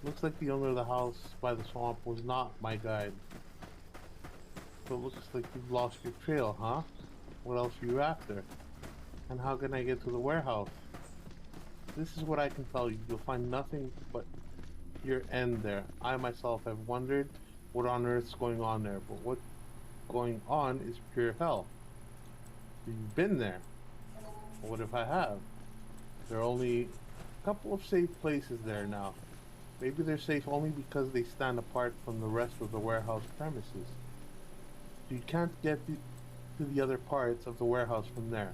Looks like the owner of the house by the swamp was not my guide. So it looks like you've lost your trail, huh? What else are you after? And how can I get to the warehouse? This is what I can tell you. You'll find nothing but your end there. I myself have wondered what on earth's going on there, but what's going on is pure hell. You've been there. What if I have? There are only a couple of safe places there now. Maybe they're safe only because they stand apart from the rest of the warehouse premises. You can't get to the other parts of the warehouse from there.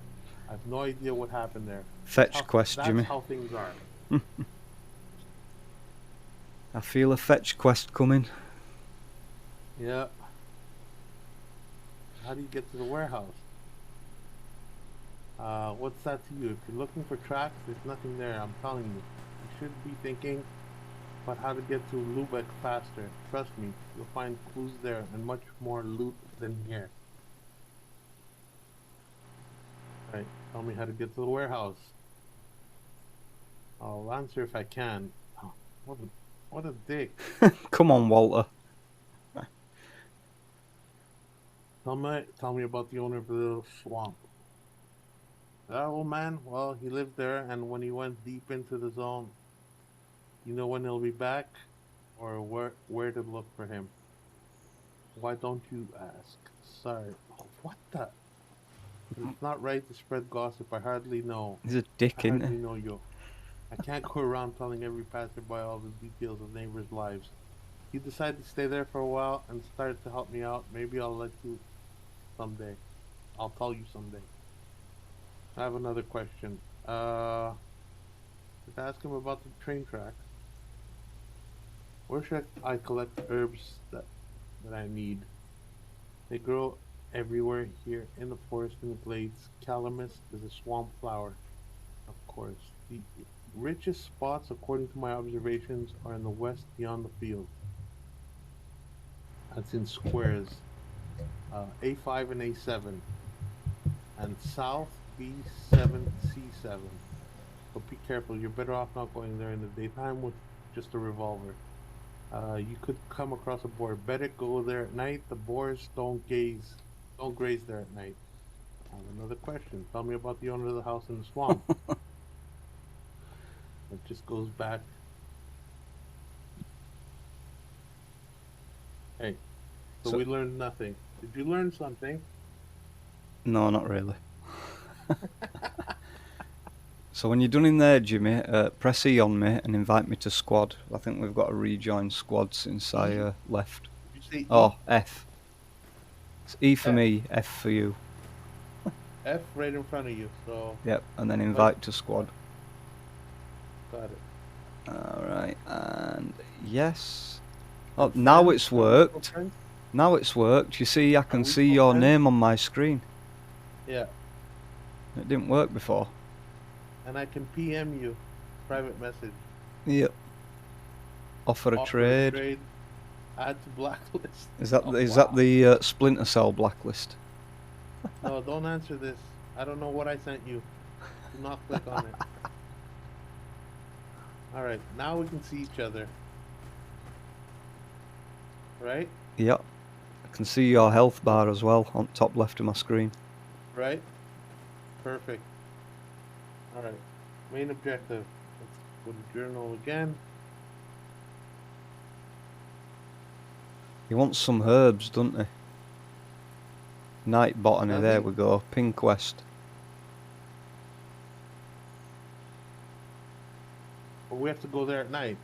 I have no idea what happened there. Fetch quest, That's Jimmy. how things are. I feel a fetch quest coming. Yeah. How do you get to the warehouse? What's that to you? If you're looking for tracks, there's nothing there, I'm telling you. You should be thinking about how to get to Lubeck faster. Trust me, you'll find clues there and much more loot than here. Right, tell me how to get to the warehouse. I'll answer if I can. Oh, what a dick. Come on, Walter. Tell me about the owner of the little swamp. That old man, well, he lived there, and when he went deep into the zone, you know when he'll be back? Or where to look for him? Why don't you ask? Sorry. Oh, what the? It's not right to spread gossip. I hardly know. He's a dick, I isn't hardly he? know you. I can't go around telling every passerby all the details of neighbors' lives. You decide to stay there for a while and start to help me out. Maybe I'll let you someday. I'll tell you someday. I have another question. Let's ask him about the train tracks. Where should I collect herbs that I need? They grow everywhere here in the forest and the glades. Calamus is a swamp flower, of course. The richest spots, according to my observations, are in the west beyond the field. That's in squares. A5 and A7. And south B7, C7. But be careful, you're better off not going there in the daytime with just a revolver. You could come across a boar. Better go there at night. The boars don't graze there at night. I have another question. Tell me about the owner of the house in the swamp. It just goes back. Hey, so we learned nothing. Did you learn something? No, not really. So when you're done in there, Jimmy, press E on me and invite me to squad. I think we've got to rejoin squad since I left. Did you say E? Oh, F. It's E for F. me, F for you. F right in front of you, so... Yep, and then invite to squad. Got it. Alright, and yes. Oh, now it's worked. Now it's worked. You see, I Are can we see still your friends? name on my screen. Yeah. It didn't work before. And I can PM you. Private message. Yep. Offer a Offer a trade. trade. Add to blacklist. Is that Oh, that wow. the Splinter Cell blacklist? No, don't answer this. I don't know what I sent you. Do not click on it. Alright, now we can see each other. Right? Yep. I can see your health bar as well on top left of my screen. Right? Perfect. Alright. Main objective. Let's go to journal again. He wants some herbs, doesn't he? Night botany, Does there he? we go. Ping quest. But we have to go there at night.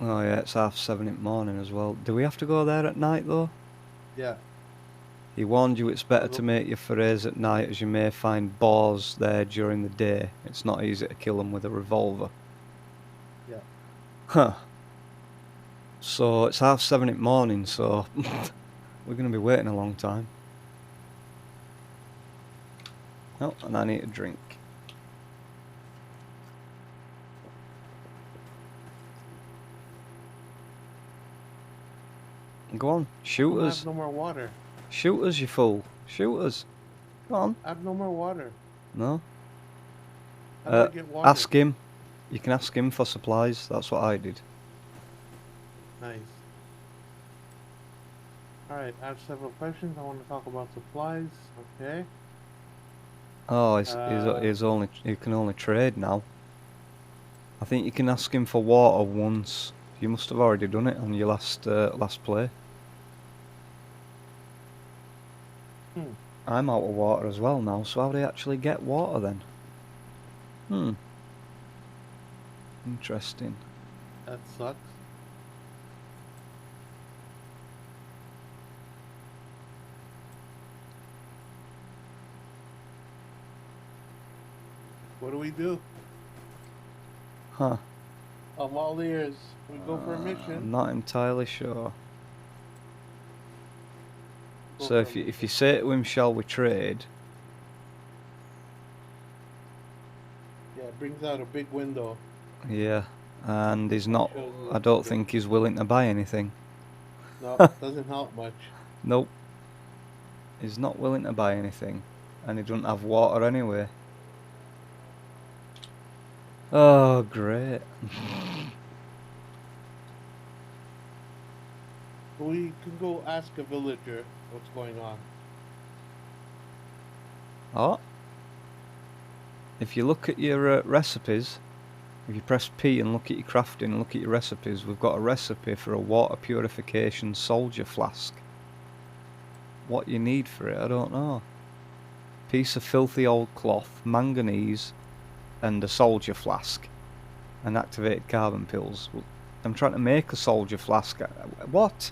Oh yeah, it's 7:30 in the morning as well. Do we have to go there at night though? Yeah. He warned you it's better We'll to go. make your forays at night as you may find boars there during the day. It's not easy to kill them with a revolver. Yeah. Huh. So it's 7:30 in the morning, so we're going to be waiting a long time. Oh, and I need a drink. Go on, shoot I us. have no more water. Shoot us, you fool. Shoot us. Go on. I have no more water. No? How do I get water? Ask him. You can ask him for supplies. That's what I did. Nice. Alright, I have several questions. I want to talk about supplies. Okay. Oh, he can only trade now. I think you can ask him for water once. You must have already done it on your last play. I'm out of water as well now, so how do they actually get water then? Interesting. That sucks. What do we do? Huh. I'm all ears. We go for a I'm mission. not entirely sure. Go So for a if you mission. say to him, shall we trade? Yeah, it brings out a big window. Yeah. And he's not, Shows us I don't the- think he's willing to buy anything. No, doesn't help much. Nope. He's not willing to buy anything. And he doesn't have water anyway. Oh, great. We can go ask a villager what's going on. Oh. If you look at your recipes, if you press P and look at your crafting and look at your recipes, we've got a recipe for a water purification soldier flask. What you need for it, I don't know. Piece of filthy old cloth, manganese, and a soldier flask. And activated carbon pills. I'm trying to make a soldier flask. What?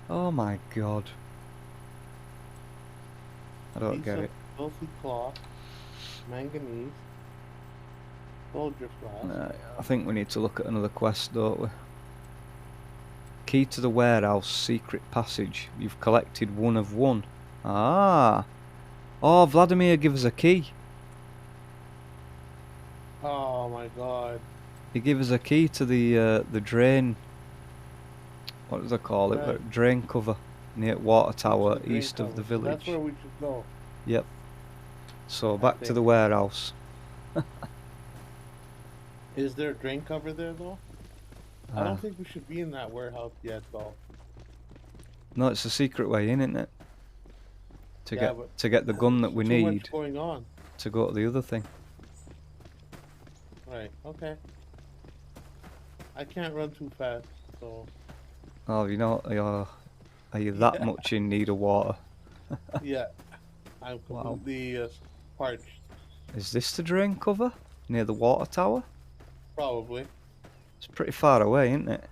Oh my god. I don't get it. Filthy cloth, manganese, soldier flask. I think we need to look at another quest, don't we? Key to the warehouse, secret passage. You've collected one of one. Ah. Oh, Vladimir gives us a key. Oh my god. He gives us a key to the drain. What do they call it? Right. Drain cover near Water Tower, The drain east of the cover. So village. that's where we should go. Yep. So back to think. the warehouse. Is there a drain cover there though? I don't think we should be in that warehouse yet though. No, it's a secret way in, isn't it? To Yeah, get the gun that we too need much going on. to go to the other thing. Right, okay. I can't run too fast, so Oh, you know, are you that Yeah. much in need of water? yeah. I'm Wow. completely parched. Is this the drain cover near the water tower? Probably. It's pretty far away, isn't it?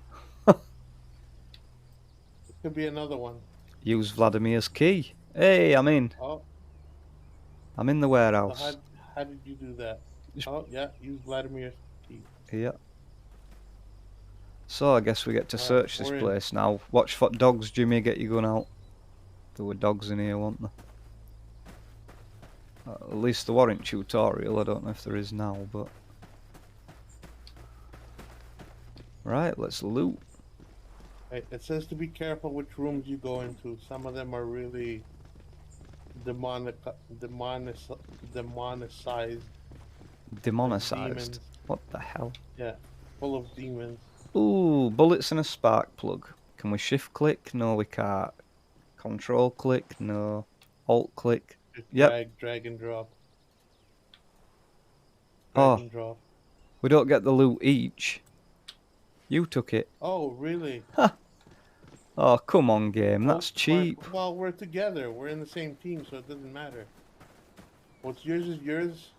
Could be another one. Use Vladimir's key. Hey, I'm in. Oh, I'm in the so warehouse. how did you do that? Just- Oh, yeah, use Vladimir's key. Yeah. So I guess we get to Alright, search this we're in. place now. Watch for dogs, Jimmy. Get your gun out. There were dogs in here, weren't there? At least there weren't tutorial. I don't know if there is now, but right. Let's loot. It says to be careful which rooms you go into. Some of them are really demonic, demonicized, like Demonicized. demons. What the hell? Yeah, full of demons. Ooh, bullets and a spark plug. Can we shift click? No, we can't. Control click? No. Alt click? Just Yep. drag and drop. Drag Oh, and drop. we don't get the loot each. You took it. Oh, really? Oh, come on, game. That's cheap. Well, we're together. We're in the same team, so it doesn't matter. What's yours is yours.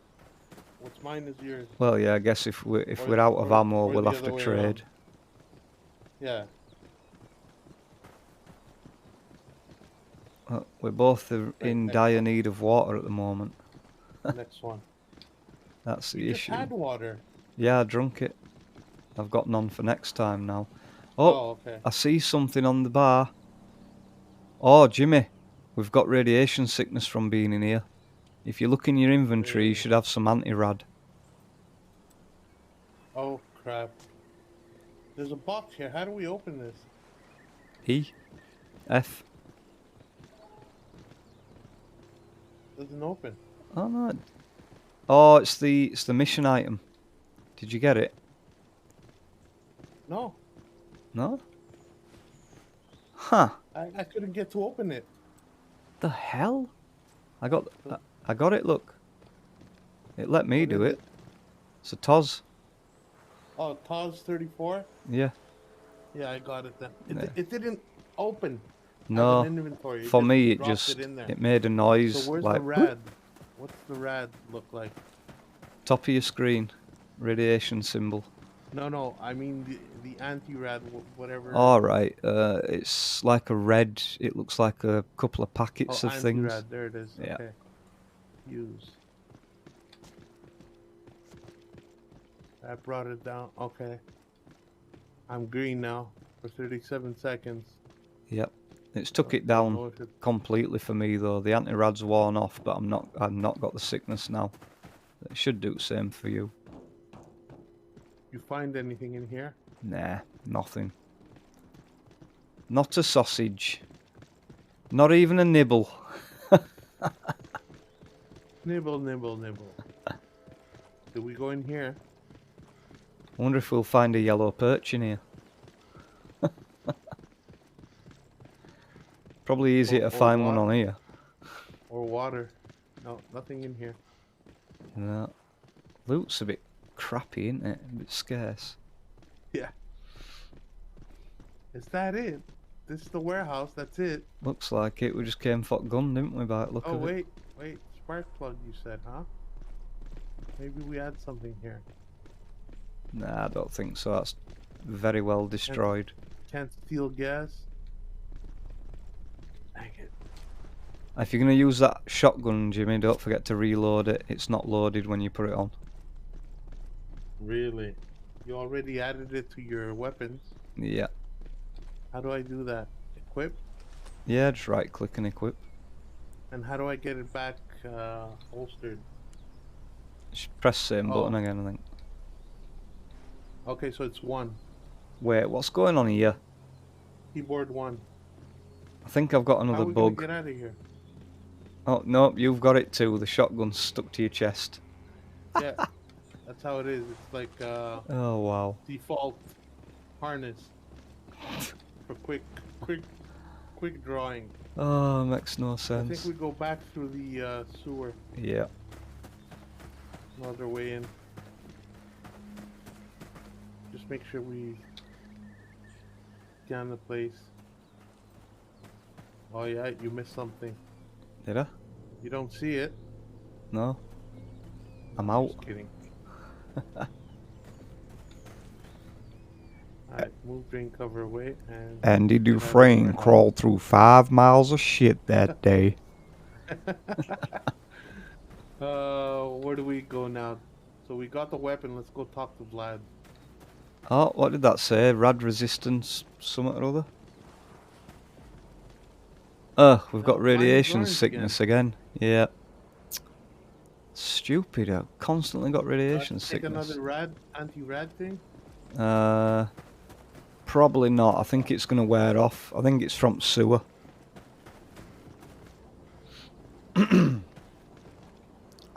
What's mine is yours. Well, yeah, I guess if we're out of ammo, or we'll the have to other way trade. around. Yeah. We're both in next dire one. need of water at the moment. Next one. That's the You just issue. had water. Yeah, I drunk it. I've got none for next time now. Oh, okay. I see something on the bar. Oh, Jimmy, we've got radiation sickness from being in here. If you look in your inventory, you should have some anti-rad. Oh, crap. There's a box here. How do we open this? E? F? Doesn't open. Oh, no. Oh, it's the mission item. Did you get it? No. No? Huh. I couldn't get to open it. The hell? I got it, look. It let me do it. It's a TOS. Oh, TOS 34? Yeah. Yeah, I got it then. Yeah. It didn't open. No. As an inventory. For me, it dropped just in there. it made a noise. So where's like the rad? What's the rad look like? top of your screen, radiation symbol. No. I mean the anti-rad, whatever. All right. It's like a red. It looks like a couple of packets of things. Anti-rad. There it is. Yeah. Okay. Use. That brought it down. Okay. I'm green now for 37 seconds. Yep. It's took it down completely for me though. The anti-rad's worn off, but I've not got the sickness now. It should do the same for you. You find anything in here? Nah, nothing. Not a sausage. Not even a nibble. Nibble, nibble, nibble. Do we go in here? I wonder if we'll find a yellow perch in here. Probably easier to find one on here. Or water. No, nothing in here. No. Loot's a bit crappy, isn't it? A bit scarce. Yeah. Is that it? This is the warehouse, that's it. Looks like it. We just came for gun, didn't we, by the look of it? Wait. Spark plug, you said, huh? Maybe we had something here. Nah, I don't think so. That's very well destroyed. Can't steal gas. Dang it. If you're going to use that shotgun, Jimmy, don't forget to reload it. It's not loaded when you put it on. Really? You already added it to your weapons? Yeah. How do I do that? Equip? Yeah, just right click and equip. And how do I get it back holstered? Just press same button again, I think. Okay, so it's 1. Wait, what's going on here? Keyboard 1. I think I've got another bug. bug. Get out of here. Oh, no, you've got it too. The shotgun's stuck to your chest. Yeah, that's how it is. It's like Oh, wow. default harness for quick drawing. Oh, makes no I sense. think we go back through the sewer. Yeah. Another way in. Just make sure we scan the place. Oh yeah, you missed something. Did I? You don't see it. No. I'm out. Just kidding. Alright, move, drain, cover away, and... Andy Dufresne crawled through 5 miles of shit that day. Where do we go now? So we got the weapon, let's go talk to Vlad. Oh, what did that say? Rad resistance, something or other? We've got No, mine is radiation orange again. sickness again. Yeah. Stupid, I've constantly got Do I have radiation to take sickness. another anti-rad thing? Uh, Probably not. I think it's going to wear off. I think it's from sewer.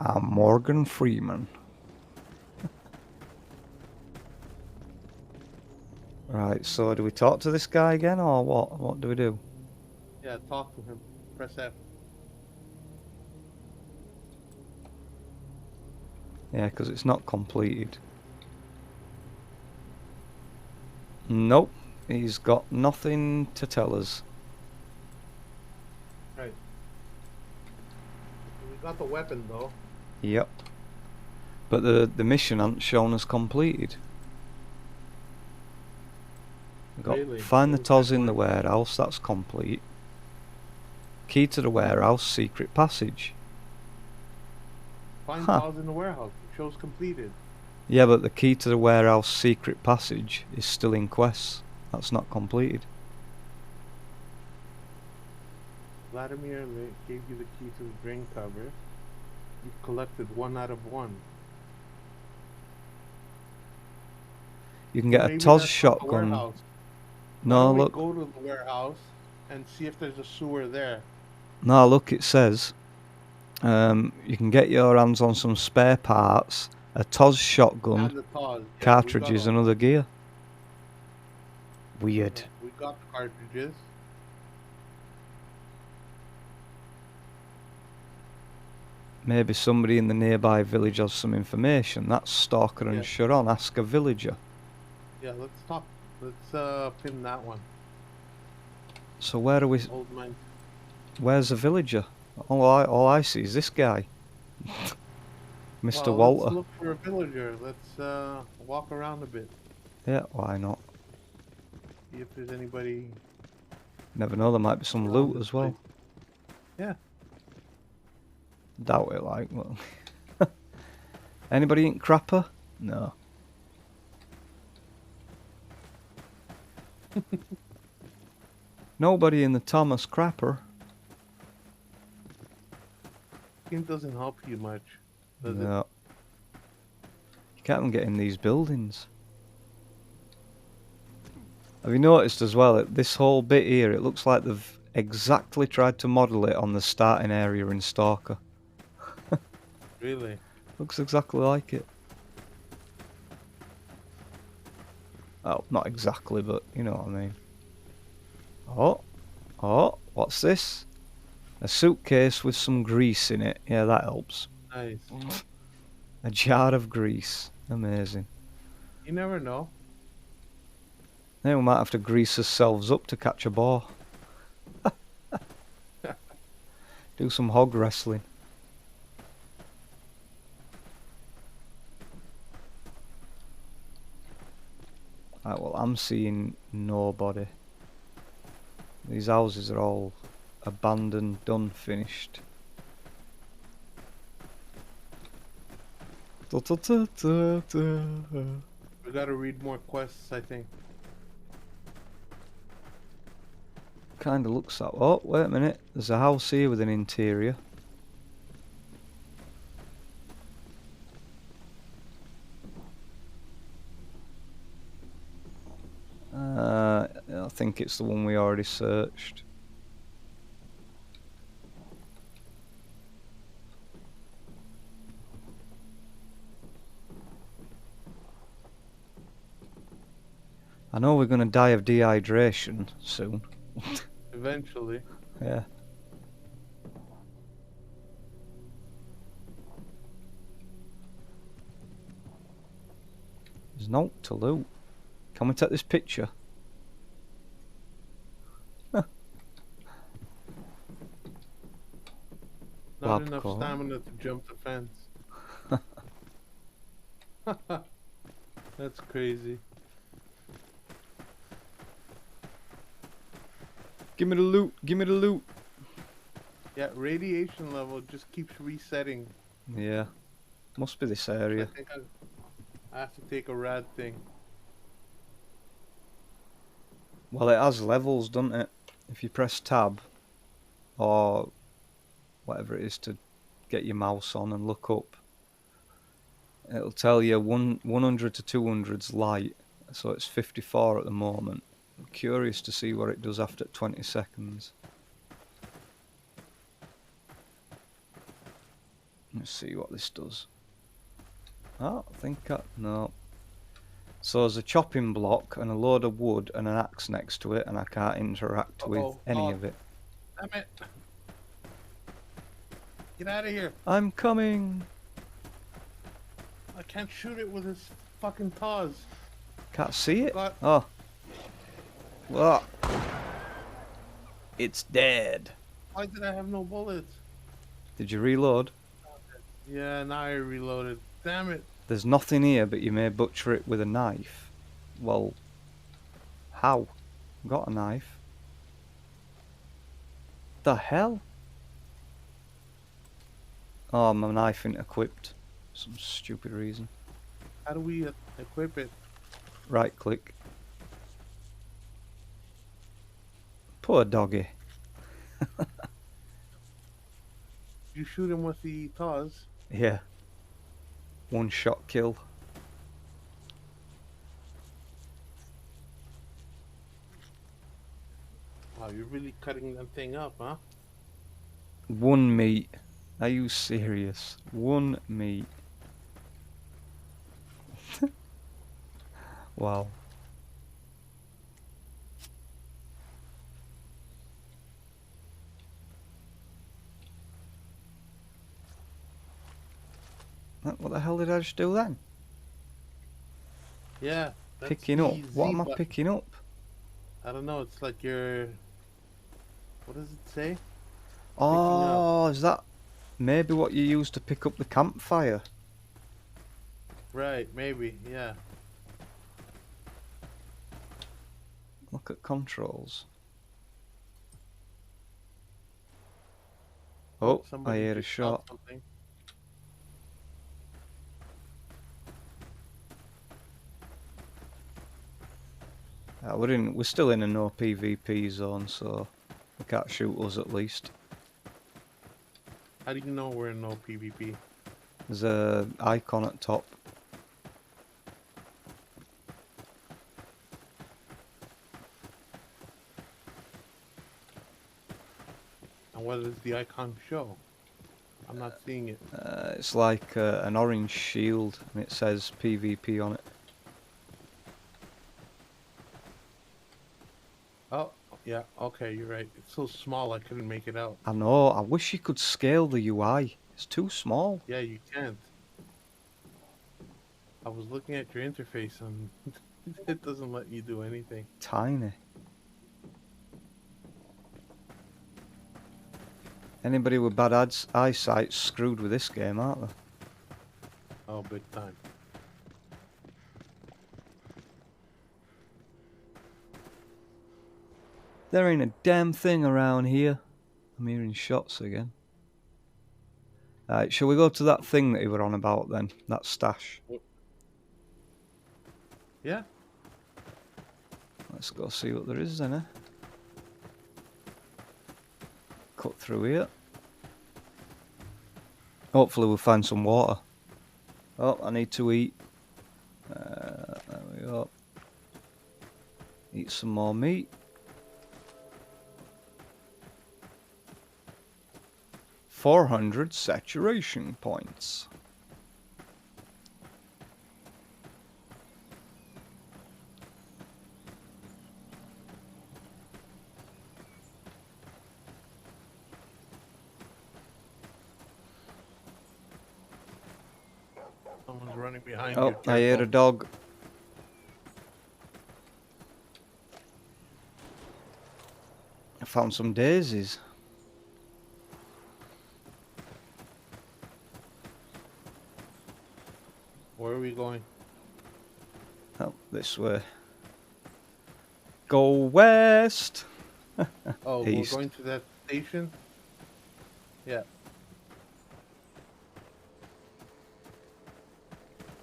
I'm Morgan Freeman. Right, so do we talk to this guy again, or what? What do we do? Yeah, talk to him. Press F. Yeah, because it's not completed. Nope, he's got nothing to tell us. Right. We got the weapon though. Yep. But the mission hasn't shown us completed. We've got Really? find the What was TOS that in the one? warehouse, that's complete. Key to the warehouse, secret passage. Find Huh. pause in the warehouse. It shows completed. Yeah, but the key to the warehouse secret passage is still in quest. That's not completed. Vladimir gave you the key to the drain cover. You collected 1 out of 1. You can So get a maybe TOS that's not the shotgun. warehouse. Why No, don't we look. go to the warehouse and see if there's a sewer there? No, look, it says you can get your hands on some spare parts, a TOS shotgun, And the pause. Yeah, we got cartridges, all and that. other gear. Weird. Yeah, we got the cartridges. Maybe somebody in the nearby village has some information. That's Stalker and Yeah, Sharon. Ask a villager. yeah. Let's talk. Let's pin that one. So where are we? Old man. Where's the villager? All I see is this guy, Mr. Well, let's Walter. look for a villager. Let's walk around a bit. Yeah, why not? See if there's anybody Never know. There might be some around loot this as place. well. Yeah. Doubt it. Like, well. Anybody in Crapper? No. Nobody in the Thomas Crapper. Game doesn't help you much, does it? No. You can't even get in these buildings. Have you noticed as well that this whole bit here, it looks like they've exactly tried to model it on the starting area in Stalker. Really? Looks exactly like it. Oh, not exactly, but you know what I mean. Oh, what's this? A suitcase with some grease in it. Yeah, that helps. Nice. A jar of grease. Amazing. You never know. Then we might have to grease ourselves up to catch a boar. Do some hog wrestling. Right, well, I'm seeing nobody. These houses are all abandoned, done, finished. We gotta read more quests, I think. Kinda looks that. Oh, wait a minute. There's a house here with an interior. I think it's the one we already searched. I know we're gonna die of dehydration soon. Eventually. Yeah. There's no to loot. Can we take this picture? Not enough Babcock. stamina to jump the fence. That's crazy. Give me the loot. Give me the loot. Yeah, radiation level just keeps resetting. Yeah. Must be this I area. think I have to take a rad thing. Well, it has levels, doesn't it? If you press tab or whatever it is to get your mouse on and look up, it'll tell you 100 to 200's light, so it's 54 at the moment. I'm curious to see what it does after 20 seconds. Let's see what this does. Oh, I think no. So there's a chopping block and a load of wood and an axe next to it, and I can't interact with any of it. Damn it! Get out of here! I'm coming! I can't shoot it with his fucking paws. Can't see it? God. Oh. Well, it's dead. Why did I have no bullets? Did you reload? Yeah, now I reloaded. Damn it. There's nothing here, but you may butcher it with a knife. Well, how? Got a knife. The hell? Oh, my knife ain't equipped. Some stupid reason. How do we equip it? Right click. Poor doggy. You shoot him with the paws. Yeah. One shot kill. Wow, you're really cutting that thing up, huh? One meat. Are you serious? One meat. Wow. What the hell did I just do then? Yeah. Picking up. What am I picking up? I don't know. It's like you're. What does it say? Oh, is that maybe what you use to pick up the campfire? Right, maybe, yeah. Look at controls. Oh, I hear a shot. Something. We're still in a no PvP zone, so they can't shoot us at least. How do you know we're in no PvP? There's a icon at top. And what does the icon show? I'm not seeing it. It's like an orange shield, and it says PvP on it. Oh, yeah, okay, you're right. It's so small I couldn't make it out. I know, I wish you could scale the UI. It's too small. Yeah, you can't. I was looking at your interface and it doesn't let you do anything. Tiny. Anybody with bad eyesight's screwed with this game, aren't they? Oh, big time. There ain't a damn thing around here. I'm hearing shots again. Alright, shall we go to that thing that you were on about then? That stash. Yeah. Let's go see what there is then, eh? Cut through here. Hopefully we'll find some water. Oh, I need to eat. There we go. Eat some more meat. 400 saturation points. Someone's running behind you. Oh, I hear a dog. I found some daisies. Where are we going? Oh, this way. Go west! Oh, East. we're going to that station? Yeah.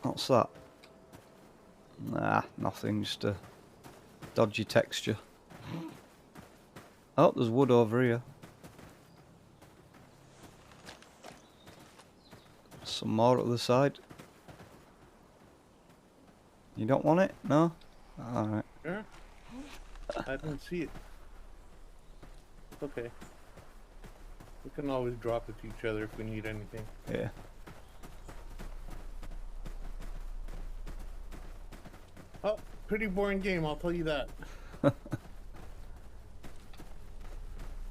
What's that? Nah, nothing, just a dodgy texture. Oh, there's wood over here. Some more at the side. You don't want it? No? Alright. Sure. I didn't see it. It's okay. We can always drop it to each other if we need anything. Yeah. Oh, pretty boring game, I'll tell you that.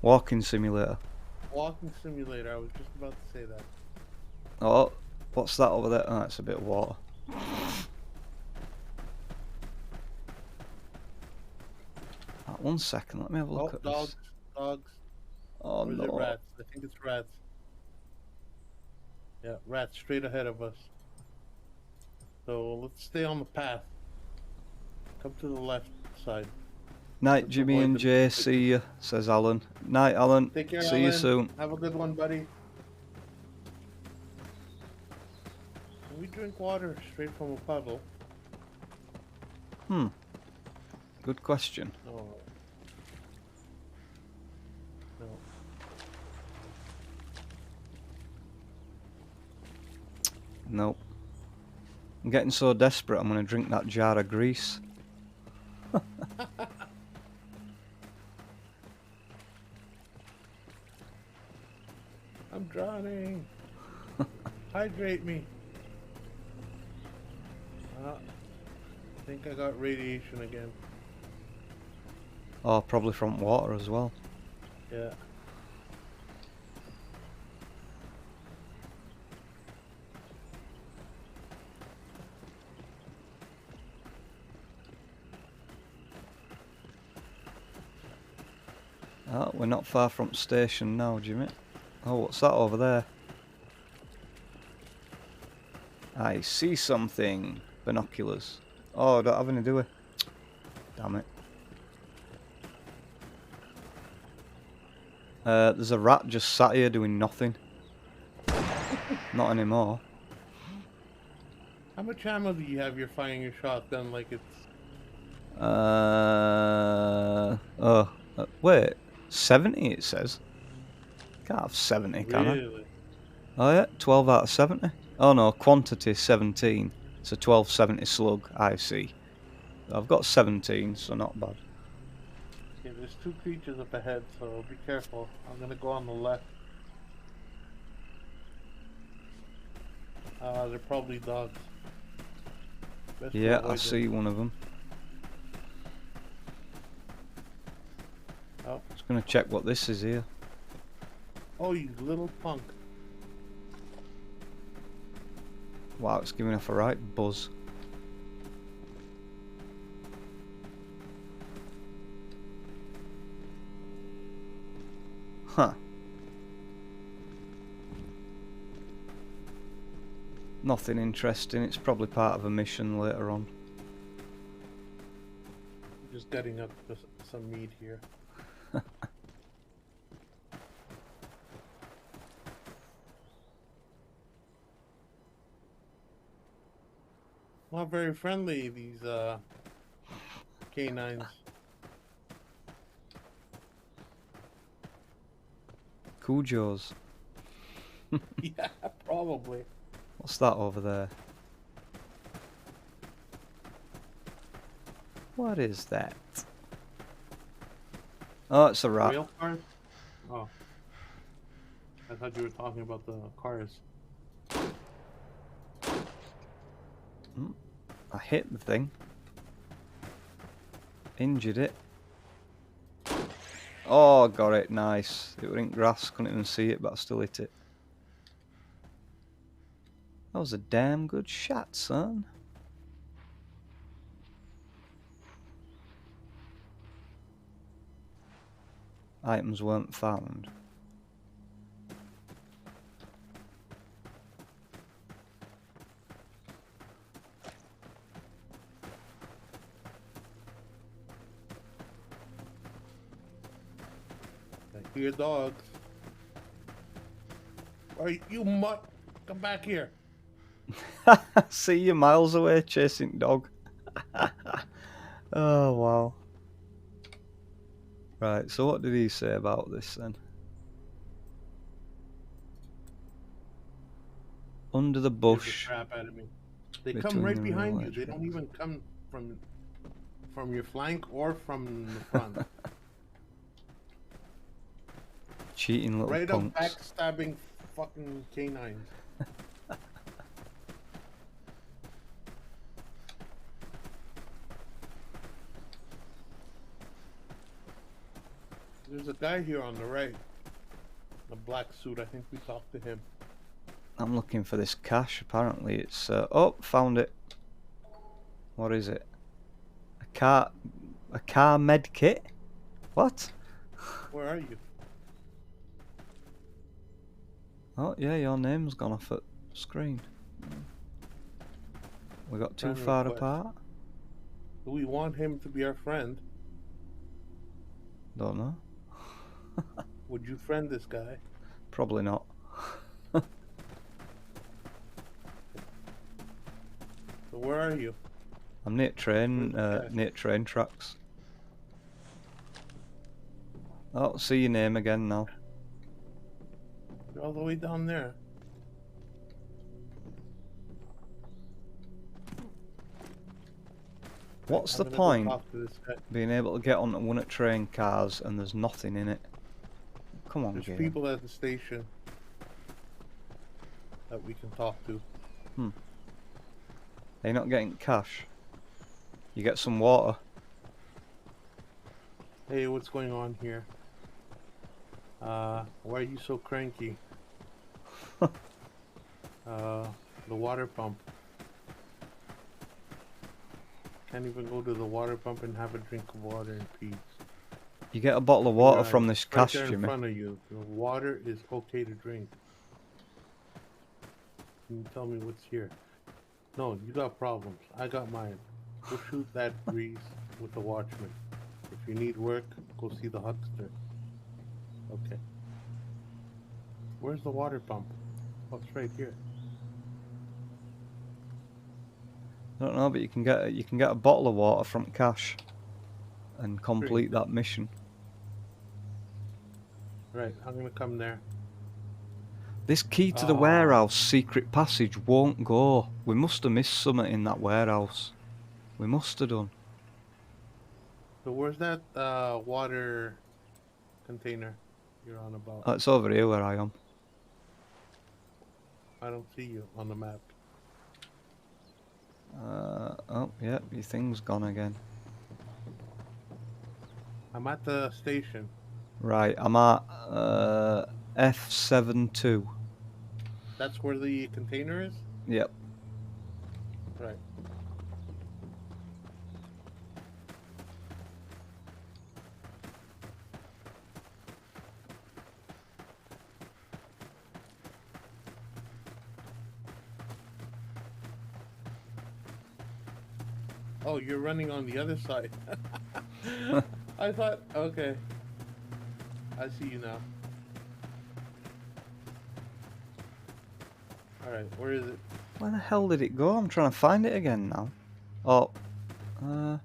Walking simulator. Walking simulator, I was just about to say that. Oh, what's that over there? Oh, it's a bit of water. One second, let me have a look at dogs, this. dogs. Oh Or is no. it rats? I think it's rats. Yeah, rats straight ahead of us. So let's stay on the path. Come to the left side. Night, Let's Jimmy avoid and the Jay, big see you, says Alan. Night, Alan. Take care, See you Alan. soon. Have a good one, buddy. Can we drink water straight from a puddle? Good question. No. No. Nope. I'm getting so desperate I'm gonna drink that jar of grease. I'm drowning. Hydrate me. I think I got radiation again. Oh, probably from water as well. Yeah. Oh, we're not far from station now, Jimmy. Oh, what's that over there? I see something. Binoculars. Oh, I don't have any, do we? Damn it. There's a rat just sat here doing nothing. Not anymore. How much ammo do you have? You're firing your shotgun like it's... Wait. 70 it says. Can't have 70, can I? Really? Oh yeah, 12 out of 70. Oh no, quantity 17. It's a 1270 slug, I see. I've got 17, so not bad. Okay, there's two creatures up ahead, so be careful. I'm gonna go on the left. They're probably dogs. Best to Yeah, avoid I them. see one of them. Oh. Just gonna check what this is here. Oh, you little punk. Wow, it's giving off a right buzz. Huh. Nothing interesting, it's probably part of a mission later on. Just getting up to some meat here. Not very friendly, these canines. Cujos. Yeah, probably. What's that over there? What is that? Oh, it's a rat. Rail cars? Oh. I thought you were talking about the cars. I hit the thing. Injured it. Oh, got it. Nice. It was in grass. Couldn't even see it, but I still hit it. That was a damn good shot, son. Items weren't found. I hear dogs. Alright, you mutt! Come back here! See you miles away chasing dog. Oh, wow. Right, so what did he say about this then? Under the Scared the bush, crap out of me. They come between right the behind real you. They don't edge. even come from your flank or from the front. Cheating little Right up punks. backstabbing fucking canines. There's a guy here on the right. The black suit. I think we talked to him. I'm looking for this cache. Apparently it's... oh, found it. What is it? A car med kit? What? Where are you? Oh, yeah, your name's gone off at screen. We got too Friend far request. apart? Do we want him to be our friend? Don't know. Would you friend this guy? Probably not. So where are you? I'm near train, Where's the cache? near train tracks. Oh, see your name again now. You're all the way down there. What's I'm the gonna go point talk to this guy. being able to get onto one of train cars and there's nothing in it? Come on, There's game. people at the station that we can talk to. Are you not getting cash? You get some water. Hey, what's going on here? Why are you so cranky? The water pump. Can't even go to the water pump and have a drink of water in peace. You get a bottle of Hey, water guys, from this right cache, there in Jimmy. front of you. The water is okay to drink. Can you tell me what's here? No, you got problems. I got mine. Go shoot that breeze with the watchman. If you need work, go see the huckster. Okay. Where's the water pump? Oh, it's right here. I don't know, but you can get a bottle of water from cache and complete Drink. that mission. Right, I'm gonna come there. This key to the Ah, warehouse secret passage won't go. We must have missed something in that warehouse. We must have done. so where's that water container you're on about? Oh, it's over here where I am. I don't see you on the map. Oh, yeah, your thing's gone again. I'm at the station. Right, I'm at F72. That's where the container is? Yep. Right. Oh, you're running on the other side. I thought, okay. I see you now. Alright, where is it? Where the hell did it go? I'm trying to find it again now. Oh, the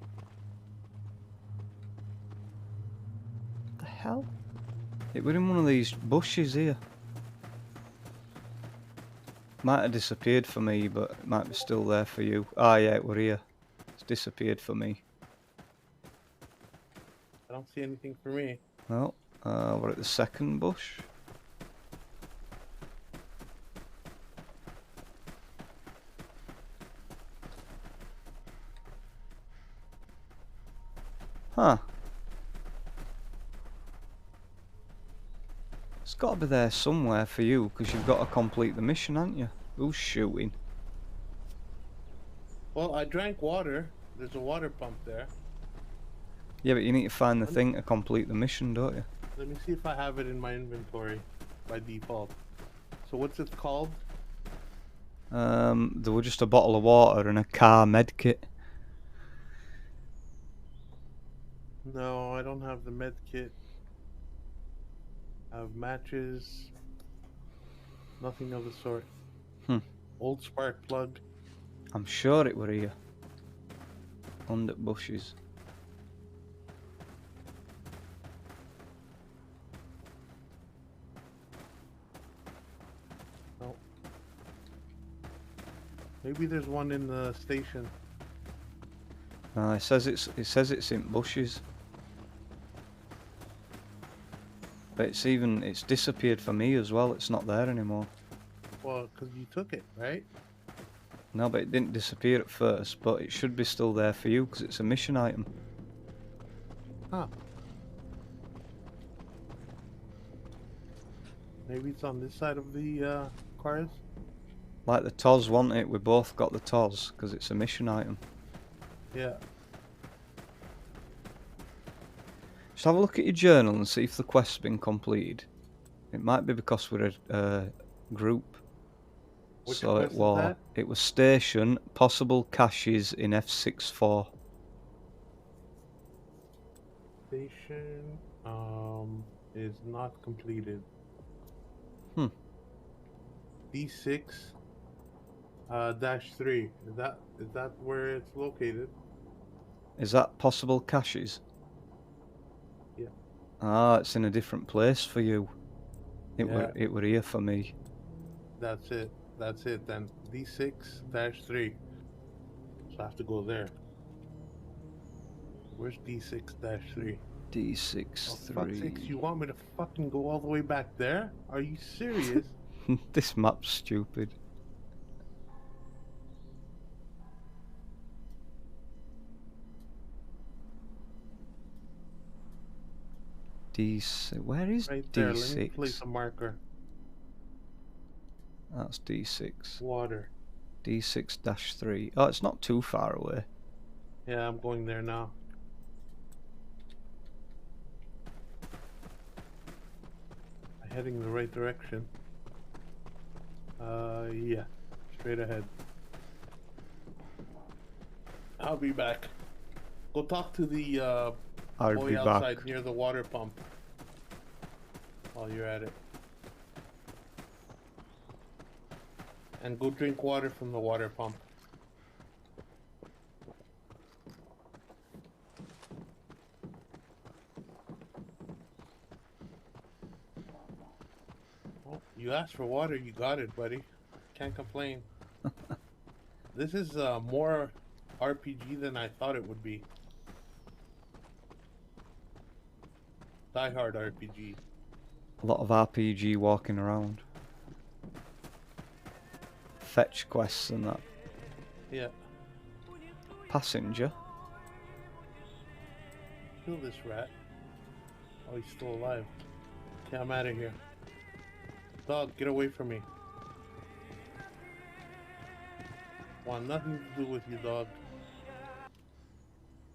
hell? It was in one of these bushes here. Might have disappeared for me, but it might be still there for you. Ah, yeah, it were here. It's disappeared for me. I don't see anything for me. No, we're at the second bush. Huh. It's got to be there somewhere for you, because you've got to complete the mission, haven't you? Who's shooting? Well, I drank water. There's a water pump there. Yeah, but you need to find the thing to complete the mission, don't you? Let me see if I have it in my inventory by default. So what's it called? There were just a bottle of water and a car med kit. No, I don't have the med kit. I have matches. Nothing of the sort. Old spark plug. I'm sure it were here. Under bushes. Maybe there's one in the station. It says it's in bushes. But it's disappeared for me as well. It's not there anymore. Well, because you took it, right? No, but it didn't disappear at first. But it should be still there for you because it's a mission item. Huh. Maybe it's on this side of the cars. Like the TOS want it. We both got the TOS because it's a mission item. Yeah. Just have a look at your journal and see if the quest's been completed. It might be because we're a group. Which So quest is that? it was station, possible caches in F64. Station is not completed. Hmm. D6 -3. Is that where it's located? Is that possible caches? Yeah. Ah, it's in a different place for you. It Yeah. were here for me. That's it. That's it then. D6-3. So I have to go there. Where's D6-3? D6 Oh, fuck's sakes, 3. you want me to fucking go all the way back there? Are you serious? This map's stupid. D6. Where is Right there. D6? Let me place a marker. That's D6. Water. D6-3. Oh, it's not too far away. Yeah, I'm going there now. I'm heading the right direction. Yeah. Straight ahead. I'll be back. Go talk to the I'll boy be outside back. near the water pump while you're at it. And go drink water from the water pump. Well, you asked for water, you got it, buddy. Can't complain. This is more RPG than I thought it would be. Die Hard RPG. A lot of RPG walking around. Fetch quests and that. Yeah. Passenger. Kill this rat. Oh, he's still alive. Okay, I'm out of here. Dog, get away from me. Want nothing to do with you, dog.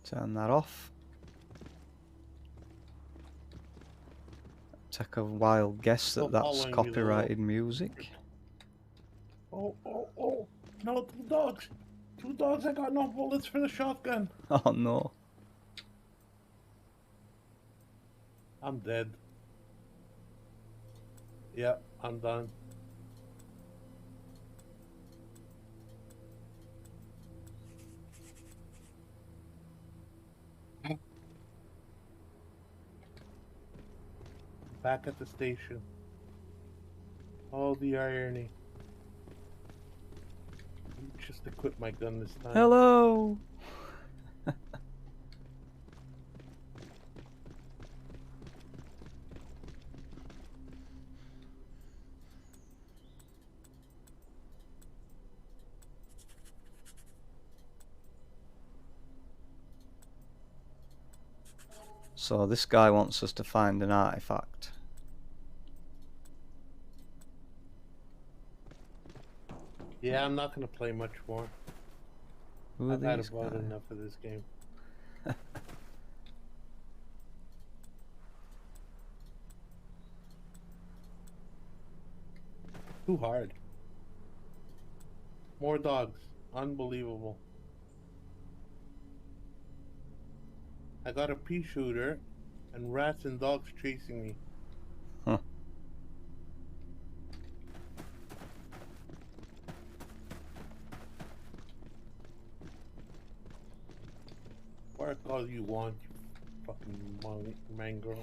Turn that off. Take a wild guess Still that that's following you, copyrighted music. Oh, oh, oh. No, two dogs. Two dogs, I got no bullets for the shotgun. Oh no. I'm dead. Yep, I'm done. Back at the station. Oh, the irony. Just equip my gun this time. Hello. So this guy wants us to find an artifact. Yeah, I'm not gonna play much more. Who are I've had these about guys? enough of this game. Too hard. More dogs. Unbelievable. I got a pea shooter and rats and dogs chasing me. Huh. Bark all you want, you fucking mangrove.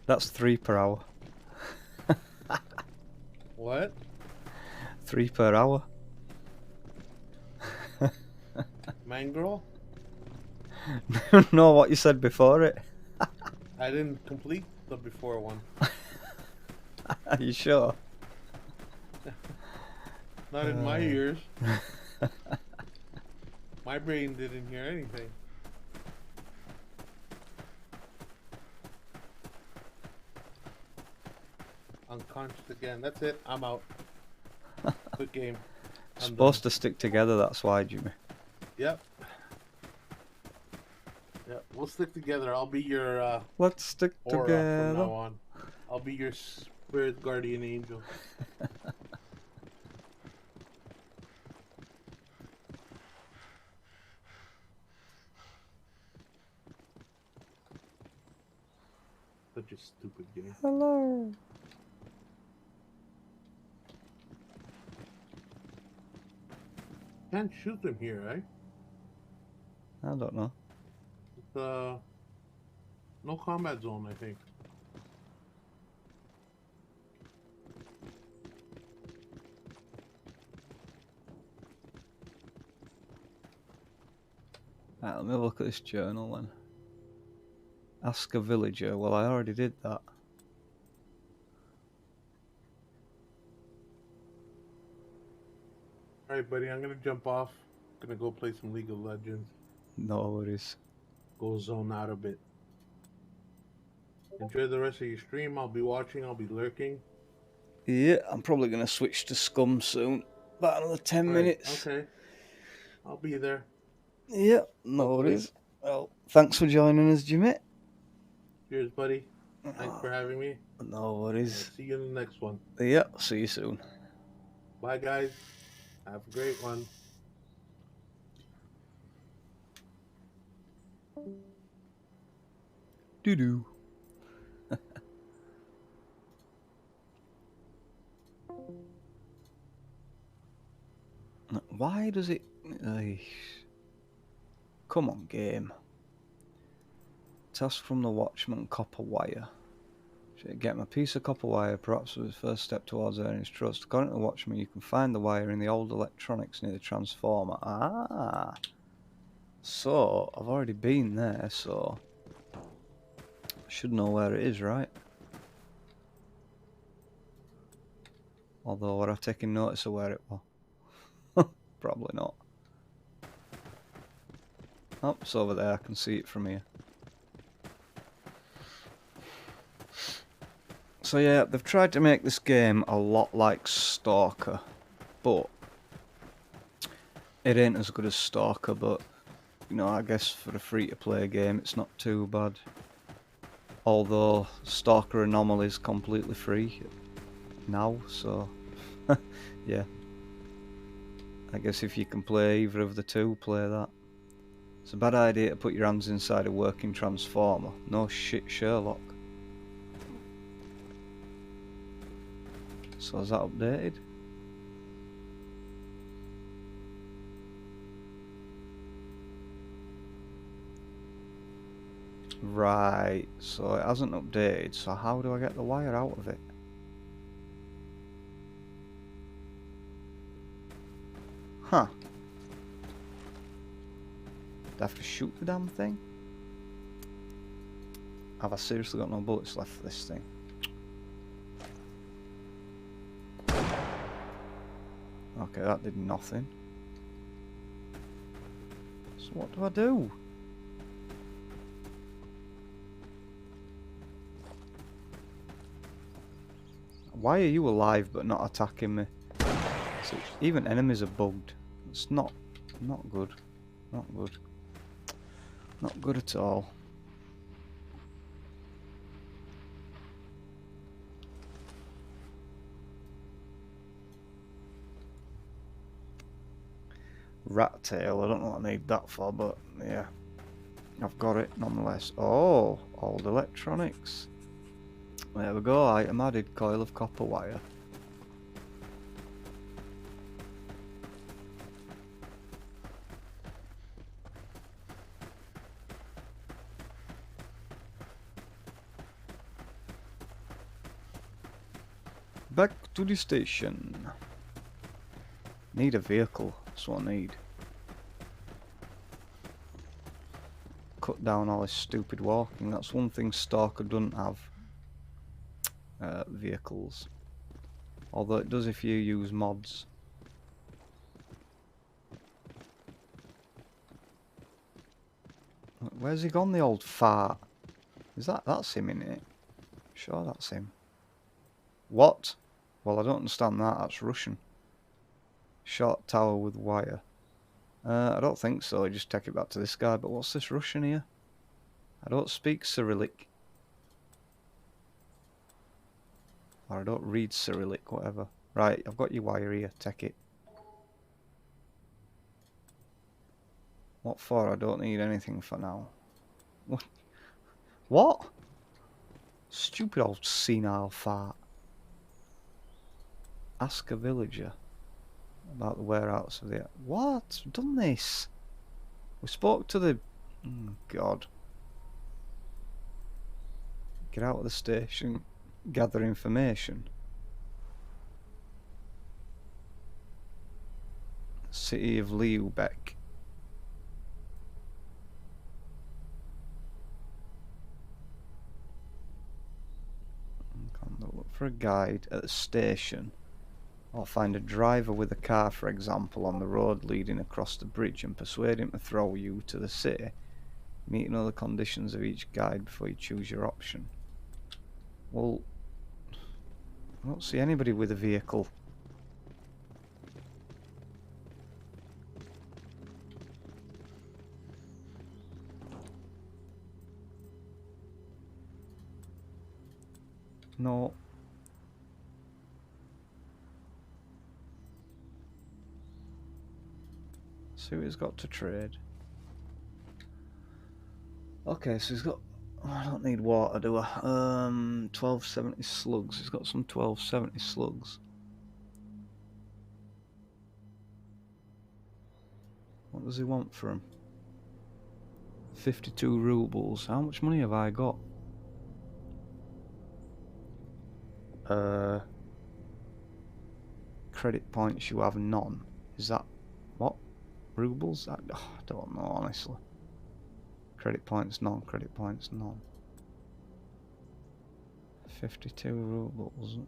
That's 3 per hour. What? 3 per hour. Mangrel? No, what you said before it. I didn't complete the before one. Are you sure? Not in my ears. My brain didn't hear anything. Unconscious again. That's it. I'm out. Good game. I'm Supposed done. to stick together, that's why, Jimmy. Yep. Yep. We'll stick together. I'll be your Let's stick aura from together. now on. I'll be your spirit guardian angel. Such a stupid game. Hello. Can't shoot them here, right? I don't know. It's no combat zone, I think. Right, let me look at this journal then. Ask a villager. Well, I already did that. Alright, buddy, I'm gonna jump off. Gonna go play some League of Legends. No worries. Go zone out a bit. Enjoy the rest of your stream. I'll be watching, I'll be lurking. Yeah, I'm probably going to switch to Scum soon. About another 10 minutes. Okay. I'll be there. Yeah, no Hopefully. worries. Well, thanks for joining us, Jimmy. Cheers, buddy. Thanks for having me. No I'll worries. see you in the next one. Yeah, see you soon. Bye, guys. Have a great one. Doo-doo. Why does it... Come on, game. Task from the watchman, copper wire. Should get him a piece of copper wire, perhaps was his first step towards earning his trust. According to the watchman, you can find the wire in the old electronics near the transformer. Ah! So, I've already been there, so... I should know where it is, right? Although, would I taken notice of where it was? Probably not. Oh, it's over there, I can see it from here. So yeah, they've tried to make this game a lot like S.T.A.L.K.E.R, but it ain't as good as S.T.A.L.K.E.R, but you know, I guess for a free-to-play game it's not too bad. Although S.T.A.L.K.E.R Anomaly is completely free now, so yeah. I guess if you can play either of the two, play that. It's a bad idea to put your hands inside a working transformer. No shit, Sherlock. So is that updated? Right, so it hasn't updated, so how do I get the wire out of it? Huh. Do I have to shoot the damn thing? Have I seriously got no bullets left for this thing? Okay, that did nothing. So what do I do? Why are you alive but not attacking me? So even enemies are bugged. It's not good. Not good. Not good at all. Rat tail, I don't know what I need that for, but yeah. I've got it nonetheless. Oh, old electronics. There we go, item added, coil of copper wire. Back to the station. Need a vehicle, that's what I need. cut down all this stupid walking. That's one thing S.T.A.L.K.E.R doesn't have. Vehicles. Although it does if you use mods. Where's he gone, the old fart? That's him, innit? Sure, that's him. What? Well, I don't understand that. That's Russian. Short tower with wire. I don't think so. Just take it back to this guy. But what's this Russian here? I don't speak Cyrillic. Or I don't read Cyrillic, whatever. Right, I've got your wire here. Take it. What for? I don't need anything for now. What? What? Stupid old senile fart. Ask a villager about the whereabouts of the... What? We've done this. We spoke to the... Oh, God. Get out of the station. Gather information. City of Lübeck. Look for a guide at the station. Or find a driver with a car, for example, on the road leading across the bridge and persuade him to throw you to the city. Meet and other conditions of each guide before you choose your option. Well, I don't see anybody with a vehicle. No. See what he's got to trade. Okay, so he's got... Oh, I don't need water, do I? 1270 slugs. He's got some 1270 slugs. What does he want for him? 52 rubles. How much money have I got? Credit points, you have none. Is that... What? Rubles? I don't know, honestly. Credit points, none. Credit points, none. 52 rubles.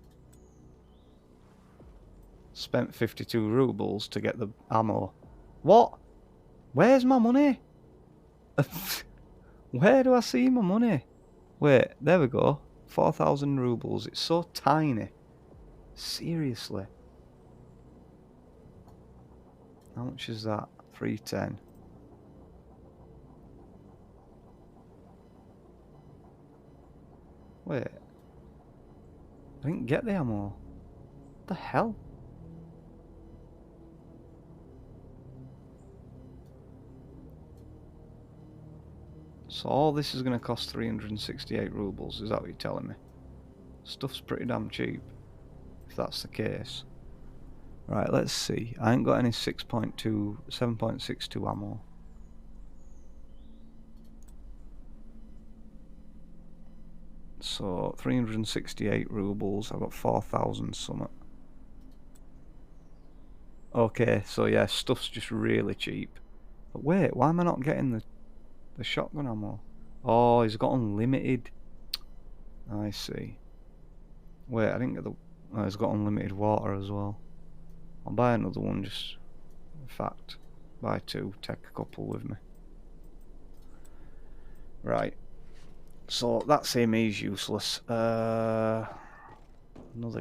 Spent 52 rubles to get the ammo. What? Where's my money? Where do I see my money? Wait, there we go. 4,000 rubles. It's so tiny. Seriously. How much is that? 310. Wait. I didn't get the ammo. What the hell? So all this is going to cost 368 rubles. Is that what you're telling me? Stuff's pretty damn cheap. If that's the case. Right, let's see. I ain't got any 7.62 ammo. So 368 rubles. I've got 4,000 something. Okay, so yeah, stuff's just really cheap. But wait, why am I not getting the shotgun ammo? Oh, he's got unlimited. I see. Wait, I didn't get the... Oh, he's got unlimited water as well. I'll buy another one, just... In fact, buy two, take a couple with me. Right. So, that's him, he's useless. Another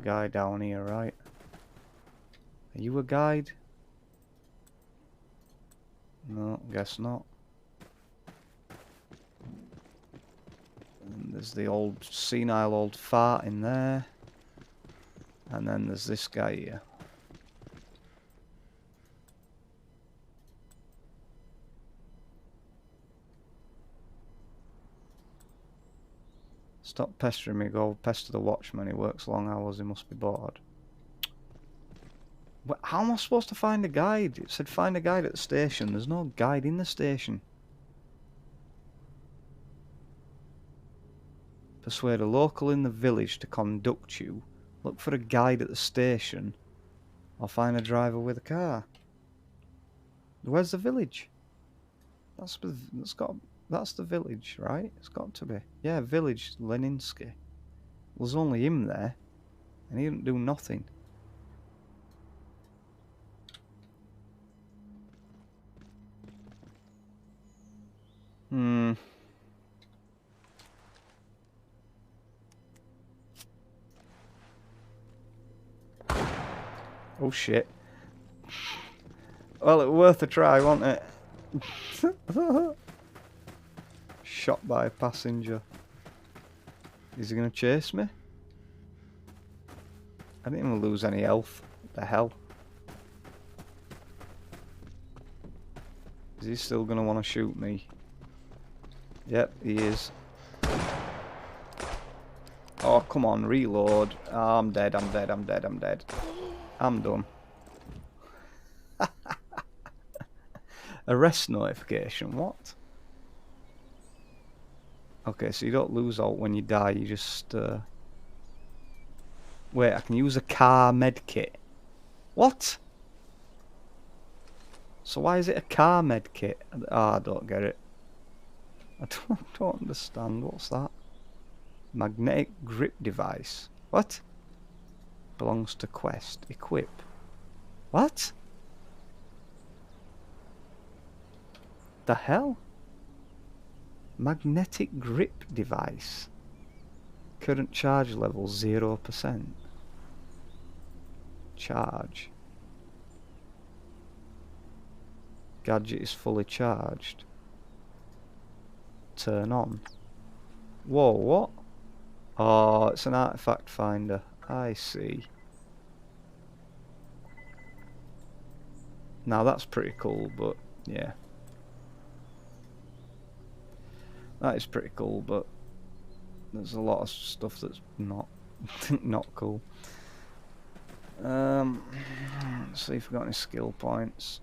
guy down here, right? Are you a guide? No, guess not. And there's the old senile old fart in there. And then there's this guy here. Stop pestering me, go pester the watchman. He works long hours, he must be bored. But how am I supposed to find a guide? It said find a guide at the station. There's no guide in the station. Persuade a local in the village to conduct you. Look for a guide at the station. Or find a driver with a car. Where's the village? That's got... That's the village, right? It's got to be. Yeah, village Leninsky. There's only him there, and he didn't do nothing. Hmm. Oh shit. Well, it was worth a try, wasn't it? Shot by a passenger. Is he gonna chase me? I didn't even lose any health. What the hell? Is he still gonna want to shoot me? Yep, he is. Oh, come on, reload. Oh, I'm dead, I'm dead, I'm dead, I'm dead. I'm done. Arrest notification, what? Okay, so you don't lose out when you die, you just... Wait, I can use a car medkit. What? So why is it a car medkit? Ah, I don't get it. I don't understand. What's that? Magnetic grip device. What? Belongs to Quest. Equip. What? The hell? Magnetic grip device. Current charge level 0%. Charge. Gadget is fully charged. Turn on. Whoa, what? Oh, it's an artifact finder. I see. Now that's pretty cool, but yeah. That is pretty cool, but there's a lot of stuff that's not not cool. Let's see if we've got any skill points.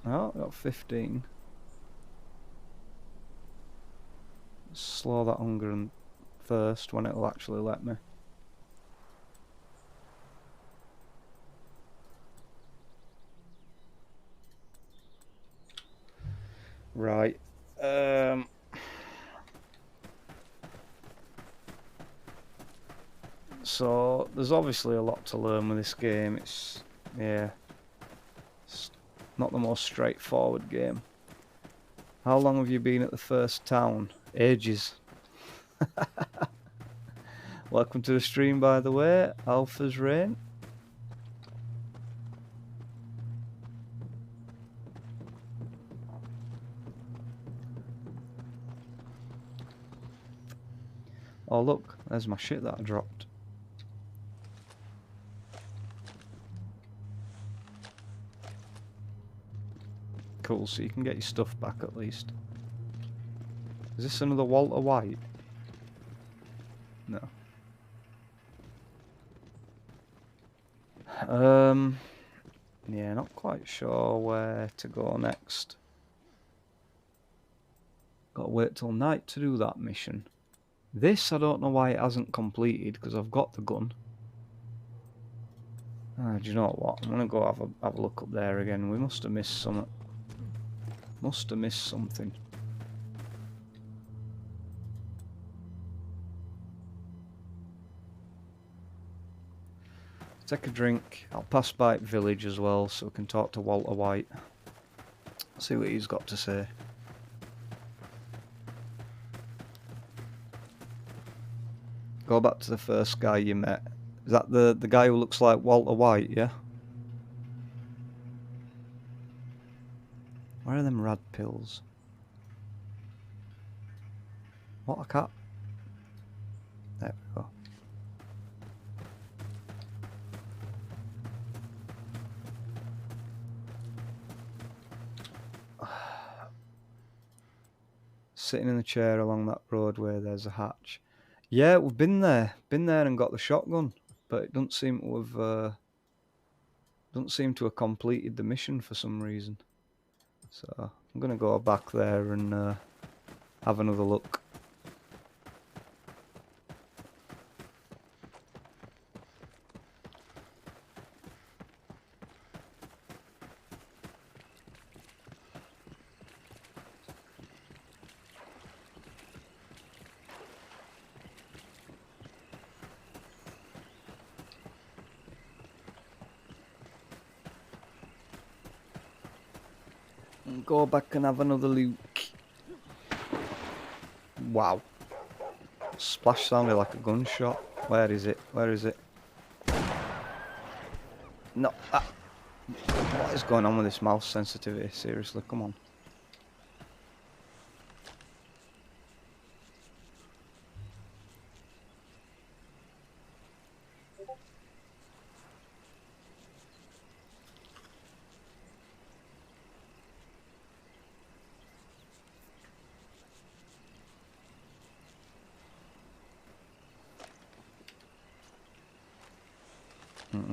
Oh, got 15. Slow that hunger and thirst when it'll actually let me. Right. So there's obviously a lot to learn with this game. It's not the most straightforward game. How long have you been at the first town? Ages. Welcome to the stream, by the way. Alpha's Rain. Oh look, there's my shit that I dropped. Cool, so you can get your stuff back at least. Is this another Walter White? No. Yeah, not quite sure where to go next. Gotta wait till night to do that mission. This, I don't know why it hasn't completed, because I've got the gun. Do you know what? I'm gonna go have a look up there again. We must have missed something. Must have missed something. Take a drink. I'll pass by village as well, so we can talk to Walter White. See what he's got to say. Go back to the first guy you met. Is that the guy who looks like Walter White, yeah? Where are them rad pills? What, a cat? There we go. Sitting in the chair along that roadway, there's a hatch. Yeah, we've been there and got the shotgun, but it doesn't seem to have completed the mission for some reason. So I'm gonna go back there and have another look. go back and have another look. Wow. Splash sounded like a gunshot. Where is it? Where is it? No. What is going on with this mouse sensitivity? Seriously, come on.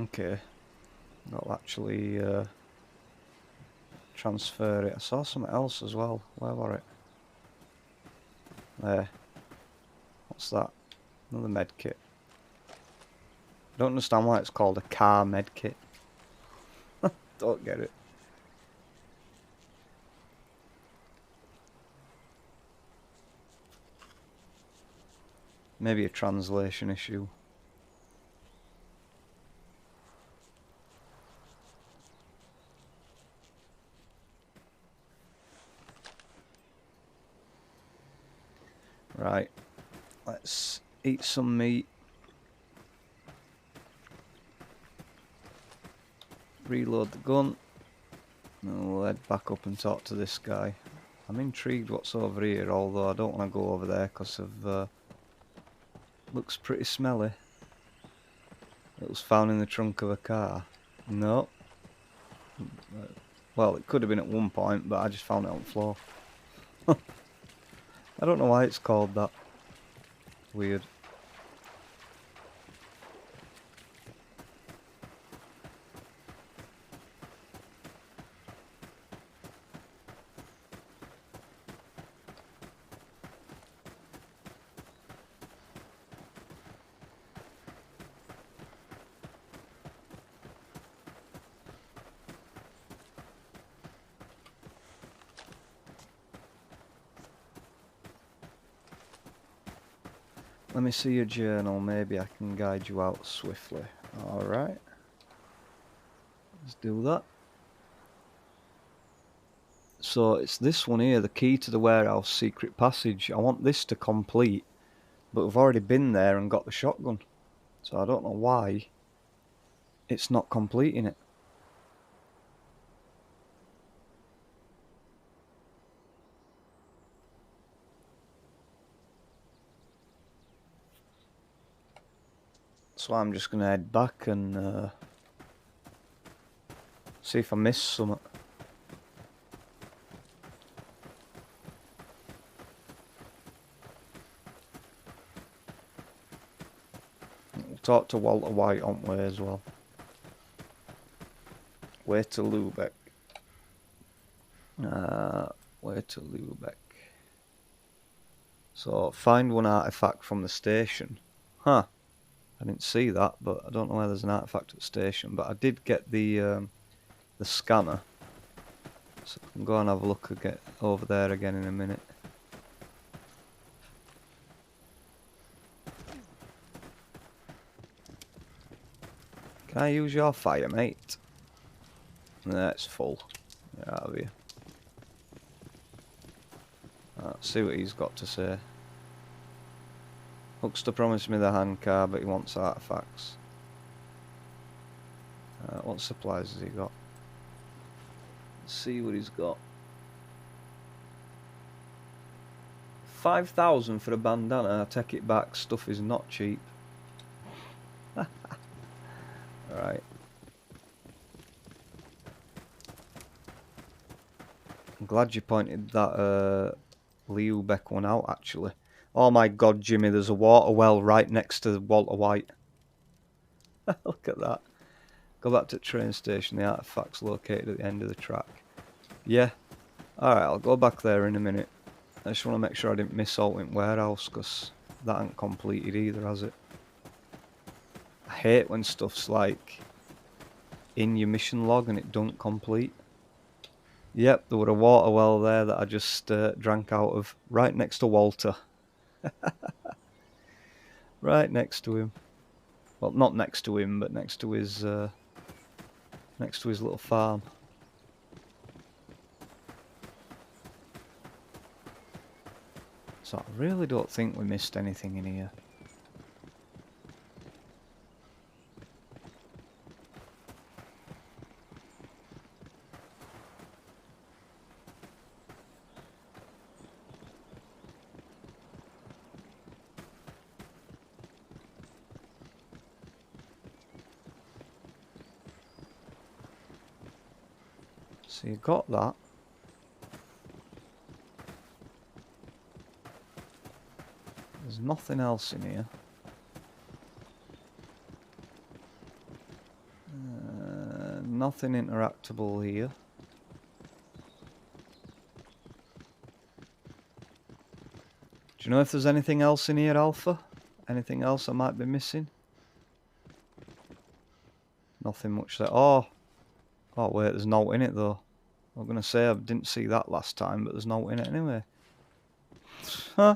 Okay. I'll actually transfer it. I saw something else as well. Where was it? There. What's that? Another med kit. Don't understand why it's called a car med kit. Don't get it. Maybe a translation issue. Right. Let's eat some meat. Reload the gun. And we'll head back up and talk to this guy. I'm intrigued what's over here, although I don't want to go over there because of... looks pretty smelly. It was found in the trunk of a car. No. Well, it could have been at one point, but I just found it on the floor. I don't know why it's called that. Weird. Let me see your journal, maybe I can guide you out swiftly. Alright. Let's do that. So it's this one here, the key to the warehouse secret passage. I want this to complete, but we've already been there and got the shotgun. So I don't know why it's not completing it. So I'm just going to head back and see if I missed something. We'll talk to Walter White on way as well. Way to Lubeck. Way to Lubeck. So find one artifact from the station. Huh. I didn't see that, but I don't know where there's an artifact at the station. But I did get the scanner, so I can go and have a look again over there again in a minute. Can I use your fire, mate? That's full. Get out of here. Let's see what he's got to say. Huckster promised me the handcar, but he wants artifacts. What supplies has he got? Let's see what he's got. 5,000 for a bandana. I take it back. Stuff is not cheap. Right. I'm glad you pointed that Lubeck one out, actually. Oh my god, Jimmy, there's a water well right next to Walter White. Look at that. Go back to the train station. The artifact's located at the end of the track. Yeah. Alright, I'll go back there in a minute. I just want to make sure I didn't miss Altint Warehouse, because that ain't completed either, has it? I hate when stuff's like in your mission log and it don't complete. Yep, there were a water well there that I just drank out of, right next to Walter. Right next to him. Well, not next to him, but next to his little farm. So I really don't think we missed anything in here. So you got that. There's nothing else in here. Nothing interactable here. Do you know if there's anything else in here, Alpha? Anything else I might be missing? Nothing much there. Oh wait, there's no in it though. I'm gonna say I didn't see that last time, but there's no in it anyway. Huh?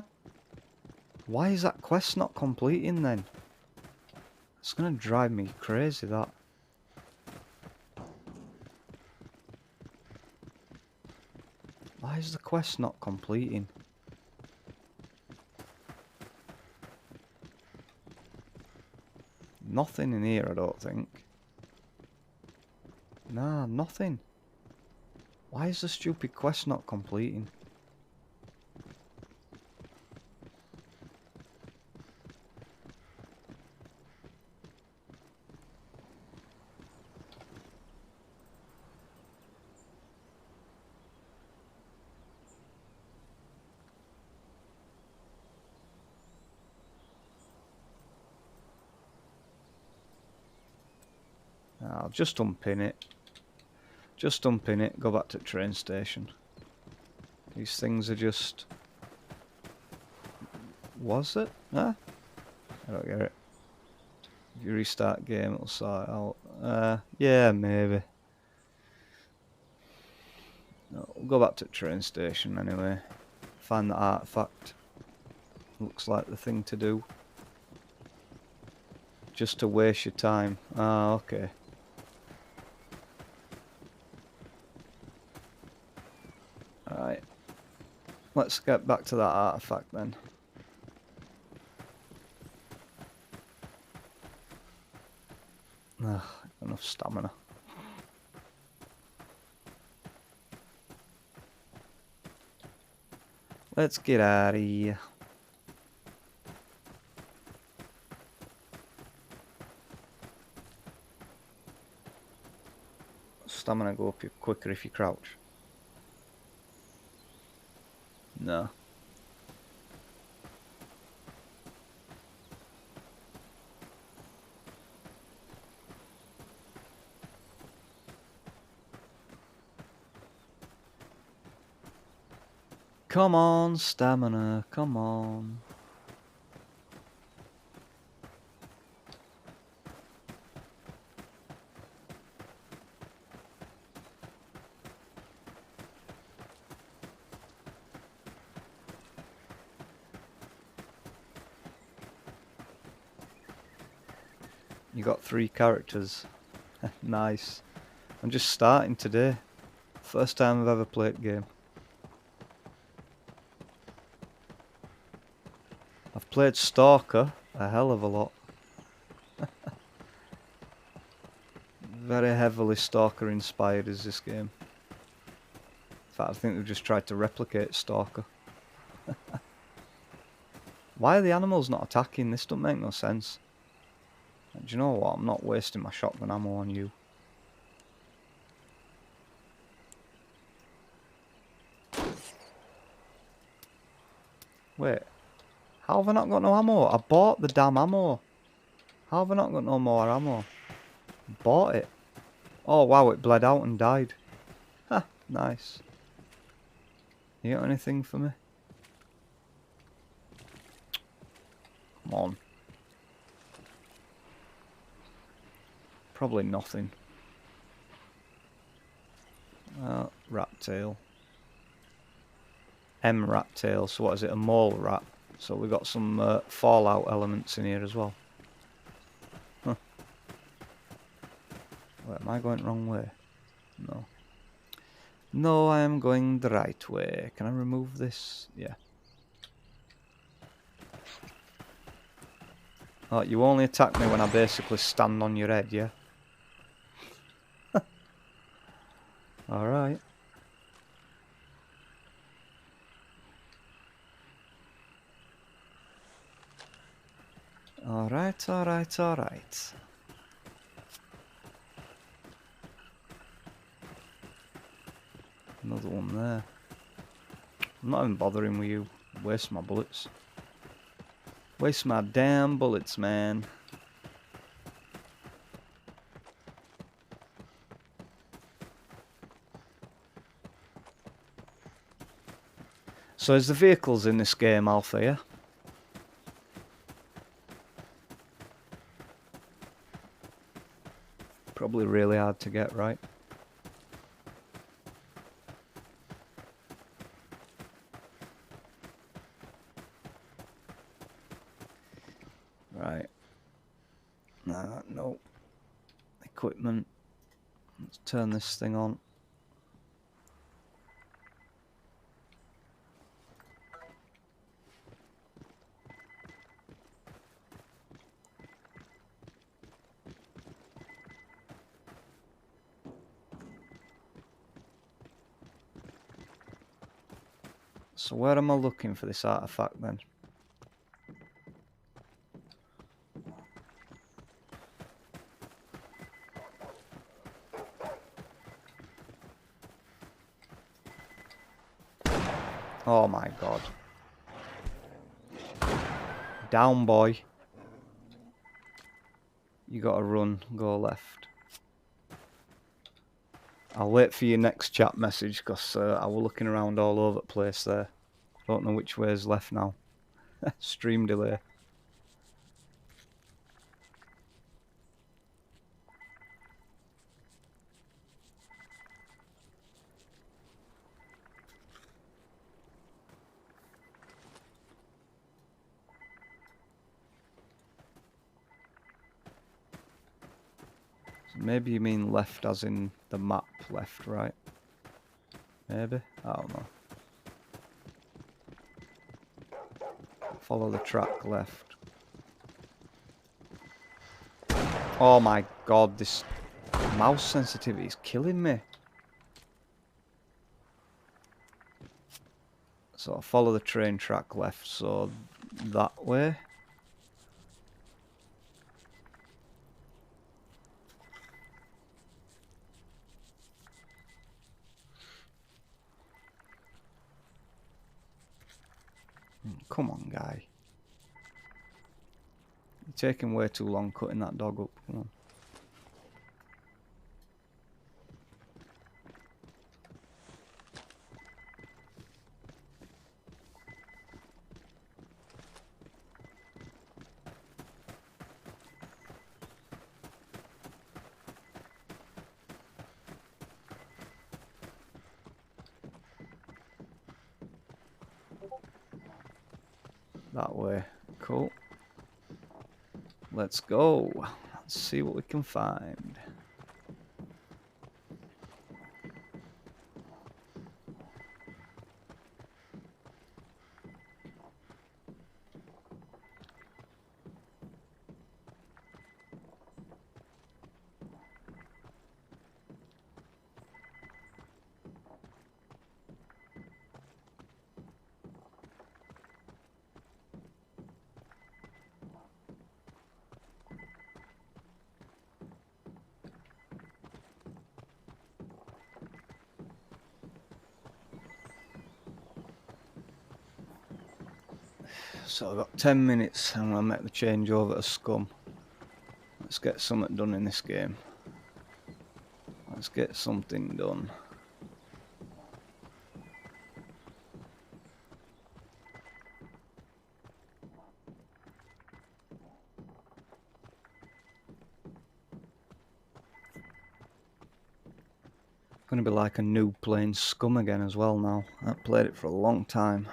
Why is that quest not completing then? It's gonna drive me crazy, that. Why is the quest not completing? Nothing in here, I don't think. Nah, nothing. Why is the stupid quest not completing? I'll just unpin it. Just unpin it, go back to the train station. These things are just... Was it? Huh? I don't get it. If you restart game, it'll sort it out. Yeah, maybe. No, we'll go back to the train station anyway. Find the artifact. Looks like the thing to do. Just to waste your time. Ah, okay. Alright. Let's get back to that artifact then. Ugh, enough stamina. Let's get out of here. Stamina go up quicker if you crouch. No. Come on, stamina, come on. You got 3 characters. Nice. I'm just starting today. First time I've ever played a game. I've played S.T.A.L.K.E.R a hell of a lot. Very heavily S.T.A.L.K.E.R inspired is this game. In fact, I think they've just tried to replicate S.T.A.L.K.E.R. Why are the animals not attacking? This don't make no sense. Do you know what? I'm not wasting my shotgun ammo on you. Wait. How have I not got no ammo? I bought the damn ammo. How have I not got no more ammo? Bought it. Oh wow, it bled out and died. Ha, nice. You got anything for me? Come on. Probably nothing. Rat tail. Rat tail. So what is it? A mole rat. So we got some Fallout elements in here as well. Huh. Wait, am I going the wrong way? No. No, I am going the right way. Can I remove this? Yeah. Oh, you only attack me when I basically stand on your head, yeah? Alright. Alright, alright, alright. Another one there. I'm not even bothering with you. Waste my bullets. Waste my damn bullets, man. So is the vehicles in this game alpha, yeah? Probably really hard to get right. Right. No. Equipment. Let's turn this thing on. So where am I looking for this artifact then? Oh my god. Down, boy. You gotta run, go left. I'll wait for your next chat message, because I was looking around all over the place there. Don't know which way is left now. Stream delay. So maybe you mean left as in the map left, right? Maybe? I don't know. Follow the track left. Oh my god, this mouse sensitivity is killing me. So I'll follow the train track left, so that way. Come on, guy. You're taking way too long cutting that dog up. Come on. That way. Cool. Let's go. Let's see what we can find. So I've got 10 minutes and I'm going to make the change over to scum. Let's get something done in this game. Let's get something done. Gonna be like a noob playing Scum again as well now. I've played it for a long time.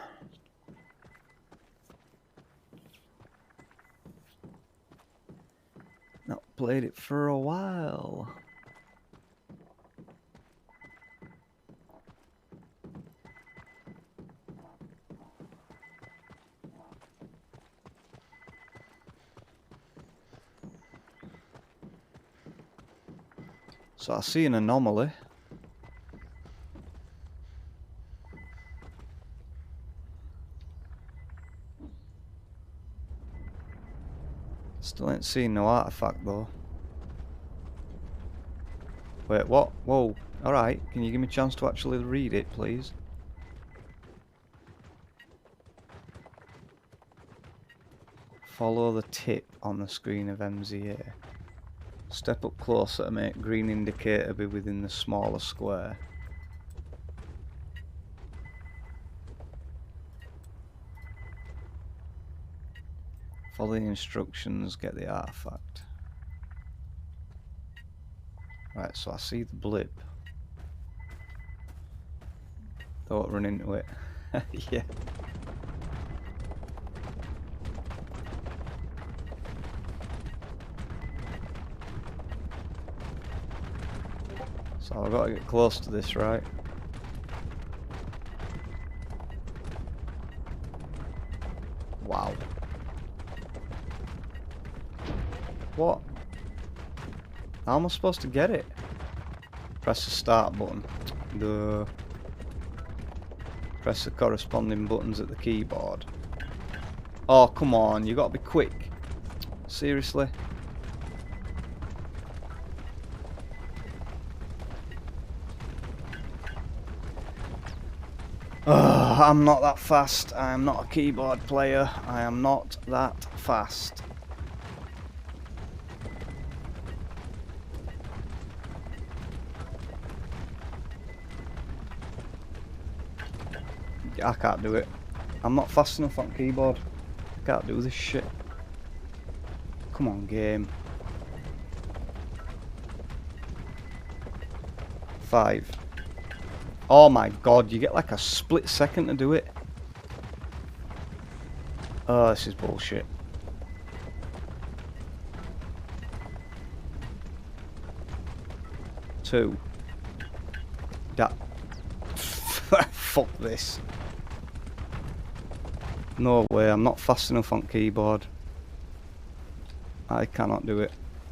Not played it for a while. So I see an anomaly. Still ain't seen no artifact though. Wait, what? Whoa. Alright, can you give me a chance to actually read it, please? Follow the tip on the screen of MZA. Step up closer to make green indicator be within the smaller square. Follow the instructions, get the artifact. Right, so I see the blip. Don't run into it. Yeah. So I've got to get close to this, right? Wow. What? How am I supposed to get it? Press the start button. Duh. Press the corresponding buttons at the keyboard. Oh, come on, you gotta be quick. Seriously? I'm not that fast. I am not a keyboard player. I am not that fast. I can't do it. I'm not fast enough on keyboard. I can't do this shit. Come on, game. 5. Oh my god, you get like a split second to do it. Oh, this is bullshit. Two. That. Fuck this. No way, I'm not fast enough on keyboard. I cannot do it.